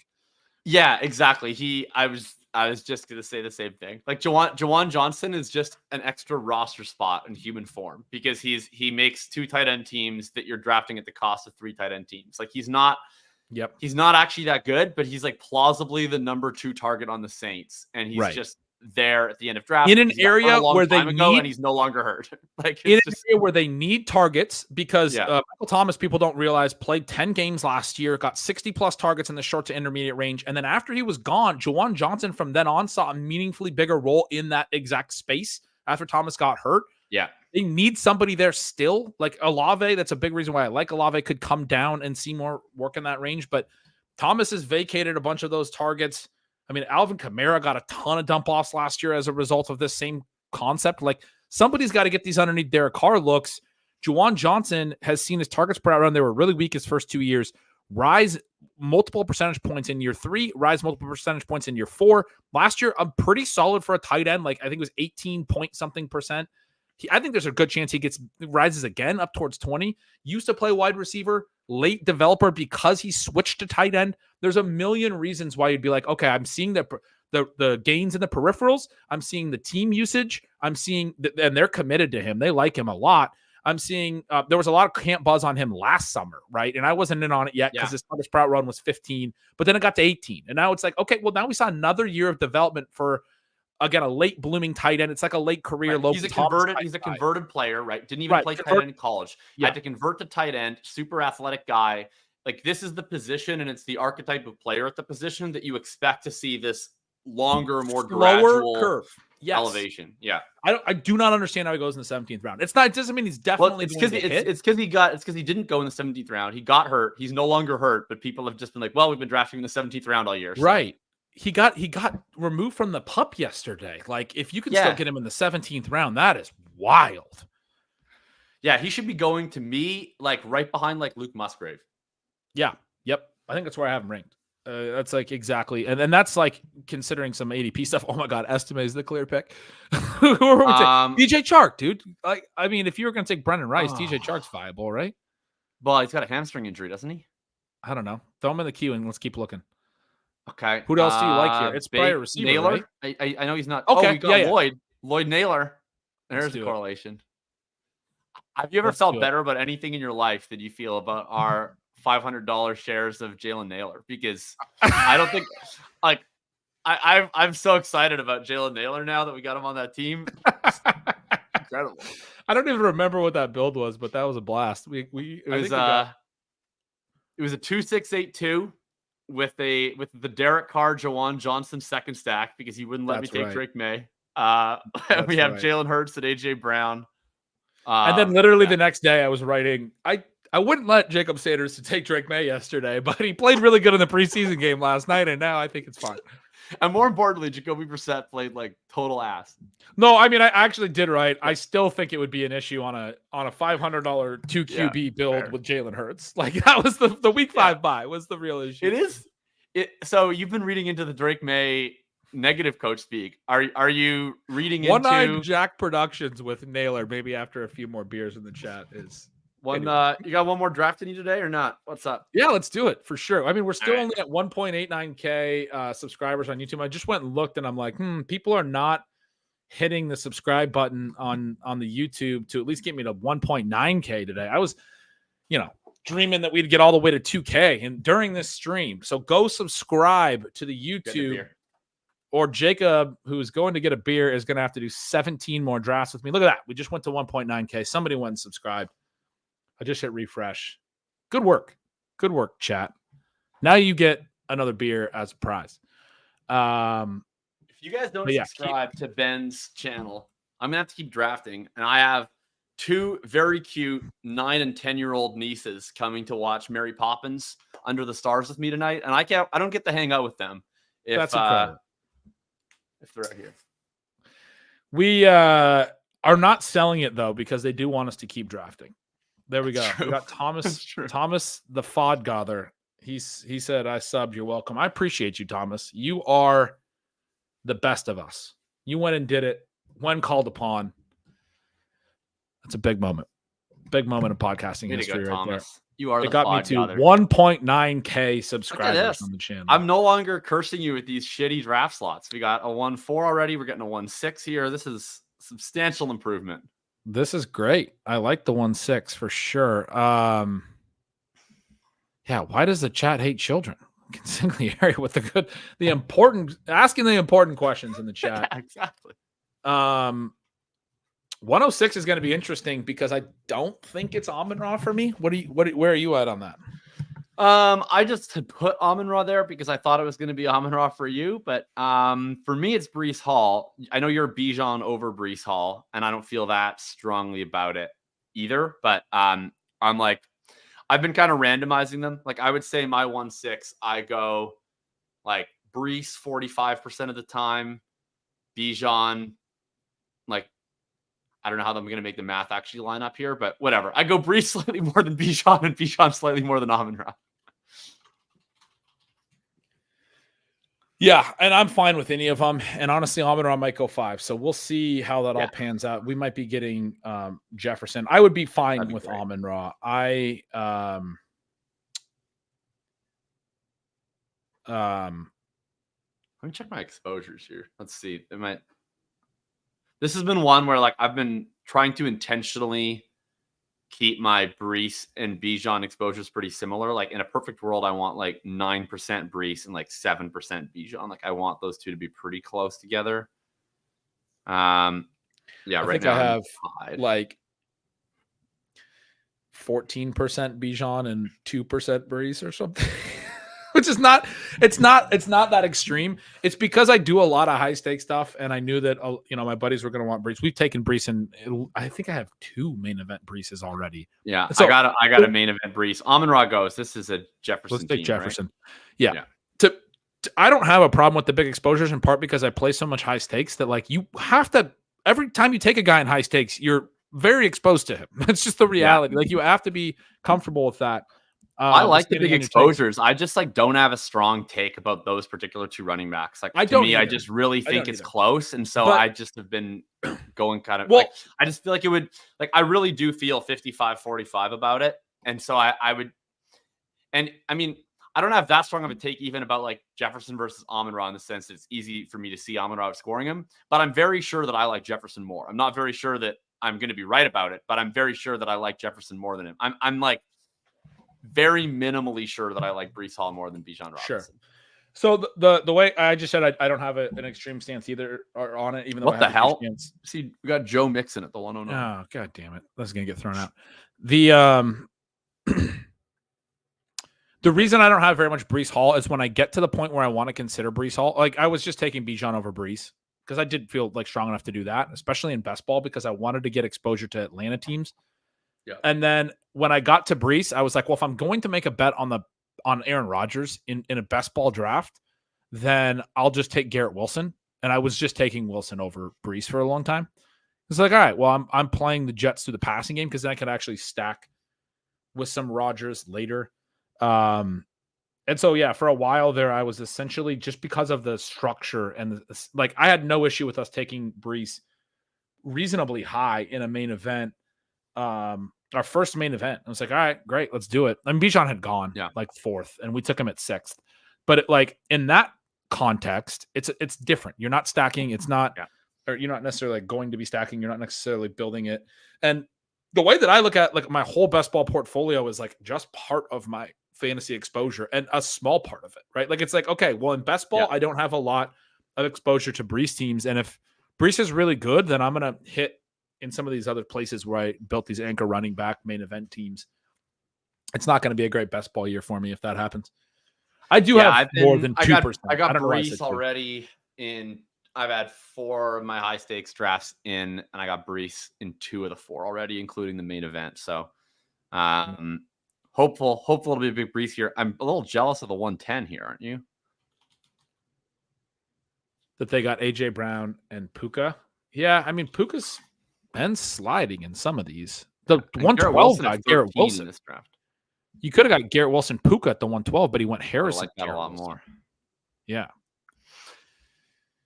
Yeah, exactly. I was just gonna say the same thing. Like Juwan Johnson is just an extra roster spot in human form, because he makes 2 tight end teams that you're drafting at the cost of 3 tight end teams. Like he's not actually that good, but he's like plausibly the number 2 target on the Saints, and he's just there at the end of draft in an area where they need, and he's no longer hurt. Like in an area where they need targets, because Michael Thomas, people don't realize, played 10 games last year, got 60 plus targets in the short to intermediate range, and then after he was gone, Juwan Johnson from then on saw a meaningfully bigger role in that exact space after Thomas got hurt. Yeah, they need somebody there still, like Olave. That's a big reason why I like Olave. Could come down and see more work in that range, but Thomas has vacated a bunch of those targets. I mean, Alvin Kamara got a ton of dump offs last year as a result of this same concept. Like, somebody's got to get these underneath Derek Carr looks. Juwan Johnson has seen his targets per out run. They were really weak his first 2 years. Rise multiple percentage points in year 3, rise multiple percentage points in year 4. Last year, I'm pretty solid for a tight end. Like, I think it was 18 point something percent. I think there's a good chance he rises again up towards 20. Used to play wide receiver, late developer because he switched to tight end. There's a million reasons why you'd be like, okay, I'm seeing the gains in the peripherals. I'm seeing the team usage. I'm seeing and they're committed to him. They like him a lot. I'm seeing there was a lot of camp buzz on him last summer, right? And I wasn't in on it yet because his toughest route run was 15, but then it got to 18. And now it's like, okay, well, now we saw another year of development for, again, a late blooming tight end. It's like a late career. Right. He's a converted player, right? Didn't even play tight end in college. Had to convert to tight end, super athletic guy. Like, this is the position, and it's the archetype of player at the position that you expect to see this longer, more gradual curve. Elevation. Yeah. I do not understand how he goes in the 17th round. It doesn't mean he's definitely it's because he didn't go in the 17th round. He got hurt. He's no longer hurt, but people have just been like, well, we've been drafting in the 17th round all year. So. Right. He got removed from the pup yesterday. Like, if you can still get him in the 17th round, that is wild. Yeah, he should be going, to me, like right behind like Luke Musgrave. Yeah. Yep. I think that's where I have him ranked. That's like exactly, and that's like considering some ADP stuff. Oh my God, Estime is the clear pick. DJ Chark, dude. Like, I mean, if you were going to take Brendan Rice, DJ Chark's viable, right? Well, he's got a hamstring injury, doesn't he? I don't know. Throw him in the queue and let's keep looking. Okay. Who else do you like here? It's probably a receiver, Naylor. right? I know he's not. Okay. Oh, we got Lloyd Naylor. There's a correlation. Have you ever felt better about anything in your life than you feel about our $500 shares of Jalen Naylor? Because I don't think, like, I'm so excited about Jalen Naylor now that we got him on that team. Incredible. I don't even remember what that build was, but that was a blast. It was a 2-6-8-2 with the Derek Carr, Juwan Johnson second stack, because he wouldn't let me take Drake May. We have Jalen Hurts and AJ Brown. And then literally the next day I was writing, I wouldn't let Jakob Sanderson take Drake May yesterday, but he played really good in the preseason game last night, and now I think it's fine. And more importantly, Jacoby Brissett played like total ass. No, I mean, I actually did right. I still think it would be an issue on a $500 2 QB build with Jalen Hurts. Like, that was the week 5 buy was the real issue. It is. So you've been reading into the Drake May negative coach speak. Are you reading One-Eyed into Jack Productions with Naylor? Maybe after a few more beers in the chat is one? anyway. You got one more draft in you today or not? What's up? Yeah, let's do it for sure. I mean, we're still right. only at 1.89K subscribers on YouTube. I just went and looked, and I'm like, people are not hitting the subscribe button on the YouTube to at least get me to 1.9K today. I was, dreaming that we'd get all the way to 2K and during this stream. So go subscribe to the YouTube, or Jacob, who's going to get a beer, is going to have to do 17 more drafts with me. Look at that. We just went to 1.9K. Somebody went and subscribed. I just hit refresh. Good work. Good work, chat. Now you get another beer as a prize. If you guys don't subscribe to Ben's channel, I'm gonna have to keep drafting, and I have 2 very cute 9 and 10-year-old nieces coming to watch Mary Poppins Under the Stars with me tonight, and I don't get to hang out with them if they're out here. We are not selling it though because they do want us to keep drafting. There we go. We got Thomas the Fodgather. He said, I subbed. You're welcome. I appreciate you, Thomas. You are the best of us. You went and did it when called upon. That's a big moment. Big moment of podcasting history right there. You are. It got me to 1.9K subscribers on the channel. I'm no longer cursing you with these shitty draft slots. We got a 1-4 already. We're getting a 1-6 here. This is substantial improvement. This is great. I like the 1-6 for sure. Yeah, why does the chat hate children? Consigliere with the important questions in the chat. Yeah, exactly. 106 is going to be interesting because I don't think it's Amon-Ra for me. Where are you at on that? I just had put Amon-Ra there because I thought it was going to be Amon-Ra for you, but for me it's Breece Hall. I know you're Bijan over Breece Hall, and I don't feel that strongly about it either. But I'm like, I've been kind of randomizing them. Like I would say my 1-6, I go like Breece 45% of the time, Bijan, like I don't know how I'm going to make the math actually line up here, but whatever. I go Breece slightly more than Bijan and Bijan slightly more than Amon-Ra. Yeah, and I'm fine with any of them. And honestly, Amon-Ra might go 5. So we'll see how that all pans out. We might be getting Jefferson. I would be fine with Amon-Ra. Let me check my exposures here. Let's see. This has been one where like I've been trying to intentionally keep my Breece and Bijan exposures pretty similar. Like in a perfect world, I want like 9% Breece and like 7% Bijan. Like I want those two to be pretty close together. Right now I have like 14% Bijan and 2% Breece or something. Which is not that extreme. It's because I do a lot of high stake stuff, and I knew that my buddies were going to want Breece. We've taken Breece, and I think I have 2 main event Breeces already. Yeah, so, I got a main event Breece. Amon-Ra goes. This is a Jefferson. Let's take team, Jefferson. Right? Yeah. I don't have a problem with the big exposures in part because I play so much high stakes that like you have to every time you take a guy in high stakes, you're very exposed to him. It's just the reality. Like you have to be comfortable with that. I like the big exposures. I just like don't have a strong take about those particular 2 running backs. Like I just really think it's close, and so I just have been going kind of. Like, I just feel like it would. Like I really do feel 55-45 about it, and so I would. And I mean, I don't have that strong of a take even about like Jefferson versus Amon-Ra in the sense that it's easy for me to see Amon-Ra outscoring him, but I'm very sure that I like Jefferson more. I'm not very sure that I'm going to be right about it, but I'm very sure that I like Jefferson more than him. I'm like very minimally sure that I like Breece Hall more than Bijan Robinson. Sure. So the way I just said, I don't have an extreme stance either on it, even though what the hell? See, we got Joe Mixon at the 109. Oh, God damn it. That's going to get thrown out. The reason I don't have very much Breece Hall is when I get to the point where I want to consider Breece Hall. Like I was just taking Bijan over Breece because I did feel like strong enough to do that, especially in best ball because I wanted to get exposure to Atlanta teams. Yeah. And then when I got to Breece, I was like, well, if I'm going to make a bet on Aaron Rodgers in a best ball draft, then I'll just take Garrett Wilson. And I was just taking Wilson over Breece for a long time. It's like, all right, well, I'm playing the Jets through the passing game because then I could actually stack with some Rodgers later. And And so, yeah, for a while there, I was essentially just because of the structure and like I had no issue with us taking Brees reasonably high in a main event. Our first main event. I was like, all right, great, let's do it. And Bijan had gone like 4th, and we took him at 6th. But like in that context, it's different. You're not stacking. It's not, or you're not necessarily like going to be stacking. You're not necessarily building it. And the way that I look at like my whole best ball portfolio is like just part of my fantasy exposure and a small part of it, right? Like it's like, okay, well in best ball, I don't have a lot of exposure to Brees teams. And if Brees is really good, then I'm going to hit in some of these other places where I built these anchor running back main event teams. It's not going to be a great best ball year for me if that happens. I do have more than 2%. I got Brees already in. I've had 4 of my high stakes drafts in, and I got Brees in 2 of the 4 already, including the main event. So, hopeful it'll be a big Brees here. I'm a little jealous of the 110 here, aren't you? That they got AJ Brown and Puka. Yeah, I mean Puka's been sliding in some of these. The 112 got Garrett Wilson in this draft. You could have got Garrett Wilson Puka at the 112, but he went Harrison. I like that a lot more. Yeah.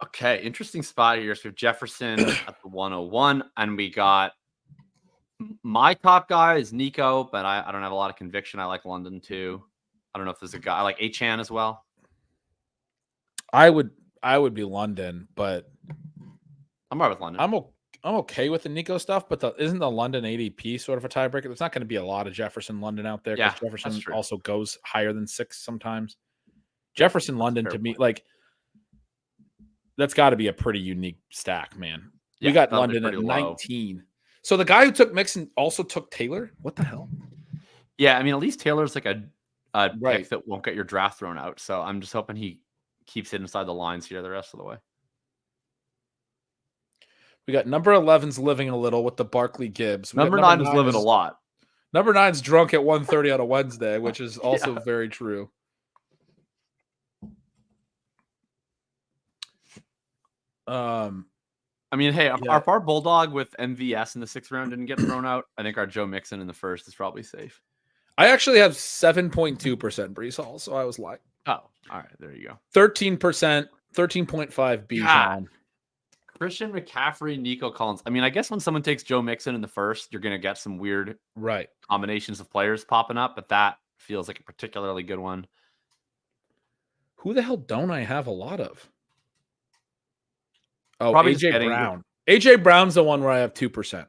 Okay, interesting spot here. So we have Jefferson at the 101, and we got my top guy is Nico, but I don't have a lot of conviction. I like London too. I don't know if there's a guy. I like Achan as well. I would be London, but I'm right with London. I'm okay with the Nico stuff, but isn't the London ADP sort of a tiebreaker? There's not going to be a lot of Jefferson London out there because Jefferson also goes higher than 6 sometimes. Jefferson London to me, like that's got to be a pretty unique stack, man. We got London at 19. Low. So the guy who took Mixon also took Taylor? What the hell? Yeah, I mean, at least Taylor's like a pick that won't get your draft thrown out. So I'm just hoping he keeps it inside the lines here the rest of the way. We got number 11's living a little with the Barkley Gibbs. Number 9 is living a lot. Number 9's drunk at 1:30 on a Wednesday, which is also very true. I mean, hey, if our Bulldog with MVS in the 6th round didn't get thrown out, I think our Joe Mixon in the 1st is probably safe. I actually have 7.2% Brees Hall, so I was like, oh, all right, there you go. 13%, 13.5 Bijan. Christian McCaffrey, Nico Collins. I mean, I guess when someone takes Joe Mixon in the 1st, you're going to get some weird combinations of players popping up, but that feels like a particularly good one. Who the hell don't I have a lot of? Oh, probably AJ Brown. AJ Brown's the one where I have 2%.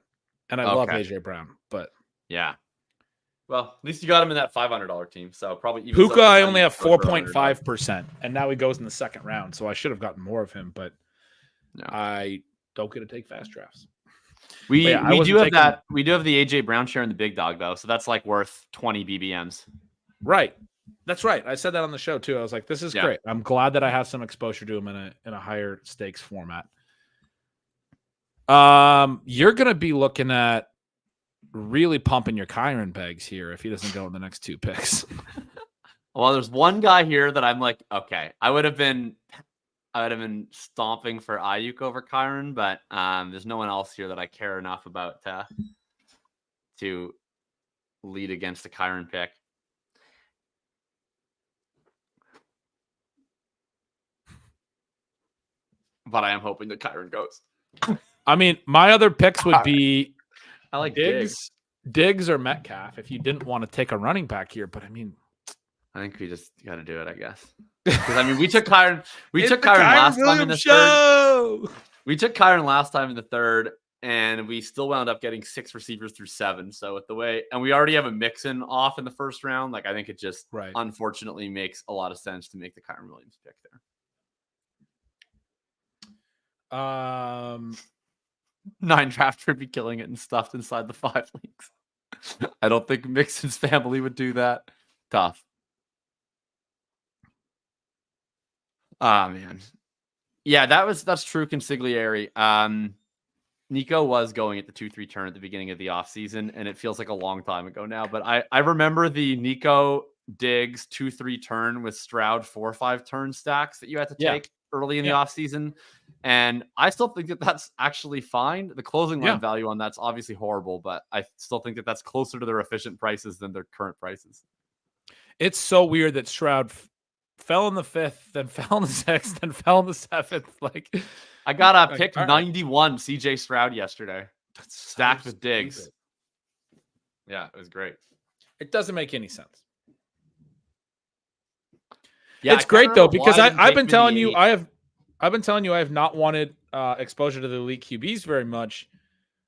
And I love AJ Brown, but yeah. Well, at least you got him in that $500 team. So probably even Puka, I only have 4.5%. And now he goes in the 2nd round. So I should have gotten more of him, but no. I don't get to take fast drafts. We do have that. We do have the AJ Brown share in the big dog though, so that's like worth 20 BBMs. Right, that's right. I said that on the show too. I was like, "This is great." I'm glad that I have some exposure to him in a higher stakes format. You're gonna be looking at really pumping your Kyron bags here if he doesn't go in the next 2 picks. Well, there's one guy here that I'm like, okay, I would have been stomping for Ayuk over Kyron, but there's no one else here that I care enough about to lead against the Kyron pick. But I am hoping that Kyron goes. I mean, my other picks would be I like Diggs or Metcalf if you didn't want to take a running back here, but I mean, I think we just got to do it, I guess. Because I mean, we took Kyron. We took Kyron last time in the 3rd. We took Kyron last time in the 3rd, and we still wound up getting 6 receivers through 7. So with the way, and we already have a Mixon off in the 1st round. Like I think it just unfortunately makes a lot of sense to make the Kyron Williams pick there. 9 draft would be killing it and stuffed inside the 5 leagues. I don't think Mixon's family would do that. Tough. Ah, man. Yeah, that's true consigliere. Nico was going at the 2-3 turn at the beginning of the offseason, and it feels like a long time ago now. But I remember the Nico Diggs 2-3 turn with Stroud 4-5 turn stacks that you had to take early in the offseason. And I still think that that's actually fine. The closing line value on that's obviously horrible, but I still think that that's closer to their efficient prices than their current prices. It's so weird that Stroud fell in the 5th, then fell in the 6th, then fell in the 7th. Like, I got a like, pick all right. 91 CJ Stroud yesterday, That's so stacked with Diggs. stupid. Yeah, it was great. It doesn't make any sense. Yeah, It's great though, because I've been telling you I have not wanted exposure to the elite QBs very much.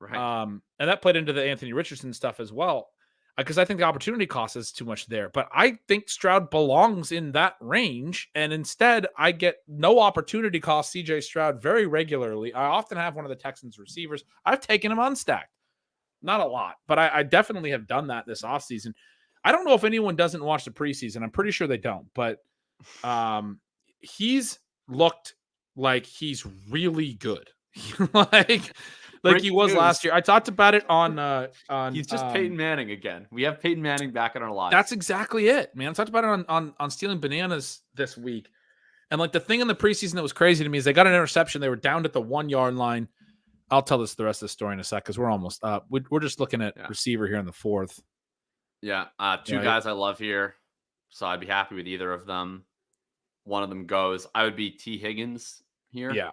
Right. And that played into the Anthony Richardson stuff as well, because I think the opportunity cost is too much there. But I think Stroud belongs in that range, and instead I get no opportunity cost CJ Stroud very regularly. I often have one of the Texans receivers. I've taken him unstacked. Not a lot, but I definitely have done that this offseason. I don't know if anyone doesn't watch the preseason. I'm pretty sure they don't, but he's looked like he's really good. like he was last year. I talked about it on He's just Peyton Manning again. We have Peyton Manning back in our lives. That's exactly it, man. I talked about it on Stealing Bananas this week. And like the thing in the preseason that was crazy to me is they got an interception. They were down at the 1 yard line. I'll tell the rest of the story in a sec because we're almost up. We're just looking at receiver here in the 4th. Yeah, two guys I love here, so I'd be happy with either of them. One of them goes. I would be T. Higgins here. Yeah.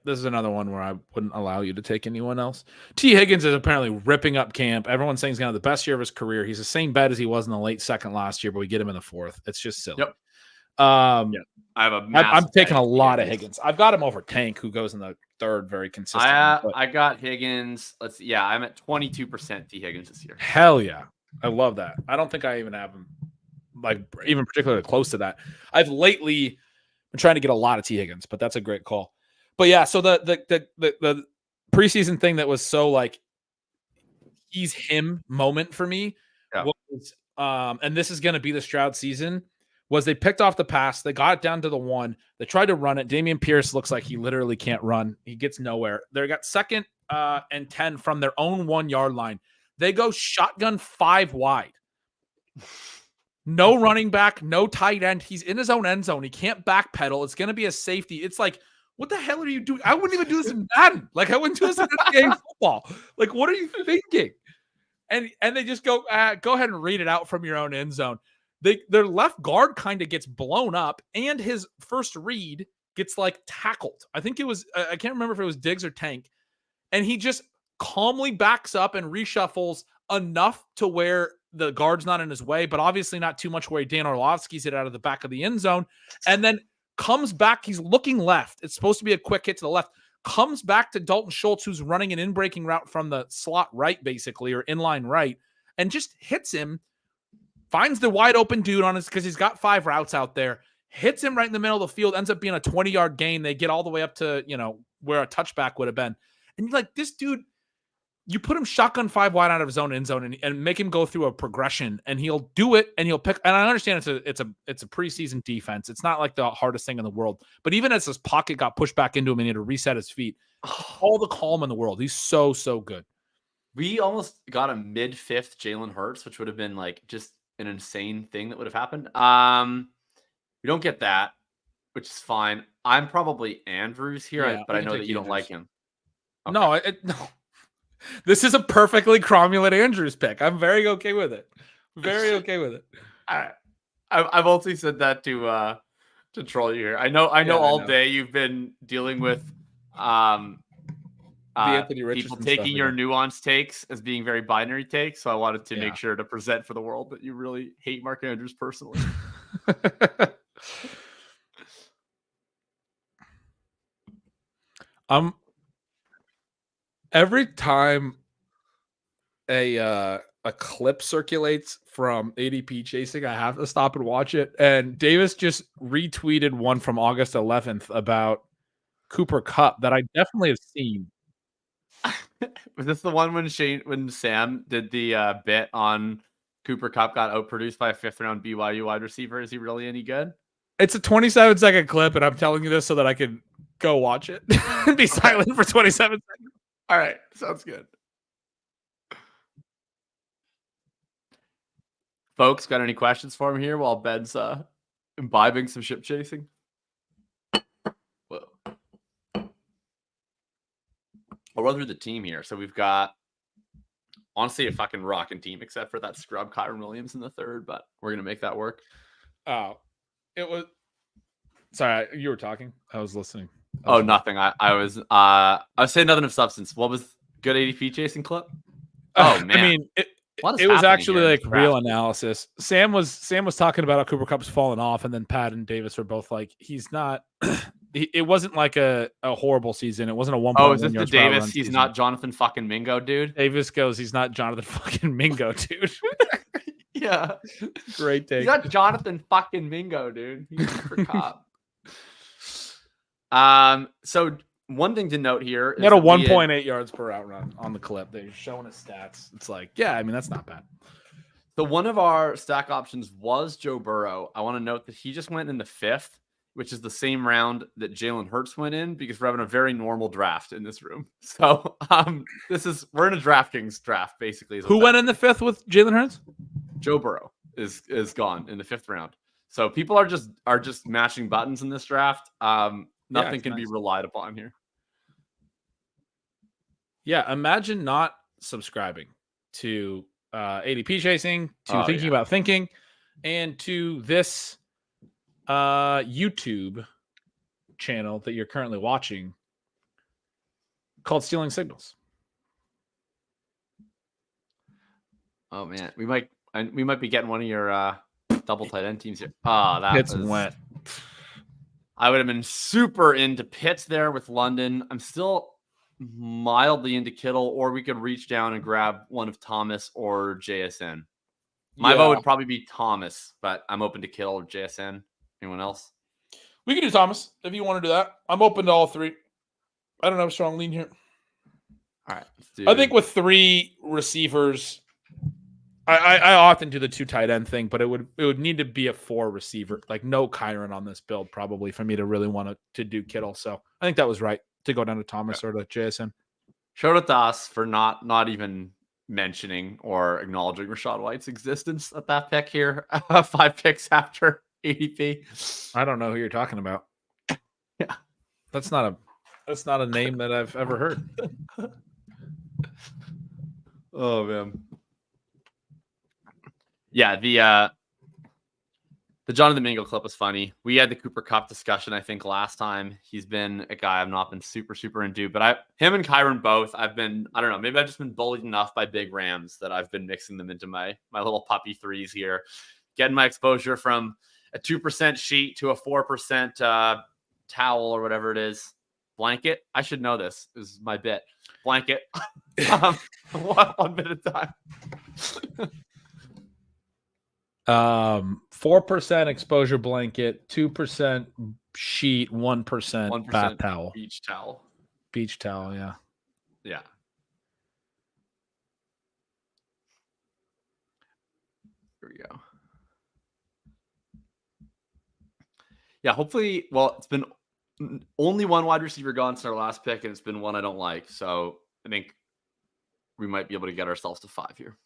This is another one where I wouldn't allow you to take anyone else. T. Higgins is apparently ripping up camp. Everyone's saying he's going to have the best year of his career. He's the same bet as he was in the late 2nd last year, but we get him in the 4th. It's just silly. Yep. I have I'm taking a lot of Higgins. I've got him over Tank, who goes in the 3rd very consistently. I got Higgins. I'm at 22% T. Higgins this year. Hell yeah. I love that. I don't think I even have him like even particularly close to that. I've lately been trying to get a lot of T. Higgins, but that's a great call. But yeah, so the preseason thing that was so like he's him moment for me was and this is going to be the Stroud season, was they picked off the pass, they got it down to the 1, they tried to run it. Dameon Pierce looks like he literally can't run. He gets nowhere. They got 2nd and 10 from their own 1 yard line. They go shotgun 5 wide. No running back, no tight end. He's in his own end zone. He can't backpedal. It's going to be a safety. It's like, what the hell are you doing? I wouldn't even do this in Madden. Like, I wouldn't do this in game football. Like, what are you thinking? And they just go ahead and read it out from your own end zone. Their left guard kind of gets blown up, and his first read gets like tackled. I think it was I can't remember if it was Diggs or Tank, and he just calmly backs up and reshuffles enough to where the guard's not in his way, but obviously not too much where Dan Orlovsky's it out of the back of the end zone, and then comes back. He's looking left. It's supposed to be a quick hit to the left. Comes back to Dalton Schultz, who's running an in-breaking route from the slot right, basically, or inline right, and just hits him. Finds the wide open dude on his because he's got 5 routes out there. Hits him right in the middle of the field. Ends up being a 20-yard gain. They get all the way up to where a touchback would have been. And you're like, this dude, you put him shotgun 5 wide out of his own end zone and make him go through a progression, and he'll do it, and he'll pick. And I understand it's a preseason defense. It's not like the hardest thing in the world. But even as his pocket got pushed back into him and he had to reset his feet, all the calm in the world. He's so good. We almost got a mid-5th Jalen Hurts, which would have been like just an insane thing that would have happened. We don't get that, which is fine. I'm probably Andrews here, but I know that you don't like him. Okay. No. This is a perfectly cromulent Andrews pick. I'm very okay with it. Very okay with it. I've also said that to troll you here. I know all day you've been dealing with people taking your nuanced takes as being very binary takes. So I wanted to make sure to present for the world that you really hate Mark Andrews personally. Every time a clip circulates from ADP chasing, I have to stop and watch it. And Davis just retweeted one from August 11th about Cooper Kupp that I definitely have seen. Was this the one when Sam did the bit on Cooper Kupp got outproduced by a 5th round BYU wide receiver? Is he really any good? It's a 27-second clip, and I'm telling you this so that I can go watch it and be silent for 27 seconds. All right, sounds good. Folks, got any questions for him here while Ben's imbibing some ship chasing? Whoa. I'll run through the team here. So we've got honestly a fucking rocking team, except for that scrub Kyron Williams in the third, but we're going to make that work. Oh, it was. Sorry, you were talking. I was listening. Nothing. I was saying nothing of substance. What was good ADP chasing clip? Oh man. I mean, it was actually like real analysis. Sam was talking about how Cooper Kupp's fallen off, and then Pat and Davis were both like, he's not. It wasn't like a horrible season. It wasn't a 1. Oh, is this the Davis? He's not Jonathan fucking Mingo, dude. Davis goes, he's not Jonathan fucking Mingo, dude. Yeah, great take. He's not Jonathan fucking Mingo, dude. He's Cooper Kupp. So one thing to note here, he had a 1.8 yards per out run on the clip. They're showing his stats. It's like, yeah, I mean, that's not bad. So one of our stack options was Joe Burrow. I want to note that he just went in the 5th, which is the same round that Jalen Hurts went in, because we're having a very normal draft in this room. So we're in a DraftKings draft, basically. Who went in the 5th with Jalen Hurts? Joe Burrow is gone in the 5th round. So people are just mashing buttons in this draft. Nothing can be relied upon here. Yeah, imagine not subscribing to ADP chasing, to thinking about thinking, and to this YouTube channel that you're currently watching called Stealing Signals. Oh man, we might be getting one of your double tight end teams here. Oh, that's wet. I would have been super into Pitts there with London. I'm still mildly into Kittle, or we could reach down and grab one of Thomas or JSN. My vote would probably be Thomas, but I'm open to Kittle or JSN. Anyone else? We can do Thomas if you want to do that. I'm open to all three. I don't have a strong lean here. All right. I think with 3 receivers, I often do the 2 tight end thing, but it would need to be a 4 receiver, like no Kyron on this build probably for me to really want to do Kittle. So I think that was right to go down to Thomas or to JSN. Shout out to us for not even mentioning or acknowledging Rachaad White's existence at that pick here. 5 picks after ADP. I don't know who you're talking about. Yeah, that's not a name that I've ever heard. Oh man. Yeah, the Jonathan Mingo clip was funny. We had the Cooper Kupp discussion, I think, last time. He's been a guy I've not been super into, but him and Kyron both, I don't know, maybe I've just been bullied enough by big Rams that I've been mixing them into my little puppy threes here, getting my exposure from a 2% sheet to a 4% towel or whatever it is. Blanket. I should know this. This is my bit. Blanket. 1 bit at a time. 4% exposure blanket, 2% sheet, 1% bath towel. Beach towel, yeah. Yeah. Here we go. Yeah, hopefully, it's been only 1 wide receiver gone since our last pick, and it's been one I don't like. So I think we might be able to get ourselves to 5 here.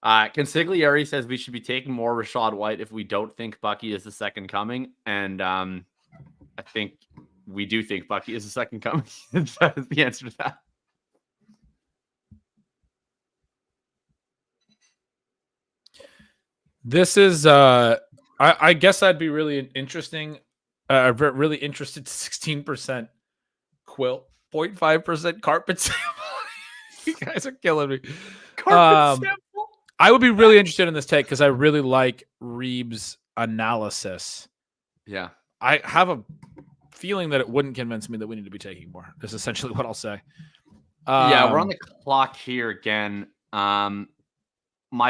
Consigliere says we should be taking more Rachaad White if we don't think Bucky is the second coming. And I think we do think Bucky is the second coming. That is the answer to that. This is, I guess I'd be really interesting. Really interested. 16% quilt, 0.5% carpet sample. You guys are killing me. Carpet sample. I would be really interested in this take because I really like Reeves' analysis. Yeah. I have a feeling that it wouldn't convince me that we need to be taking more. That's essentially what I'll say. Yeah, we're on the clock here again. My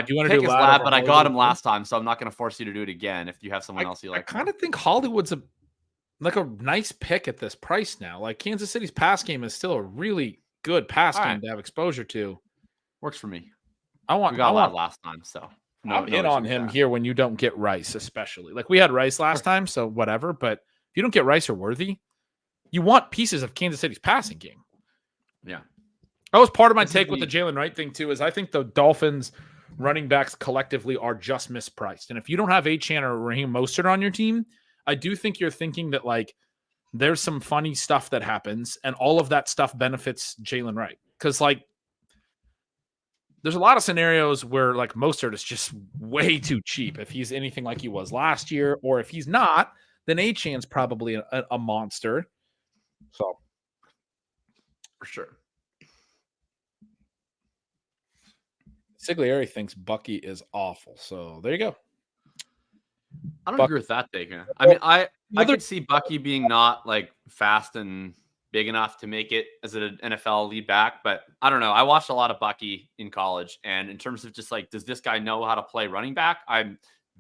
pick is Lab, but I got him last time, so I'm not going to force you to do it again if you have someone else you like. I kind of think Hollywood's a nice pick at this price now. Like Kansas City's pass game is still a really good pass game to have exposure to. Works for me. We got Lab last time, so I'm in on him here when you don't get Rice, especially. Like we had Rice last time, so whatever. But if you don't get Rice or Worthy, you want pieces of Kansas City's passing game. Yeah. That was part of my take with the Jalen Wright thing, too, is I think the Dolphins running backs collectively are just mispriced. And if you don't have Achane or Raheem Mostert on your team, I do think you're thinking that like there's some funny stuff that happens, and all of that stuff benefits Jalen Wright. Because like there's a lot of scenarios where like Mostert is just way too cheap if he's anything like he was last year, or if he's not, then Achan's probably a monster. So For sure. Siglieri thinks Bucky is awful. So there you go. I don't agree with that take. I mean, I could see Bucky being not like fast and big enough to make it as an NFL lead back, but I don't know. I watched a lot of Bucky in college, and in terms of just like, does this guy know how to play running back? I'm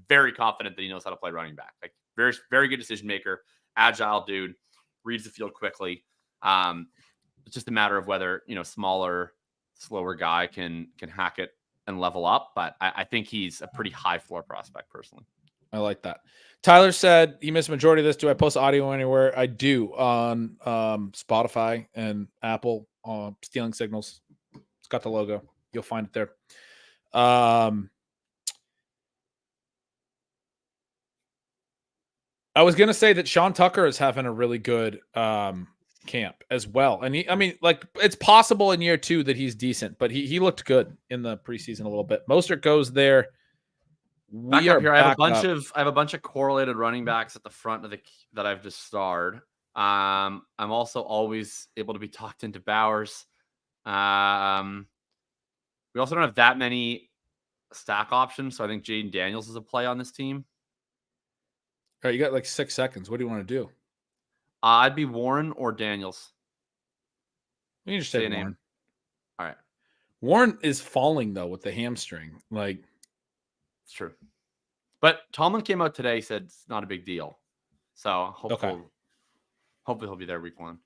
very confident that he knows how to play running back. Like, very, very good decision maker, agile dude, reads the field quickly. It's just a matter of whether, smaller, slower guy can hack it and level up. But I think he's a pretty high floor prospect personally. I like that. Tyler said he missed a majority of this. Do I post audio anywhere? I do on Spotify and Apple. Stealing Signals. It's got the logo. You'll find it there. I was going to say that Sean Tucker is having a really good camp as well. And it's possible in year 2 that he's decent, but he looked good in the preseason a little bit. Mostert goes there. I have a bunch of correlated running backs at the front of that I've just starred. I'm also always able to be talked into Bowers. We also don't have that many stack options, so I think Jaden Daniels is a play on this team. All right, you got like 6 seconds. What do you want to do? I'd be Warren or Daniels. You can just say Warren. Name. All right. Warren is falling though with the hamstring. Like, it's true. But Tomlin came out today, said it's not a big deal. So hopefully he'll be there week 1.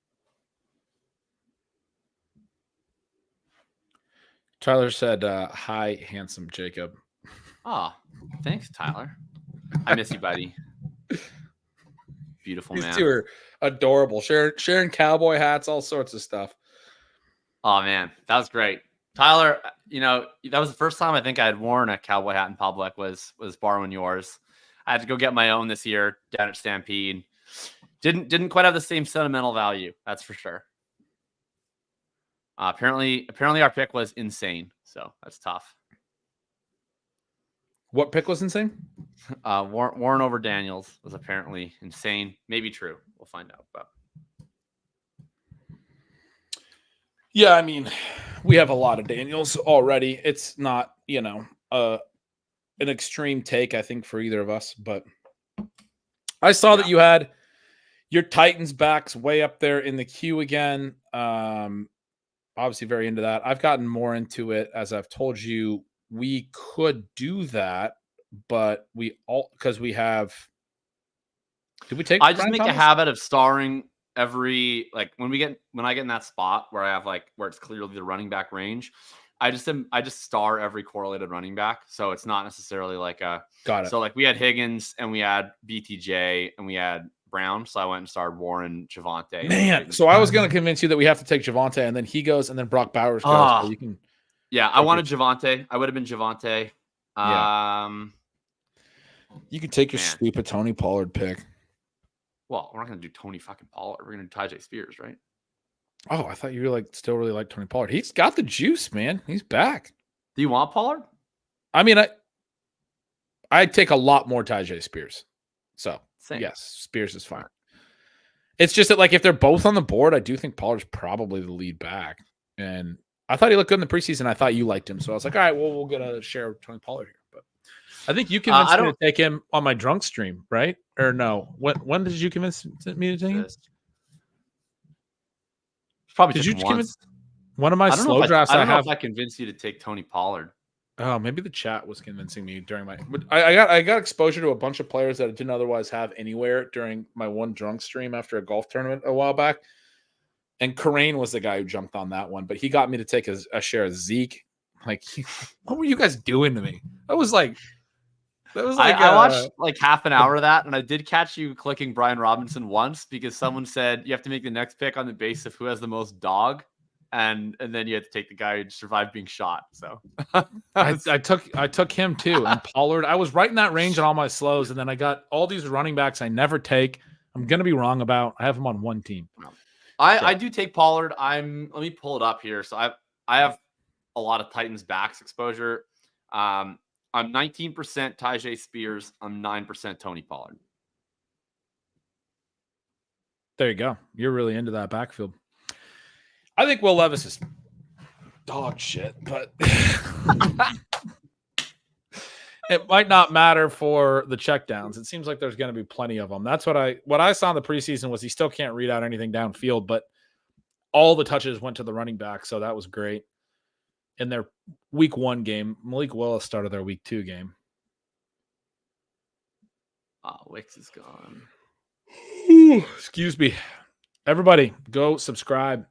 Tyler said, hi, handsome Jacob. Oh, thanks, Tyler. I miss you, buddy. Beautiful man. These two are adorable. Sharing cowboy hats, all sorts of stuff. Oh, man. That was great. Tyler, that was the first time I think I had worn a cowboy hat in public was borrowing yours. I had to go get my own this year down at Stampede. Didn't quite have the same sentimental value, that's for sure. Apparently our pick was insane, so that's tough. What pick was insane? Warren over Daniels was apparently insane. Maybe true. We'll find out. But yeah, I mean, we have a lot of Daniels already. It's not, an extreme take, I think, for either of us. But I saw that you had your Titans backs way up there in the queue again. Obviously very into that. I've gotten more into it, as I've told you. We could do that, but because we have. Did we take? I just make a habit of starring every when I get in that spot where I have where it's clearly the running back range. I just star every correlated running back, so it's not necessarily got it. So we had Higgins and we had BTJ and we had Brown, so I went and starred Warren, Javonte. Man, so I was going to convince you that we have to take Javonte, and then he goes, and then Brock Bowers goes. So you can. Yeah, I wanted Javonte. I would have been Javonte. You could take your stupid Tony Pollard pick. Well, we're not going to do Tony fucking Pollard. We're going to do Tyjae Spears, right? Oh, I thought you still really like Tony Pollard. He's got the juice, man. He's back. Do you want Pollard? I mean, I'd take a lot more Tyjae Spears. So, yes, Spears is fine. It's just that, if they're both on the board, I do think Pollard's probably the lead back. And I thought he looked good in the preseason. I thought you liked him. So I was like, all right, well, we'll get a share of Tony Pollard here. But I think you convinced me to take him on my drunk stream, right? Or no? When did you convince me to take him? Probably did just you once. One of my slow drafts. I don't know if I convinced you to take Tony Pollard. Oh, maybe the chat was convincing me during my. But I got exposure to a bunch of players that I didn't otherwise have anywhere during my one drunk stream after a golf tournament a while back. And Karain was the guy who jumped on that one, but he got me to take a share of Zeke. What were you guys doing to me? I watched half an hour of that, and I did catch you clicking Brian Robinson once because someone said you have to make the next pick on the basis of who has the most dog. and then you had to take the guy who survived being shot. So I took him too. And Pollard, I was right in that range on all my slows, and then I got all these running backs I never take. I'm gonna be wrong about. I have him on one team. I do take Pollard. Let me pull it up here. So I have a lot of Titans backs exposure. I'm 19% Tyjae Spears. I'm 9% Tony Pollard. There you go. You're really into that backfield. I think Will Levis is dog shit, but it might not matter for the checkdowns. It seems like there's going to be plenty of them. That's what I saw in the preseason was he still can't read out anything downfield, but all the touches went to the running back, so that was great. In their week 1 game, Malik Willis started their week 2 game. Wicks is gone. Excuse me. Everybody, go subscribe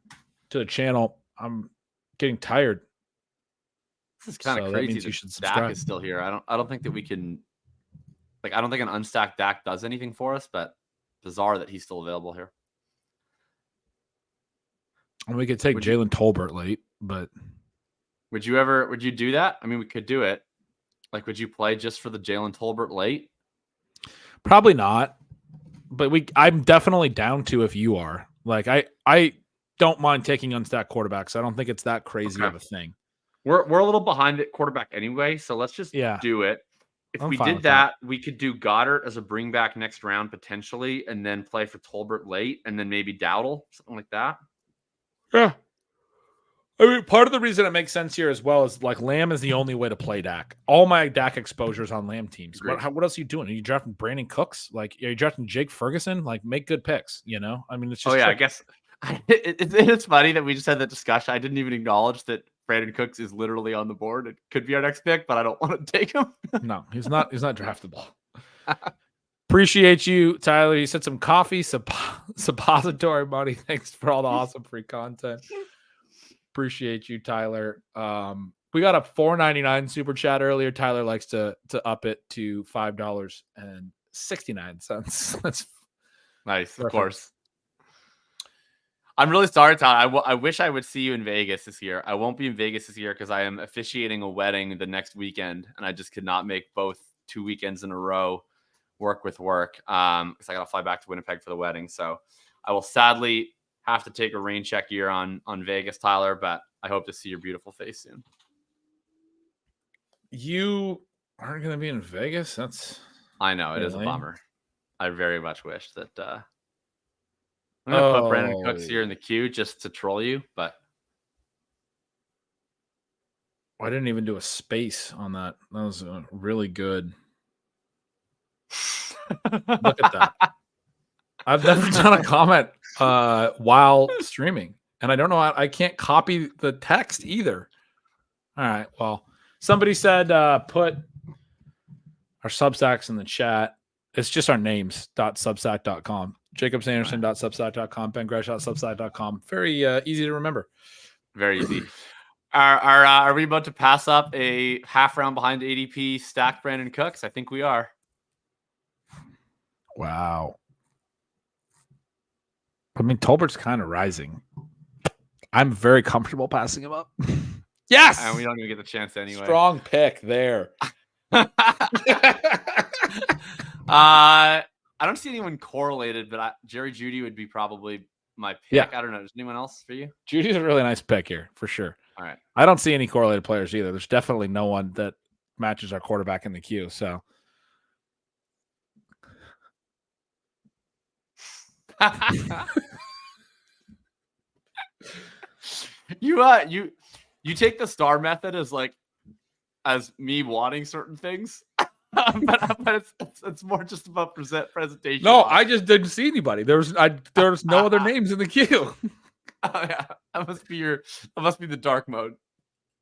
to the channel. I'm getting tired. This is kind of crazy that Dak is still here. I don't think that we can, like, I don't think an unstacked Dak does anything for us, but bizarre that he's still available here. And we could take Jalen Tolbert late, but would you do that? I mean, we could do it. Like, would you play just for the Jalen Tolbert late? Probably not. But I'm definitely down to if you are. Like, I don't mind taking unstacked quarterbacks. I don't think it's that crazy of a thing. We're a little behind at quarterback anyway, so let's just do it. If we did that, we could do Goddard as a bring back next round potentially, and then play for Tolbert late, and then maybe Dowdle, something like that. Yeah. I mean, part of the reason it makes sense here as well is like Lamb is the only way to play Dak. All my Dak exposures on Lamb teams. What else are you doing? Are you drafting Brandon Cooks? Like, are you drafting Jake Ferguson? Like, make good picks, you know? I mean, it's just. I guess it's funny that we just had that discussion. I didn't even acknowledge that Brandon Cooks is literally on the board. It could be our next pick, but I don't want to take him. No, he's not draftable. Appreciate you, Tyler. You said some coffee, suppository money. Thanks for all the awesome free content. Appreciate you, Tyler. We got a $4.99 super chat earlier. Tyler likes to up it to $5.69. That's nice, perfect. Of course. I'm really sorry, Tyler. I wish I would see you in Vegas this year. I won't be in Vegas this year because I am officiating a wedding the next weekend, and I just could not make both 2 weekends in a row work with work because I got to fly back to Winnipeg for the wedding. So I will sadly have to take a rain check year on Vegas, Tyler, but I hope to see your beautiful face soon. You aren't going to be in Vegas? I know, it is a bummer. I very much wish that I'm going to put Brandon Cooks here in the queue just to troll you, but I didn't even do a space on that. That was really good. Look at that. I've never done a comment while streaming, and I don't know. I can't copy the text either. All right. Well, somebody said put our Substacks in the chat. It's just our names.substack.com. Jakob Sanderson.substack.com. BenGretch.substack.com. Very easy to remember. Very easy. Are we about to pass up a half round behind ADP stacked Brandon Cooks? I think we are. Wow. I mean, Tolbert's kind of rising. I'm very comfortable passing him up. Yes! And we don't even get the chance anyway. Strong pick there. I don't see anyone correlated, but Jerry Jeudy would be probably my pick. Yeah. I don't know. Is anyone else for you? Judy's a really nice pick here, for sure. All right. I don't see any correlated players either. There's definitely no one that matches our quarterback in the queue. So you take the star method as me wanting certain things. but it's more just about presentation. No, I just didn't see anybody. There's no other names in the queue. Oh yeah, that must be the dark mode.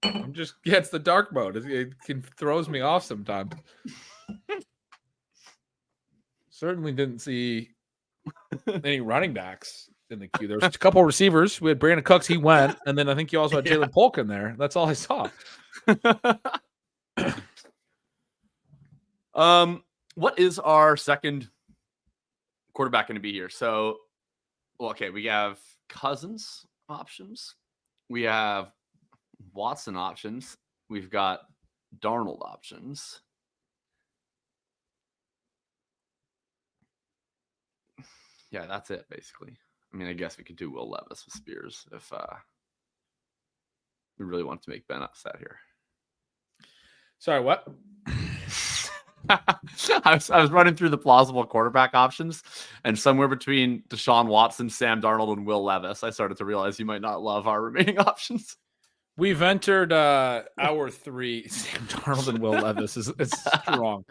It's the dark mode. It throws me off sometimes. Certainly didn't see any running backs in the queue. There was a couple receivers. We had Brandon Cooks. He went, and then I think you also had Jalen Polk in there. That's all I saw. What is our second quarterback going to be here? So, okay, we have Cousins options. We have Watson options. We've got Darnold options. Yeah, that's it, basically. I mean, I guess we could do Will Levis with Spears if we really want to make Ben upset here. Sorry, what? I was running through the plausible quarterback options, and somewhere between Deshaun Watson, Sam Darnold, and Will Levis, I started to realize you might not love our remaining options. We've entered hour 3. Sam Darnold and Will Levis is strong.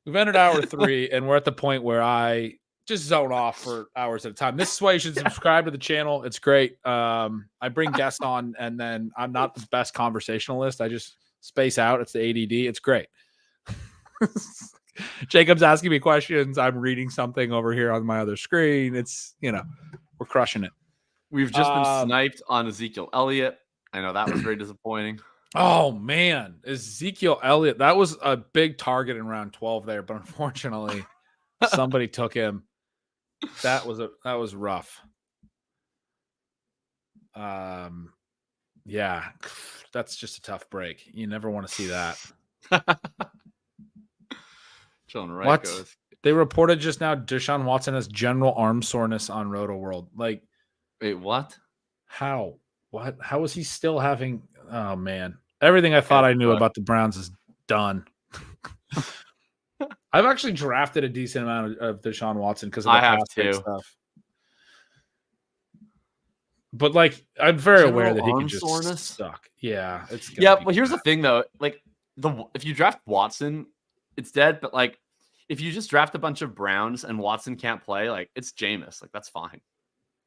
We've entered hour 3, and we're at the point where I just zone off for hours at a time. This is why you should subscribe to the channel. It's great. I bring guests on, and then I'm not the best conversationalist. I just space out. It's the ADD. It's great. Jacob's asking me questions. I'm reading something over here on my other screen. It's, we're crushing it. We've just been sniped on Ezekiel Elliott. I know that was very disappointing. Oh man, Ezekiel Elliott. That was a big target in round 12 there, but unfortunately somebody took him. That was rough. Yeah, that's just a tough break. You never want to see that. What? Goes. They reported just now Deshaun Watson has general arm soreness on Roto World. Like, wait, what? How? What? How is he still having? Oh man, everything I thought I knew about the Browns is done. I've actually drafted a decent amount of Deshaun Watson because of the pass stuff. But like, I'm very aware that he can just suck. Yeah, it's well. Here's the thing though, like if you draft Watson, it's dead. But like, if you just draft a bunch of Browns and Watson can't play, like it's Jameis. Like that's fine.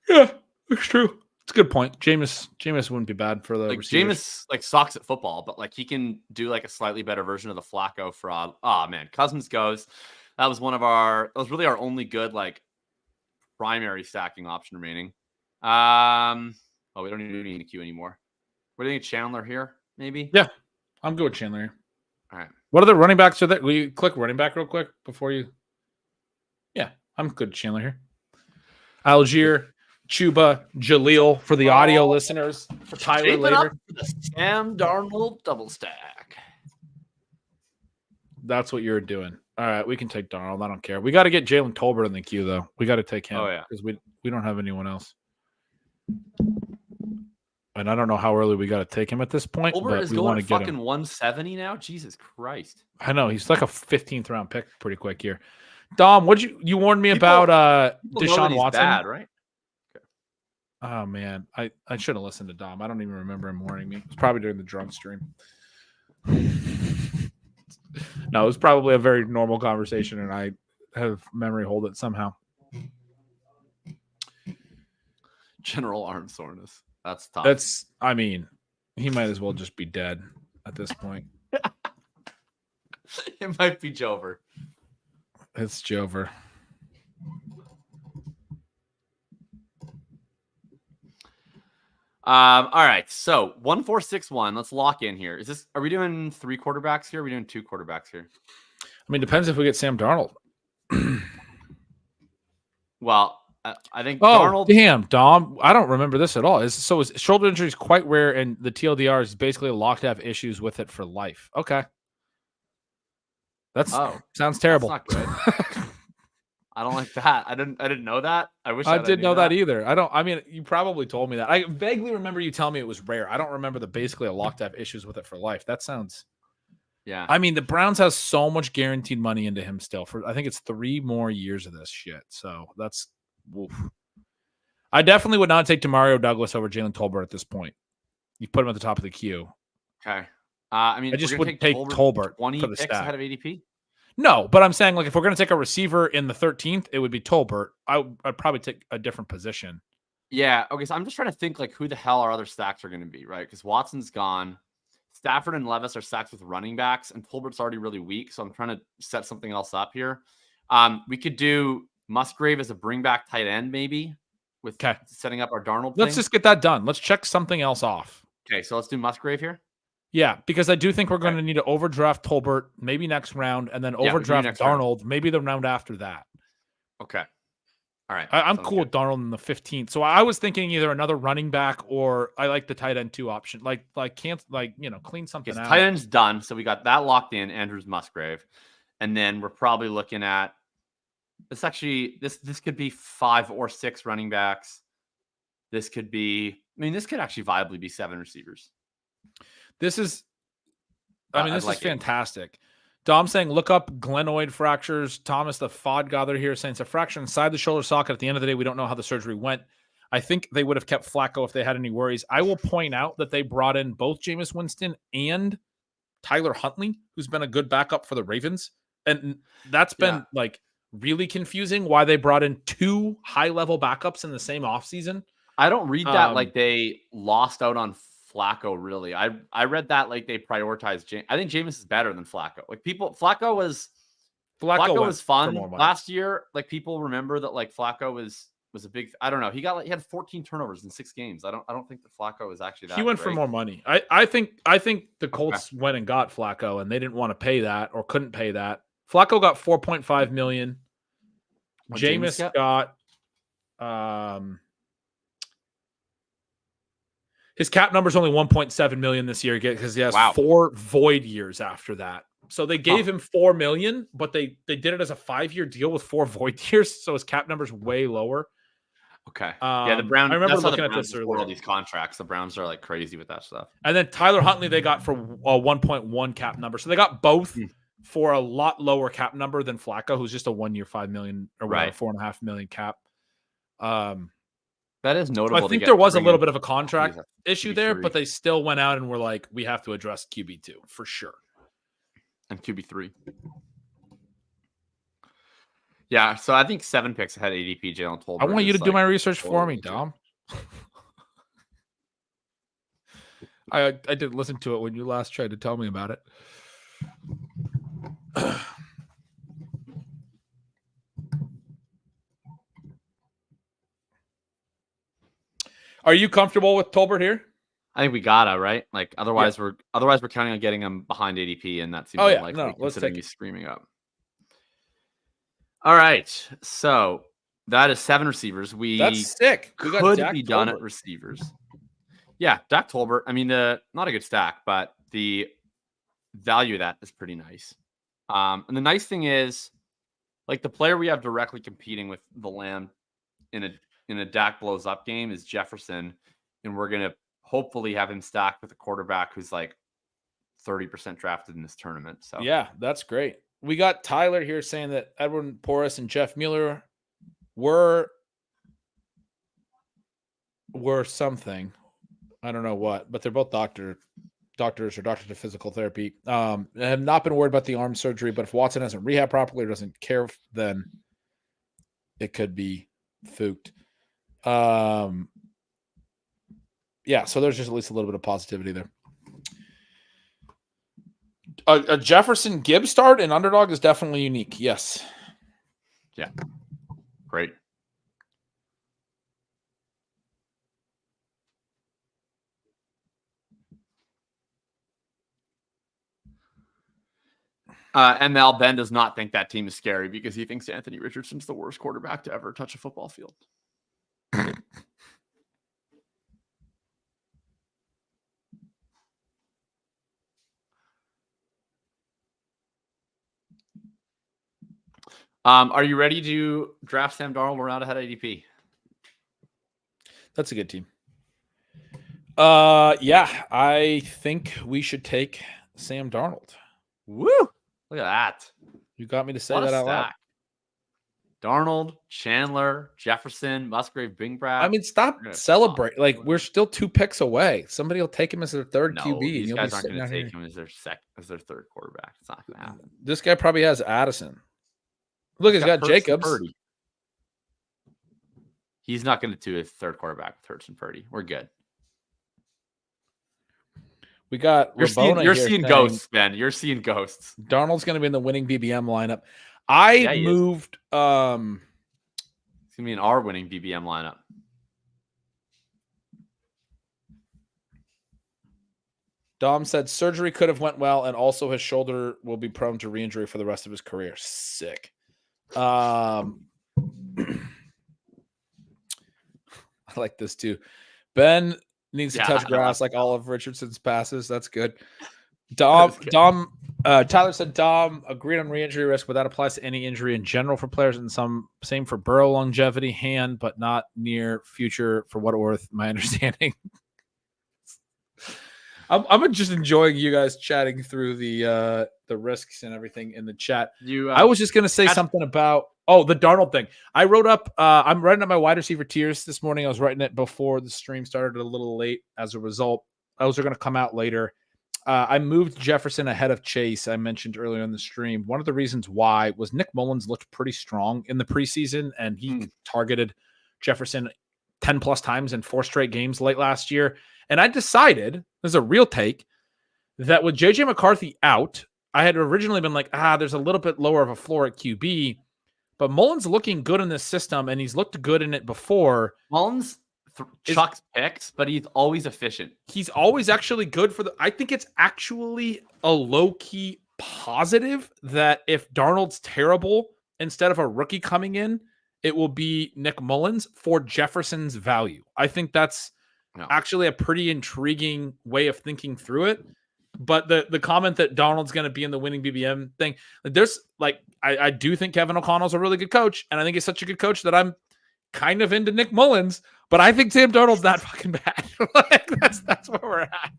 Yeah, that's true. It's a good point. Jameis wouldn't be bad for the receivers. Jameis like sucks at football, but like he can do like a slightly better version of the Flacco fraud. Oh man, Cousins goes. That was really our only good like primary stacking option remaining. We don't even need a queue anymore. What do you think, Chandler here? Maybe. Yeah, I'm good with Chandler here. All right. What are the running backs? Will you click running back real quick before you? Yeah, I'm good, Chandler here. Algier, Chuba, Jaleel for the audio listeners. For Tyler later. For the Sam Darnold double stack. That's what you're doing. All right, we can take Darnold. I don't care. We got to get Jalen Tolbert in the queue though. We got to take him. Oh yeah, because we don't have anyone else. And I don't know how early we got to take him at this point. Tolbert is going to fucking him. 170 now. Jesus Christ! I know he's like a 15th round pick, pretty quick here. Dom, what you warned me about Deshaun Watson? Bad, right? Okay. Oh man, I should have listened to Dom. I don't even remember him warning me. It was probably during the drunk stream. No, it was probably a very normal conversation, and I have memory hold it somehow. General arm soreness. That's tough. I mean, he might as well just be dead at this point. It might be Jover. It's Jover. All right. So 1461. Let's lock in here. Are we doing 3 quarterbacks here? Or are we doing 2 quarterbacks here? I mean, depends if we get Sam Darnold. Well, I think Darnold. Damn, Dom. I don't remember this at all. His shoulder injury is quite rare, and the TLDR is basically locked to have issues with it for life. Okay. Sounds terrible. That's not good. I don't like that. I didn't know that. I wish I didn't know that either. I mean, you probably told me that. I vaguely remember you telling me it was rare. I don't remember basically a locked to have issues with it for life. That sounds. Yeah. I mean, the Browns has so much guaranteed money into him still for, I think it's 3 more years of this shit. So that's, oof. I definitely would not take Demario Douglas over Jalen Tolbert at this point. You put him at the top of the queue. Okay. I mean, I just would take Tolbert 20 for the picks stack. ahead of ADP. No, but I'm saying like if we're going to take a receiver in the 13th, it would be Tolbert. I'd probably take a different position. Yeah. Okay. So I'm just trying to think like who the hell our other stacks are going to be, right? Because Watson's gone. Stafford and Levis are stacked with running backs, and Tolbert's already really weak. So I'm trying to set something else up here. We could do Musgrave as a bring back tight end, maybe with setting up our Darnold. Let's just get that done. Let's check something else off. Okay. So let's do Musgrave here. Yeah, because I do think we're going to need to overdraft Tolbert maybe next round, and then overdraft Darnold maybe the round after that. Okay. All right. I'm sounds cool good. with Darnold in the 15th. So I was thinking either another running back or I like the tight end 2 option. Clean something Okay, so out. tight end's done. So we got that locked in, Andrews Musgrave. And then we're probably looking at this could be 5 or 6 running backs. This could actually viably be 7 receivers. This is like fantastic. Dom saying, look up glenoid fractures. Thomas, the FOD gathered here, saying it's a fracture inside the shoulder socket. At the end of the day, we don't know how the surgery went. I think they would have kept Flacco if they had any worries. I will point out that they brought in both Jameis Winston and Tyler Huntley, who's been a good backup for the Ravens. And that's been really confusing why they brought in 2 high-level backups in the same offseason. I don't read that like they lost out on Flacco, really. I read that like they prioritized I think Jameis is better than Flacco. Like Flacco was fun last year. Like people remember that like Flacco was a big, I don't know. He had 14 turnovers in 6 games. I don't think that Flacco is actually that. He went for more money. I think the Colts went and got Flacco and they didn't want to pay that or couldn't pay that. Flacco got $4.5 million. Jameis got his cap number is only $1.7 million this year because he has 4 void years after that. So they gave him $4 million, but they did it as a 5-year deal with 4 void years. So his cap number is way lower. Okay. The Browns. I remember looking at this earlier. All these contracts, the Browns are like crazy with that stuff. And then Tyler Huntley, they got for a 1.1 cap number. So they got both for a lot lower cap number than Flacco, who's just a 1-year $5 million or $4.5 million cap. That is notable. I think there was a little bit of a contract issue there, but they still went out and were like, we have to address QB2 for sure. And QB3. Yeah, so I think 7 picks ahead of ADP. Jalen Tolbert. I want you to do my research for me, Dom. I didn't listen to it when you last tried to tell me about it. Are you comfortable with Tolbert here? I think we gotta, right? Like otherwise we're counting on getting him behind ADP, and that seems unlikely. No, let's take he's screaming up. All right, so that is 7 receivers. That's sick. We could be done at receivers. Yeah, Dak Tolbert. I mean, not a good stack, but the value of that is pretty nice. And the nice thing is, like the player we have directly competing with the Lamb in a Dak blows up game is Jefferson, and we're gonna hopefully have him stacked with a quarterback who's like 30% drafted in this tournament. So yeah, that's great. We got Tyler here saying that Edwin Porras and Jeff Mueller were something. I don't know what, but they're both doctors or doctors of physical therapy. I have not been worried about the arm surgery, but if Watson hasn't rehab properly or doesn't care, then it could be fooked. Yeah, so there's just at least a little bit of positivity there. A Jefferson Gibbs start in Underdog is definitely unique. Yes. Yeah. Great. ML Ben does not think that team is scary because he thinks Anthony Richardson's the worst quarterback to ever touch a football field. Are you ready to draft Sam Darnold around ahead of ADP? That's a good team. Yeah, I think we should take Sam Darnold. Woo! Look at that. You got me to say that out loud. Darnold, Chandler, Jefferson, Musgrave, Bingbrad. I mean, stop celebrating. Like, we're still 2 picks away. Somebody will take him as their third QB. These guys aren't going to take him as their third quarterback. It's not going to happen. This guy probably has Addison. Look, he's got Jacobs. Purdy. He's not going to do a third quarterback with Hurts and Purdy. We're good. We got you're seeing ghosts, Ben. You're seeing ghosts. Darnold's going to be in the winning BBM lineup. I moved. It's going to be in our winning BBM lineup. Dom said surgery could have went well, and also his shoulder will be prone to re-injury for the rest of his career. Sick. like this too. Ben needs to touch I grass like like all of Richardson's passes. That's good. Dom, Tyler said Dom agreed on re-injury risk, but that applies to any injury in general for players, and same for Burrow longevity, hand, but not near future for what worth. My understanding. I'm just enjoying you guys chatting through the risks and everything in the chat. I was just gonna say something about the Darnold thing. I wrote up. I'm writing up my wide receiver tiers this morning. I was writing it before the stream started, a little late. As a result, those are gonna come out later. I moved Jefferson ahead of Chase. I mentioned earlier in the stream. One of the reasons why was Nick Mullins looked pretty strong in the preseason, and he targeted Jefferson 10 plus times in 4 straight games late last year. And I decided, this is a real take, that with JJ McCarthy out, I had originally been like, there's a little bit lower of a floor at QB, but Mullins looking good in this system, and he's looked good in it before. Mullins chucks picks, but he's always efficient. He's always actually good I think it's actually a low-key positive that if Darnold's terrible, instead of a rookie coming in, it will be Nick Mullins for Jefferson's value. I think that's actually a pretty intriguing way of thinking through it. But the comment that Darnold's going to be in the winning BBM thing, I do think Kevin O'Connell's a really good coach, and I think he's such a good coach that I'm kind of into Nick Mullins, but I think Sam Darnold's not fucking bad. That's where we're at.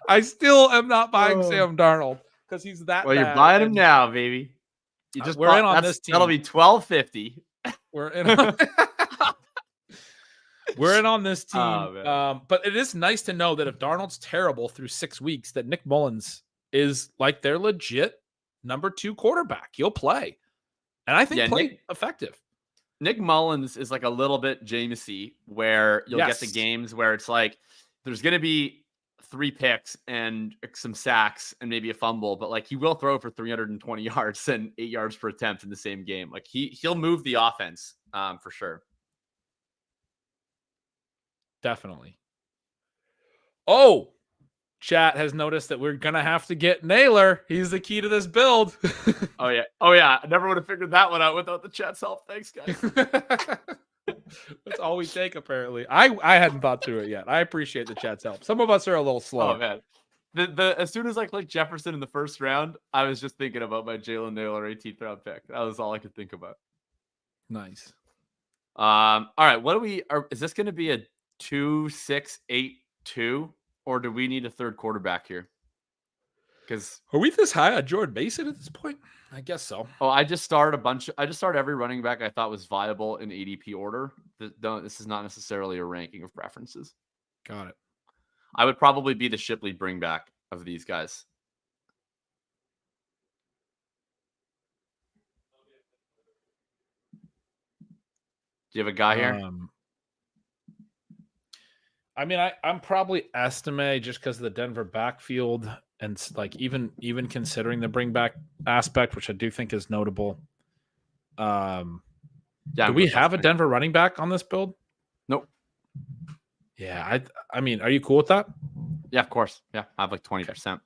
I still am not buying Sam Darnold because he's that. Well, you're buying him now, baby. You just we're in on this team. That'll be $12.50. We're in. We're in on this team. But it is nice to know that if Darnold's terrible through 6 weeks, that Nick Mullins is like their legit number 2 quarterback. He'll play, and I think effective. Nick Mullins is like a little bit Jameis-y, where you'll get the games where it's like there's going to be 3 picks and some sacks and maybe a fumble, but like he will throw for 320 yards and 8 yards per attempt in the same game. Like he'll move the offense for sure. Definitely. Oh, chat has noticed that we're going to have to get Naylor. He's the key to this build. Oh, yeah. I never would have figured that one out without the chat's help. Thanks, guys. That's all we take, apparently. I hadn't thought through it yet. I appreciate the chat's help. Some of us are a little slow. Oh, man. As soon as I clicked Jefferson in the first round, I was just thinking about my Jalen Naylor 18th round pick. That was all I could think about. Nice. All right. Is this going to be a 2-6-8-2, or do we need a third quarterback here? Because are we this high on Jordan Mason at this point? I guess so. I just started every running back I thought was viable in ADP order. This is not necessarily a ranking of preferences. Got it. I would probably be the Shipley bring back of these guys. Do you have a guy here? I mean, I'm probably estimate just because of the Denver backfield and like even considering the bring back aspect, which I do think is notable. Do we have a Denver running back on this build? Nope. Yeah, I mean, are you cool with that? Yeah, of course. Yeah, I have like 20%.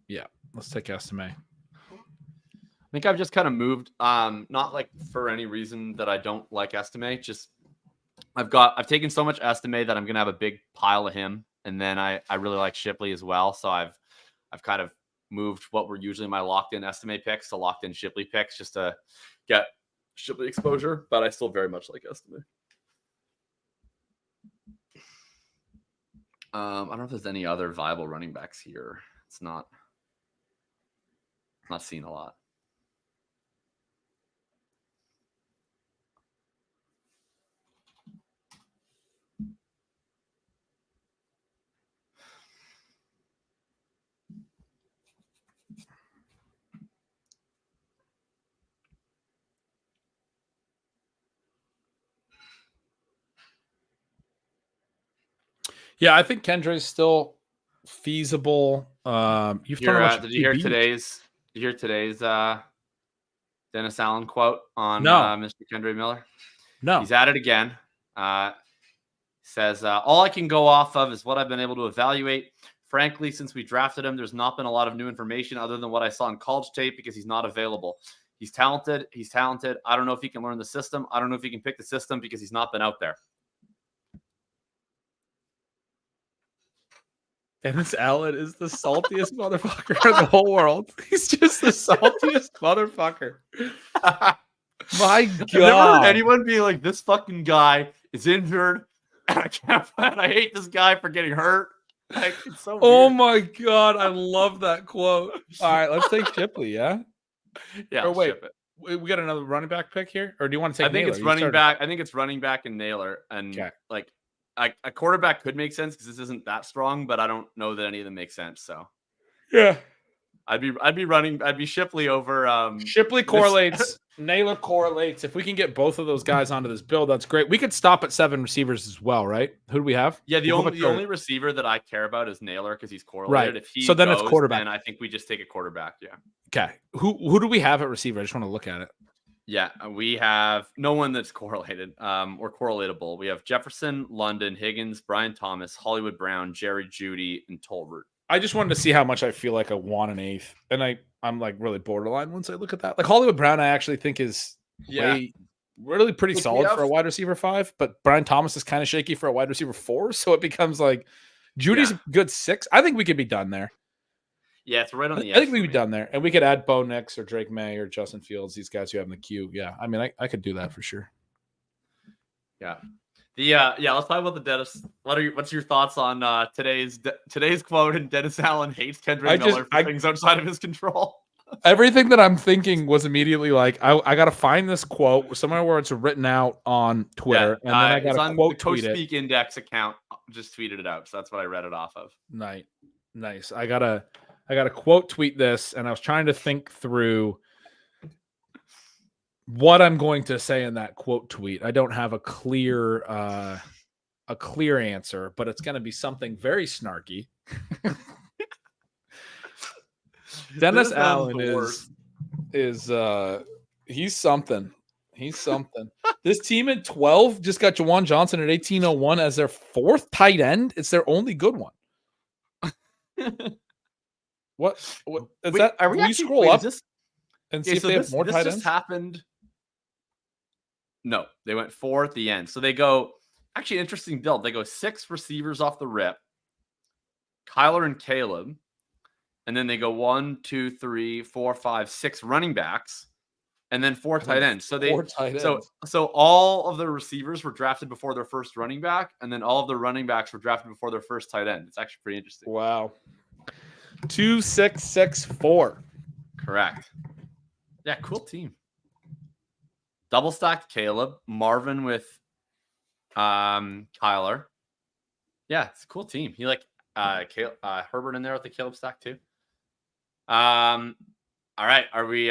Yeah, let's take Estime. I think I've just kind of moved, not like for any reason that I don't like Estime, just I've taken so much Estime that I'm gonna have a big pile of him, and then I really like Shipley as well. So I've kind of moved what were usually my locked in Estime picks to locked in Shipley picks just to get Shipley exposure, but I still very much like Estime. I don't know if there's any other viable running backs here. It's not seeing a lot. Yeah, I think Kendrick's still feasible. Did you hear today's Dennis Allen quote on Mr. Kendrick Miller? No. He's at it again. Says, all I can go off of is what I've been able to evaluate. Frankly, since we drafted him, there's not been a lot of new information other than what I saw in college tape because he's not available. He's talented. I don't know if he can learn the system. I don't know if he can pick the system because he's not been out there. Dennis Allen is the saltiest motherfucker in the whole world. He's just the saltiest motherfucker. My I've never heard God. anyone be like, this fucking guy is injured. And I hate this guy for getting hurt. Like, it's so Oh weird. my God. I love that quote. All right, let's take Shipley, yeah? Yeah, Or wait, ship it. we got another running back pick here? Or do you want to take I think Naylor? it's running back. I think it's running back and Naylor. And Okay. like a quarterback could make sense because this isn't that strong, but I don't know that any of them make sense. So Yeah. I'd be Shipley over Shipley correlates. Naylor correlates. If we can get both of those guys onto this build, that's great. We could stop at 7 receivers as well, right? Who do we have? Yeah, the We'll only receiver that I care about is Naylor because he's correlated. Right. If he So then goes, it's quarterback. then I think we just take a quarterback. Yeah. Okay. Who do we have at receiver? I just want to look at it. Yeah, we have no one that's correlated or correlatable. We have Jefferson, London, Higgins, Brian Thomas, Hollywood Brown, Jerry Jeudy, and Tolbert. I just wanted to see how much I feel like I want an eighth. And I'm like really borderline once I look at that. Like Hollywood Brown, I actually think is really pretty solid for a wide receiver 5, but Brian Thomas is kind of shaky for a wide receiver 4. So it becomes like Judy's a good 6. I think we could be done there. Yeah, it's right on the edge. I think we'd be done there. And we could add Bo Nix or Drake May or Justin Fields, these guys who have in the queue. Yeah. I mean, I could do that for sure. Yeah. Let's talk about the Dennis. What's your thoughts on today's quote? And Dennis Allen hates Kendrick Miller for things outside of his control. Everything that I'm thinking was immediately like, I got to find this quote somewhere where it's written out on Twitter, and then I got to quote tweet it. Speak Index account just tweeted it out, so that's what I read it off of. Nice. I gotta quote tweet this, and I was trying to think through what I'm going to say in that quote tweet. I don't have a clear answer, but it's going to be something very snarky. Dennis Allen is he's something. He's something. This team at 12 just got Jawan Johnson at 1801 as their 4th tight end. It's their only good one. What is that? Are we scroll up and see if they have more tight ends? This just happened. No, they went 4 at the end. So they go, actually, interesting build. They go 6 receivers off the rip, Kyler and Caleb. And then they go 1, 2, 3, 4, 5, 6 running backs, and then 4 tight ends. So all of the receivers were drafted before their first running back, and then all of the running backs were drafted before their first tight end. It's actually pretty interesting. Wow. 2, 6, 6, 4. Correct. Yeah, cool team. Double stacked Caleb, Marvin with Kyler. Yeah, it's a cool team. He Herbert in there with the Caleb stack too. All right, are we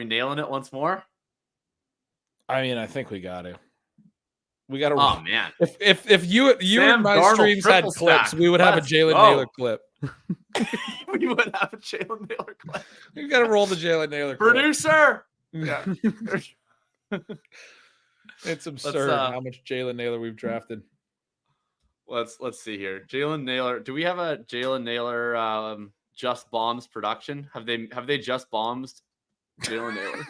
nailing it once more? I mean, I think we got to. We got to. Oh man! If you and my Darnold streams had clips, we would have a Jalen Naylor clip. We would have a Jalen Naylor clip. You got to roll the Jalen Naylor clip. Producer. Yeah. It's absurd how much Jalen Naylor we've drafted. Let's see here. Jalen Naylor. Do we have a Jalen Naylor just bombs production? Have they just bombs Jalen Naylor?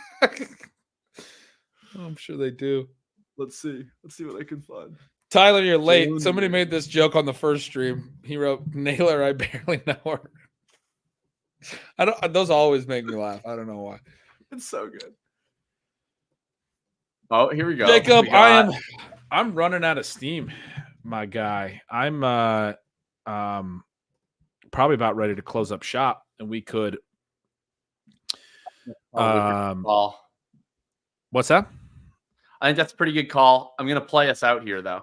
I'm sure they do. Let's see what I can find. Tyler, you're late. Somebody made this joke on the first stream. He wrote, Naylor, I barely know her. Those always make me laugh. I don't know why. It's so good. Oh, here we go. Jacob, I'm running out of steam, my guy. I'm probably about ready to close up shop, and we could what's that? I think that's a pretty good call. I'm gonna play us out here though.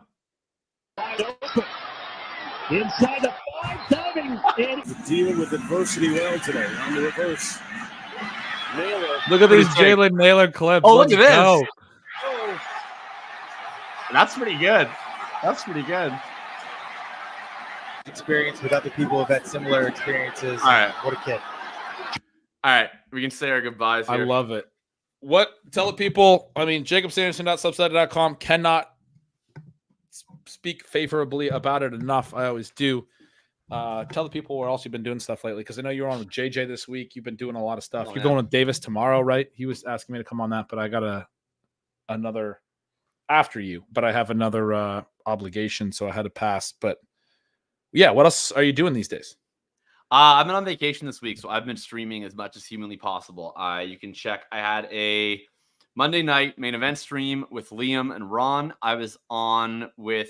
Inside the 5, diving in. Dealing with adversity well today. On the reverse. Naylor. Look at these Jalen Naylor clips. Oh, look at this. Oh. That's pretty good. Experience with other people who've had similar experiences. All right. What a kid. All right. We can say our goodbyes here. I love it. Tell the people, I mean, JakobSanderson.substack.com cannot speak favorably about it enough. I always do. Tell the people where else you've been doing stuff lately, because I know you're on with JJ this week. You've been doing a lot of stuff. You're going with Davis tomorrow, right? He was asking me to come on that, but I got another after you, but I have another obligation, so I had to pass. But Yeah. What else are you doing these days? I've been on vacation this week, so I've been streaming as much as humanly possible. You can check. I had a Monday night main event stream with Liam and Ron. I was on with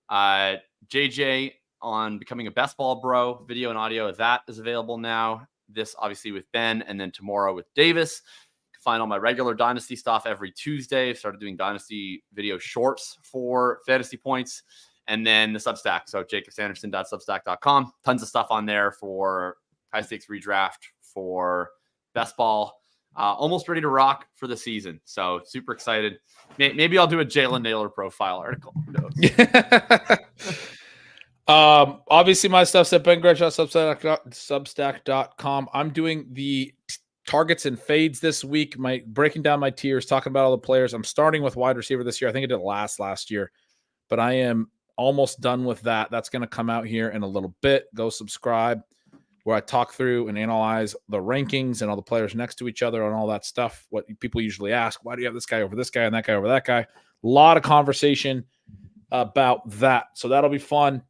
JJ on becoming a best ball bro. Video and audio of that is available now. This obviously with Ben, and then tomorrow with Davis. You can find all my regular Dynasty stuff every Tuesday. I've started doing Dynasty video shorts for fantasy points. And then the Substack. So jakobsanderson.substack.com. Tons of stuff on there for high stakes redraft, for best ball. Almost ready to rock for the season. So super excited. Maybe I'll do a Jalen Naylor profile article. Obviously my stuff's at bengretch.substack.com. I'm doing the targets and fades this week. Breaking down my tiers, talking about all the players. I'm starting with wide receiver this year. I think I did last year, but I am almost done with that. That's going to come out here in a little bit. Go subscribe, where I talk through and analyze the rankings and all the players next to each other and all that stuff. What people usually ask, why do you have this guy over this guy and that guy over that guy? A lot of conversation about that. So that'll be fun.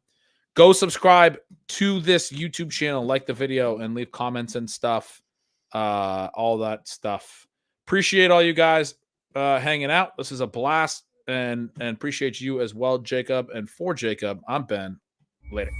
Go subscribe to this YouTube channel, like the video, and leave comments and stuff. All that stuff. Appreciate all you guys hanging out. This is a blast. And appreciate you as well, Jacob. And for Jacob, I'm Ben. Later.